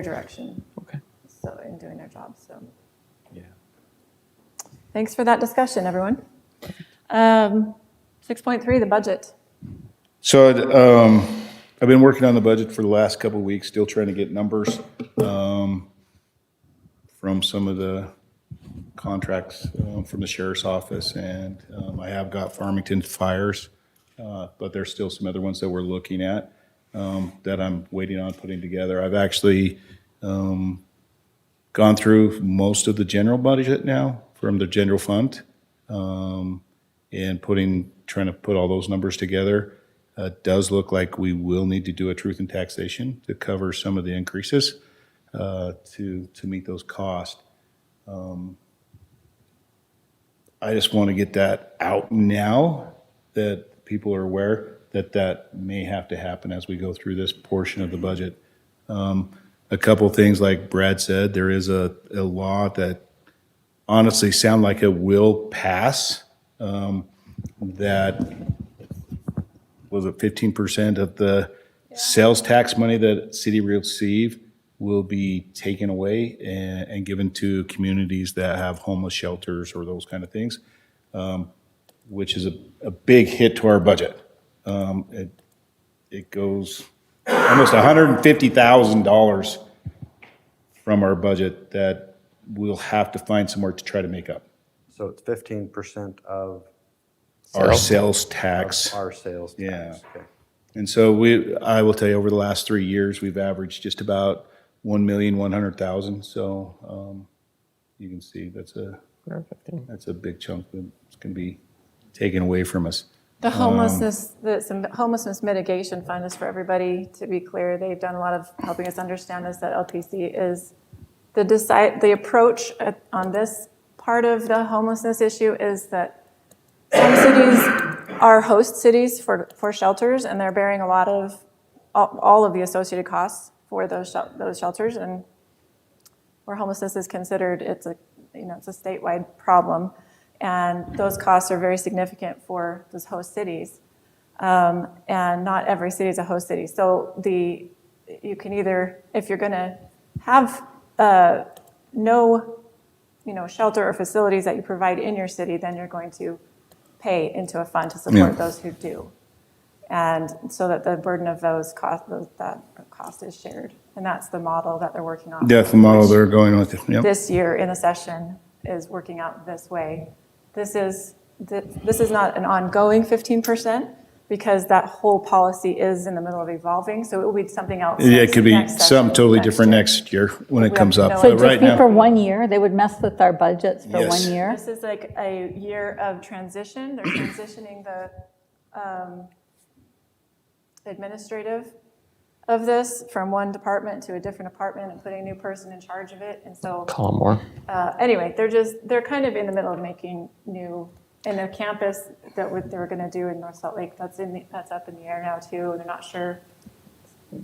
direction. Okay. So, in doing their job, so. Yeah. Thanks for that discussion, everyone. 6.3, the budget. So I've been working on the budget for the last couple of weeks, still trying to get numbers from some of the contracts from the sheriff's office, and I have got Farmington fires, but there's still some other ones that we're looking at that I'm waiting on putting together. I've actually gone through most of the general budget now from the general fund, and trying to put all those numbers together. It does look like we will need to do a truth in taxation to cover some of the increases to meet those costs. I just want to get that out now that people are aware that may have to happen as we go through this portion of the budget. A couple of things, like Brad said, there is a law that honestly sound like it will pass, that was it 15% of the sales tax money that city receive will be taken away and given to communities that have homeless shelters or those kind of things, which is a big hit to our budget. It goes almost $150,000 from our budget that we'll have to find somewhere to try to make up. So it's 15% of Our sales tax. our sales tax. Yeah. Okay. And so I will tell you, over the last 3 years, we've averaged just about 1,100,000. So you can see that's a big chunk that's going to be taken away from us. The homelessness mitigation fund is for everybody, to be clear. They've done a lot of helping us understand this, that LPC is the approach on this part of the homelessness issue is that some cities are host cities for shelters, and they're bearing a lot of, all of the associated costs for those shelters, and where homelessness is considered, it's a statewide problem. And those costs are very significant for those host cities. And not every city is a host city. So you can either, if you're going to have no shelter or facilities that you provide in your city, then you're going to pay into a fund to support those who do. And so that the burden of that cost is shared. And that's the model that they're working on. That's the model they're going with. Yep. This year in the session is working out this way. This is not an ongoing 15%, because that whole policy is in the middle of evolving, so it will be something else. Yeah, it could be next session, something totally next different year. next year when it We comes have up. no So But it'd right just be now, for 1 year? They would mess with our budgets for Yes. 1 year? This is like a year of transition. They're transitioning the administrative of this from one department to a different department and putting a new person in charge of it. And so Call more. anyway, they're kind of in the middle of making new, and the campus that they were going to do in North Salt Lake, that's up in the air now too. They're not sure.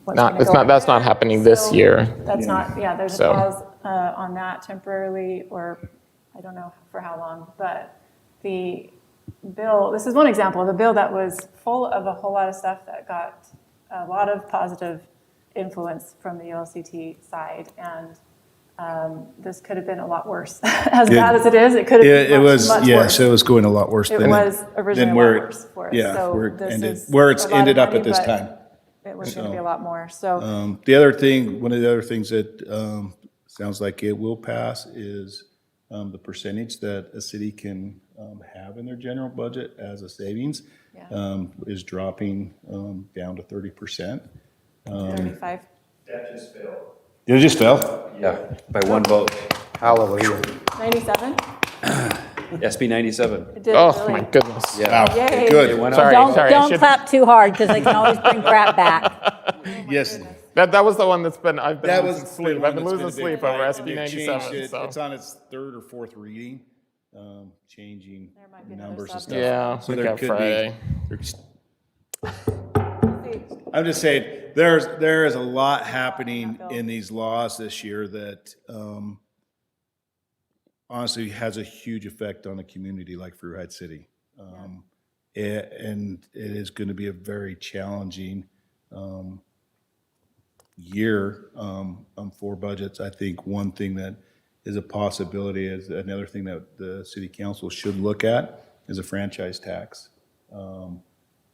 That's not happening this year. That's not, there's a So- pause on that temporarily, or I don't know for how long, but the bill, this is one example of a bill that was full of a whole lot of stuff that got a lot of positive influence from the ULCT side, and this could have been a lot worse. As bad as it is, it could have been it was, much yes, worse. it was going a lot worse It than was originally a where lot it- worse for us. Yeah, So where it this ended, is where it's a lot of ended up money, at this but time. It was going to be a lot more, so. One of the other things that sounds like it will pass is the percentage that a city can have in their general budget as a savings is dropping down to 30%. 35. It just fell? Yeah, by one vote. Hallelujah. 97? SB 97. It did Oh, really. my goodness. Yeah. Wow, Yay. good. It went up. Sorry, Don't I should- clap too hard, because they can always bring crap back. Yes. That was the one I've been That losing was sleep. I've been losing sleep over SB They've changed 97. it. So. It's on its third or fourth reading, changing There might be another numbers and sub. stuff. Yeah, So we there got could Friday. I'm just saying, there is a lot happening in these laws this year that honestly has a huge effect on a community like Fruit Heights City. And it is going to be a very challenging year for budgets. I think one thing that is a possibility is another thing that the city council should look at is a franchise tax.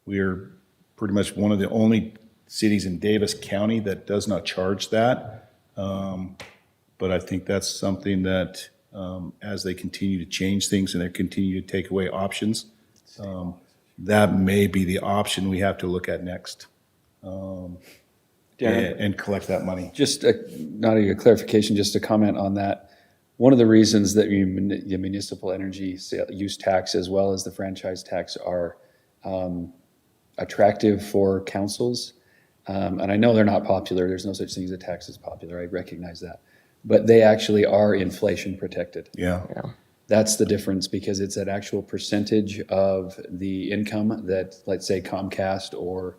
We are pretty much one of the only cities in Davis County that does not charge that. But I think that's something that as they continue to change things and they continue to take away options, that may be the option we have to look at next. And collect that money. Just not a clarification, just a comment on that. One of the reasons that the municipal energy use tax as well as the franchise tax are attractive for councils, and I know they're not popular, there's no such thing as a tax that's popular, I recognize that, but they actually are inflation protected. Yeah. That's the difference, because it's an actual percentage of the income that, let's say, Comcast or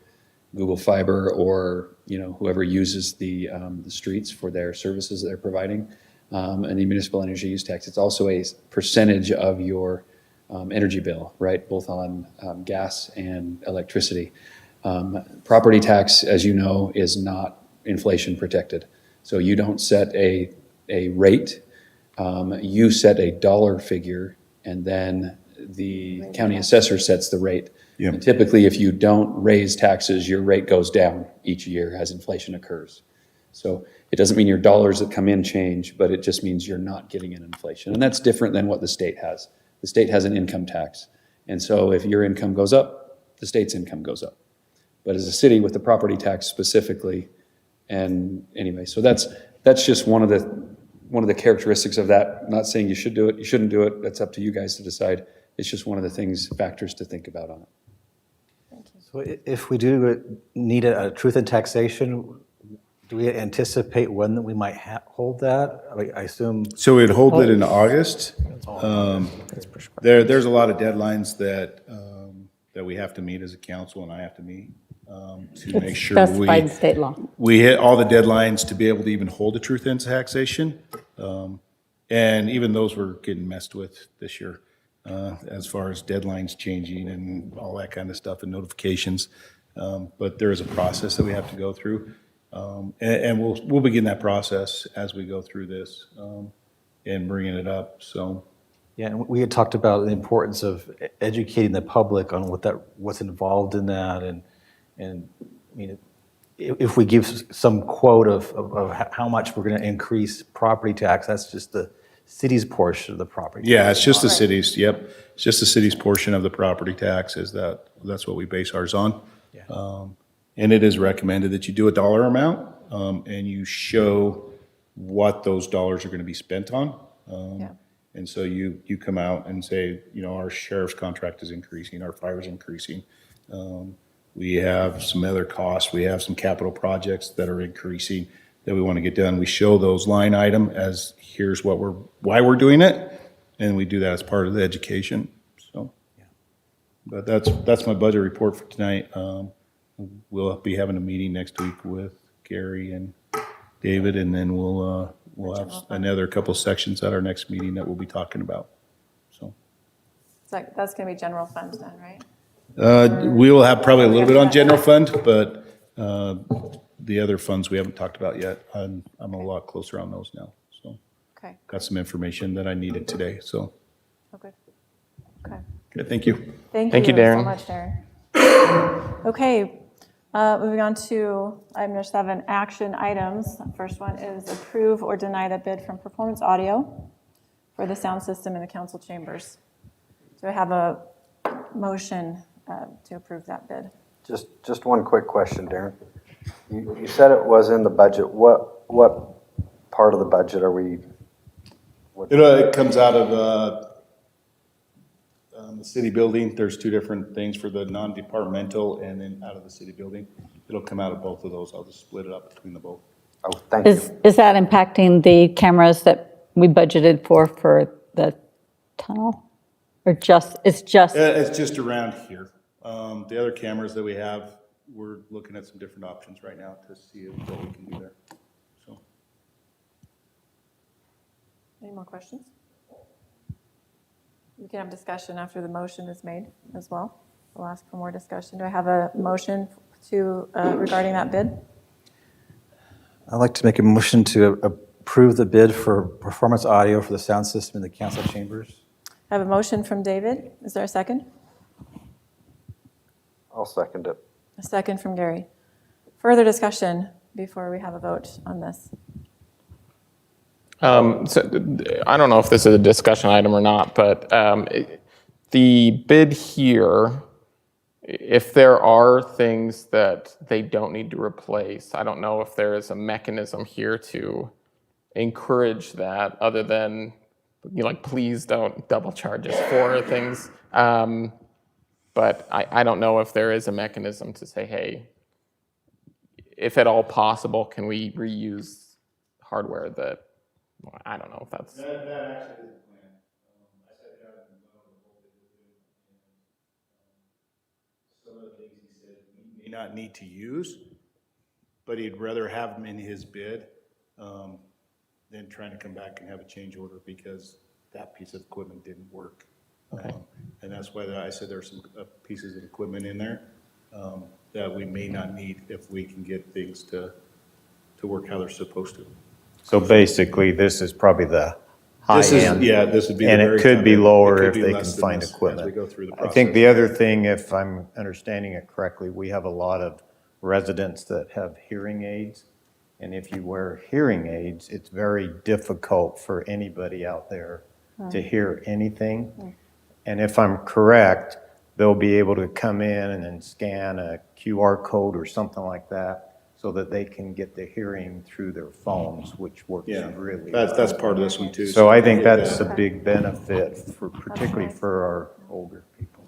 Google Fiber or, whoever uses the streets for their services that they're providing, and the municipal energy use tax. It's also a percentage of your energy bill, right? Both on gas and electricity. Property tax, as you know, is not inflation protected. So you don't set a rate, you set a dollar figure, and then the county assessor sets the rate. Yeah. And typically, if you don't raise taxes, your rate goes down each year as inflation occurs. So it doesn't mean your dollars that come in change, but it just means you're not getting an inflation. And that's different than what the state has. The state has an income tax. And so if your income goes up, the state's income goes up. But as a city with the property tax specifically, and anyway, so that's just one of the characteristics of that. I'm not saying you should do it, you shouldn't do it. That's up to you guys to decide. It's just one of the factors to think about on it. So if we do need a truth in taxation, do we anticipate when we might hold that? I assume. So we'd hold it in August. There's a lot of deadlines that we have to meet as a council, and I have to meet to make sure Specified in state law. we hit all the deadlines to be able to even hold a truth in taxation. And even those were getting messed with this year, as far as deadlines changing and all that kind of stuff and notifications. But there is a process that we have to go through. And we'll begin that process as we go through this and bringing it up. So, Yeah, and we had talked about the importance of educating the public on what's involved in that, and I mean, if we give some quote of how much we're going to increase property tax, that's just the city's portion of the property. yeah, tax. it's just the city's. Yep, it's just the city's portion of the property tax. That's what we base ours on. Yeah. And it is recommended that you do a dollar amount, and you show what those dollars are going to be spent on. Yeah. And so you come out and say, our sheriff's contract is increasing, our fire's increasing. We have some other costs, we have some capital projects that are increasing that we want to get done. We show those line item as here's why we're doing it, and we do that as part of the education. So, but that's my budget report for tonight. We'll be having a meeting next week with Gary and David, and then we'll have another couple sections at our next meeting that we'll be talking about. So That's going to be general fund then, right? we will have probably a little bit on general fund, but the other funds we haven't talked about yet. I'm a lot closer on those now. So Okay. got some information that I needed today. So Oh, good. Okay. okay, thank you. Thank you, you so Darren. much, Darren. Okay, moving on to item number 7, action items. First one is approve or deny the bid from Performance Audio for the sound system in the council chambers. Do I have a motion to approve that bid? Just one quick question, Darren. You said it was in the budget. What part of the budget are we? It comes out of the city building. There's two different things for the non-departmental and then out of the city building. It'll come out of both of those. I'll just split it up between the both. Oh, thank you. Is that impacting the cameras that we budgeted for the tunnel? Or it's just, It's just around here. The other cameras that we have, we're looking at some different options right now to see what we can do there. So, Any more questions? We can have discussion after the motion is made as well. We'll ask for more discussion. Do I have a motion to regarding that bid? I'd like to make a motion to approve the bid for Performance Audio for the sound system in the council chambers. I have a motion from David. Is there a second? I'll second it. A second from Gary. Further discussion before we have a vote on this. So I don't know if this is a discussion item or not, but the bid here, if there are things that they don't need to replace, I don't know if there is a mechanism here to encourage that other than, please don't double charge us for things. But I don't know if there is a mechanism to say, hey, if at all possible, can we reuse hardware that, I don't know if that's. that actually is the plan. things he said he may not need to use, but he'd rather have them in his bid than trying to come back and have a change order because that piece of equipment didn't work. And that's why I said there's some pieces of equipment in there that we may not need if we can get things to work how they're supposed to. So basically, this is probably the high end. Yeah, this would be the And very it could top be end. lower It if could be they less can than find this as equipment. we go through the I think process. the other thing, if I'm understanding it correctly, we have a lot of residents that have hearing aids. And if you wear hearing aids, it's very difficult for anybody out there to hear anything. And if I'm correct, they'll be able to come in and then scan a QR code or something like that so that they can get the hearing through their phones, which works Yeah, really that's well. part of this one too. So I think yeah, that's a big benefit for, particularly for our older people.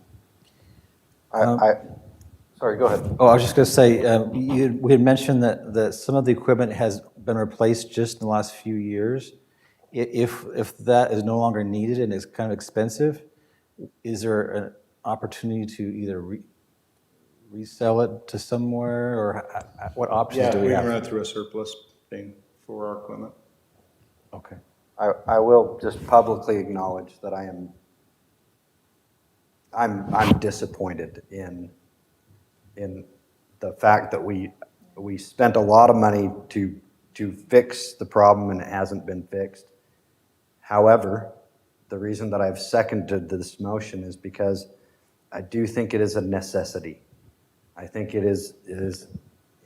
Sorry, go ahead. Oh, I was just going to say, we had mentioned that some of the equipment has been replaced just in the last few years. If that is no longer needed and is kind of expensive, is there an opportunity to either resell it to somewhere, or what options do we we have? can run it through a surplus thing for our equipment. Okay. I will just publicly acknowledge that I'm disappointed in the fact that we spent a lot of money to fix the problem and it hasn't been fixed. However, the reason that I've seconded this motion is because I do think it is a necessity. I think it is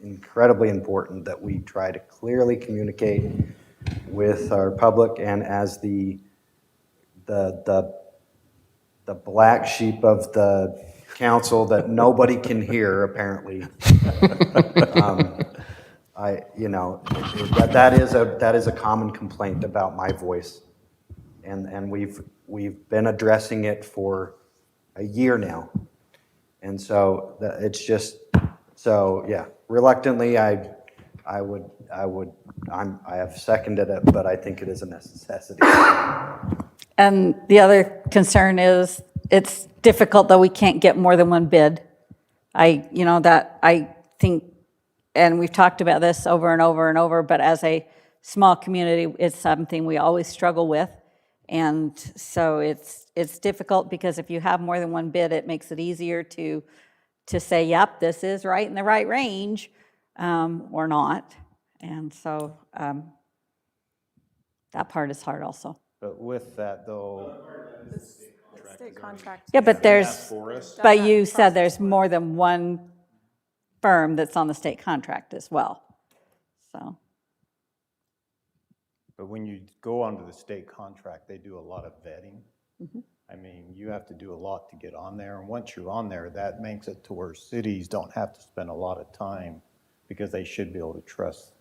incredibly important that we try to clearly communicate with our public, and as the black sheep of the council that nobody can hear, apparently. That is a common complaint about my voice, and we've been addressing it for a year now, and so it's just yeah. Reluctantly, I have seconded it, but I think it is a necessity. And the other concern is it's difficult that we can't get more than one bid. I think, and we've talked about this over and over and over, but as a small community, it's something we always struggle with. And so it's difficult because if you have more than one bid, it makes it easier to say, yep, this is right in the right range, or not. And so that part is hard also. But with that though, State contract. Yeah, but Does but that you said process there's work? more than one firm that's on the state contract as well. So, but when you go onto the state contract, they do a lot of vetting. I mean, you have to do a lot to get on there. And once you're on there, that makes it to where cities don't have to spend a lot of time because they should be able to trust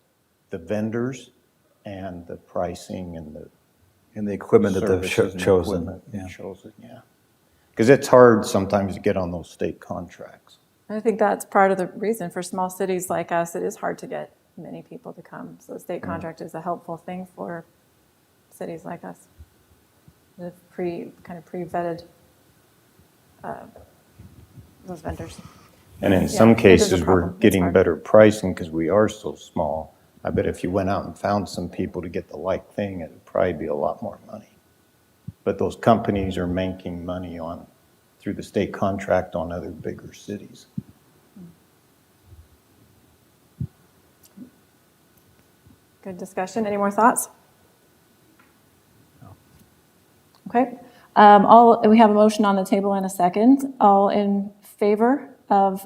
the vendors and the pricing and the equipment that they've services and chosen. equipment Yeah. chosen, yeah. Because it's hard sometimes to get on those state contracts. I think that's part of the reason for small cities like us, it is hard to get many people to come. So the state contract is a helpful thing for cities like us. The pre-vetted those vendors. And in Yeah, some it is a cases, we're problem. It's getting hard. better pricing because we are so small. I bet if you went out and found some people to get the like thing, it'd probably be a lot more money. But those companies are making money through the state contract on other bigger cities. Good discussion. Any more thoughts? Okay. We have a motion on the table in a second. All in favor of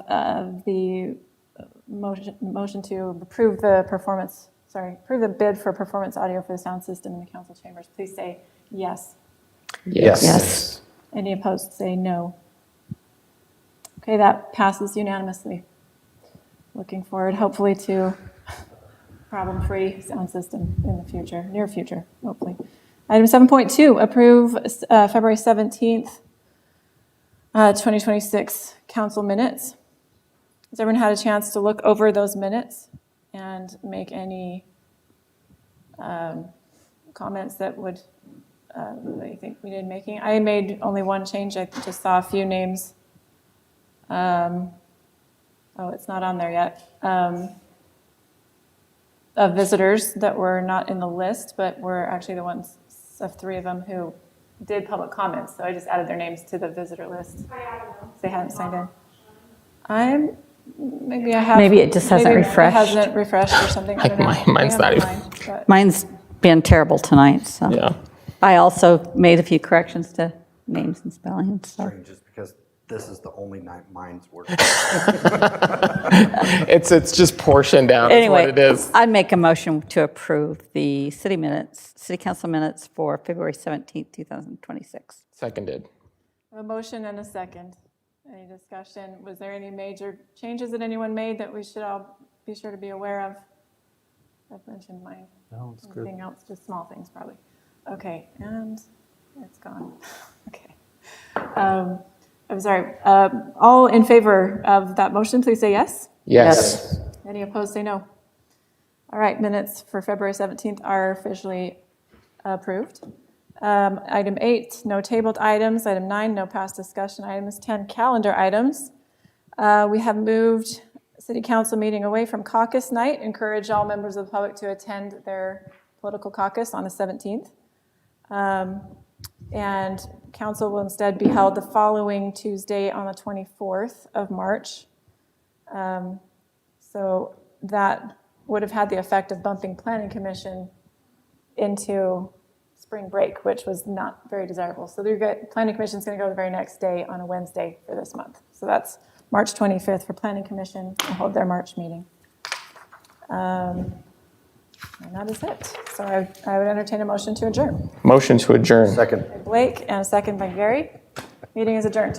the motion to approve approve the bid for performance audio for the sound system in the council chambers, please say yes. yes. Any opposed, say no. Okay, that passes unanimously. Looking forward, hopefully, to problem-free sound system in the future, near future, hopefully. Item 7.2, approve February 17th, 2026 council minutes. Has everyone had a chance to look over those minutes and make any comments that you think we did making? I made only one change. I just saw a few names oh, it's not on there yet, of visitors that were not in the list, but were actually the ones, of 3 of them who did public comments. So I just added their names to the visitor list. They hadn't signed in. Maybe I have. Maybe it just hasn't maybe refreshed. It hasn't refreshed or something. I don't know. Mine's not even. Mine's been terrible tonight, so. Yeah. I also made a few corrections to names and spellings, so. Just because this is the only night mine's work. It's just portioned down, is what Anyway, it is. I'd make a motion to approve the city council minutes for February 17th, 2026. Seconded. A motion and a second. Any discussion? Was there any major changes that anyone made that we should all be sure to be aware of? I've mentioned mine. No, it's good. Anything else? Just small things, probably. Okay, and it's gone. Okay. I'm sorry. All in favor of that motion, please say yes. Yes. Any opposed, say no. All right, minutes for February 17th are officially approved. Item 8, no tabled items. Item 9, no past discussion items. 10, calendar items. We have moved city council meeting away from caucus night. Encourage all members of the public to attend their political caucus on the 17th. And council will instead be held the following Tuesday on the 24th of March. So that would have had the effect of bumping planning commission into spring break, which was not very desirable. So the planning commission is going to go the very next day on a Wednesday for this month. So that's March 25th for planning commission to hold their March meeting. And that is it. So I would entertain a motion to adjourn. Motion to adjourn. Second. Blake and a second by Gary. Meeting is adjourned.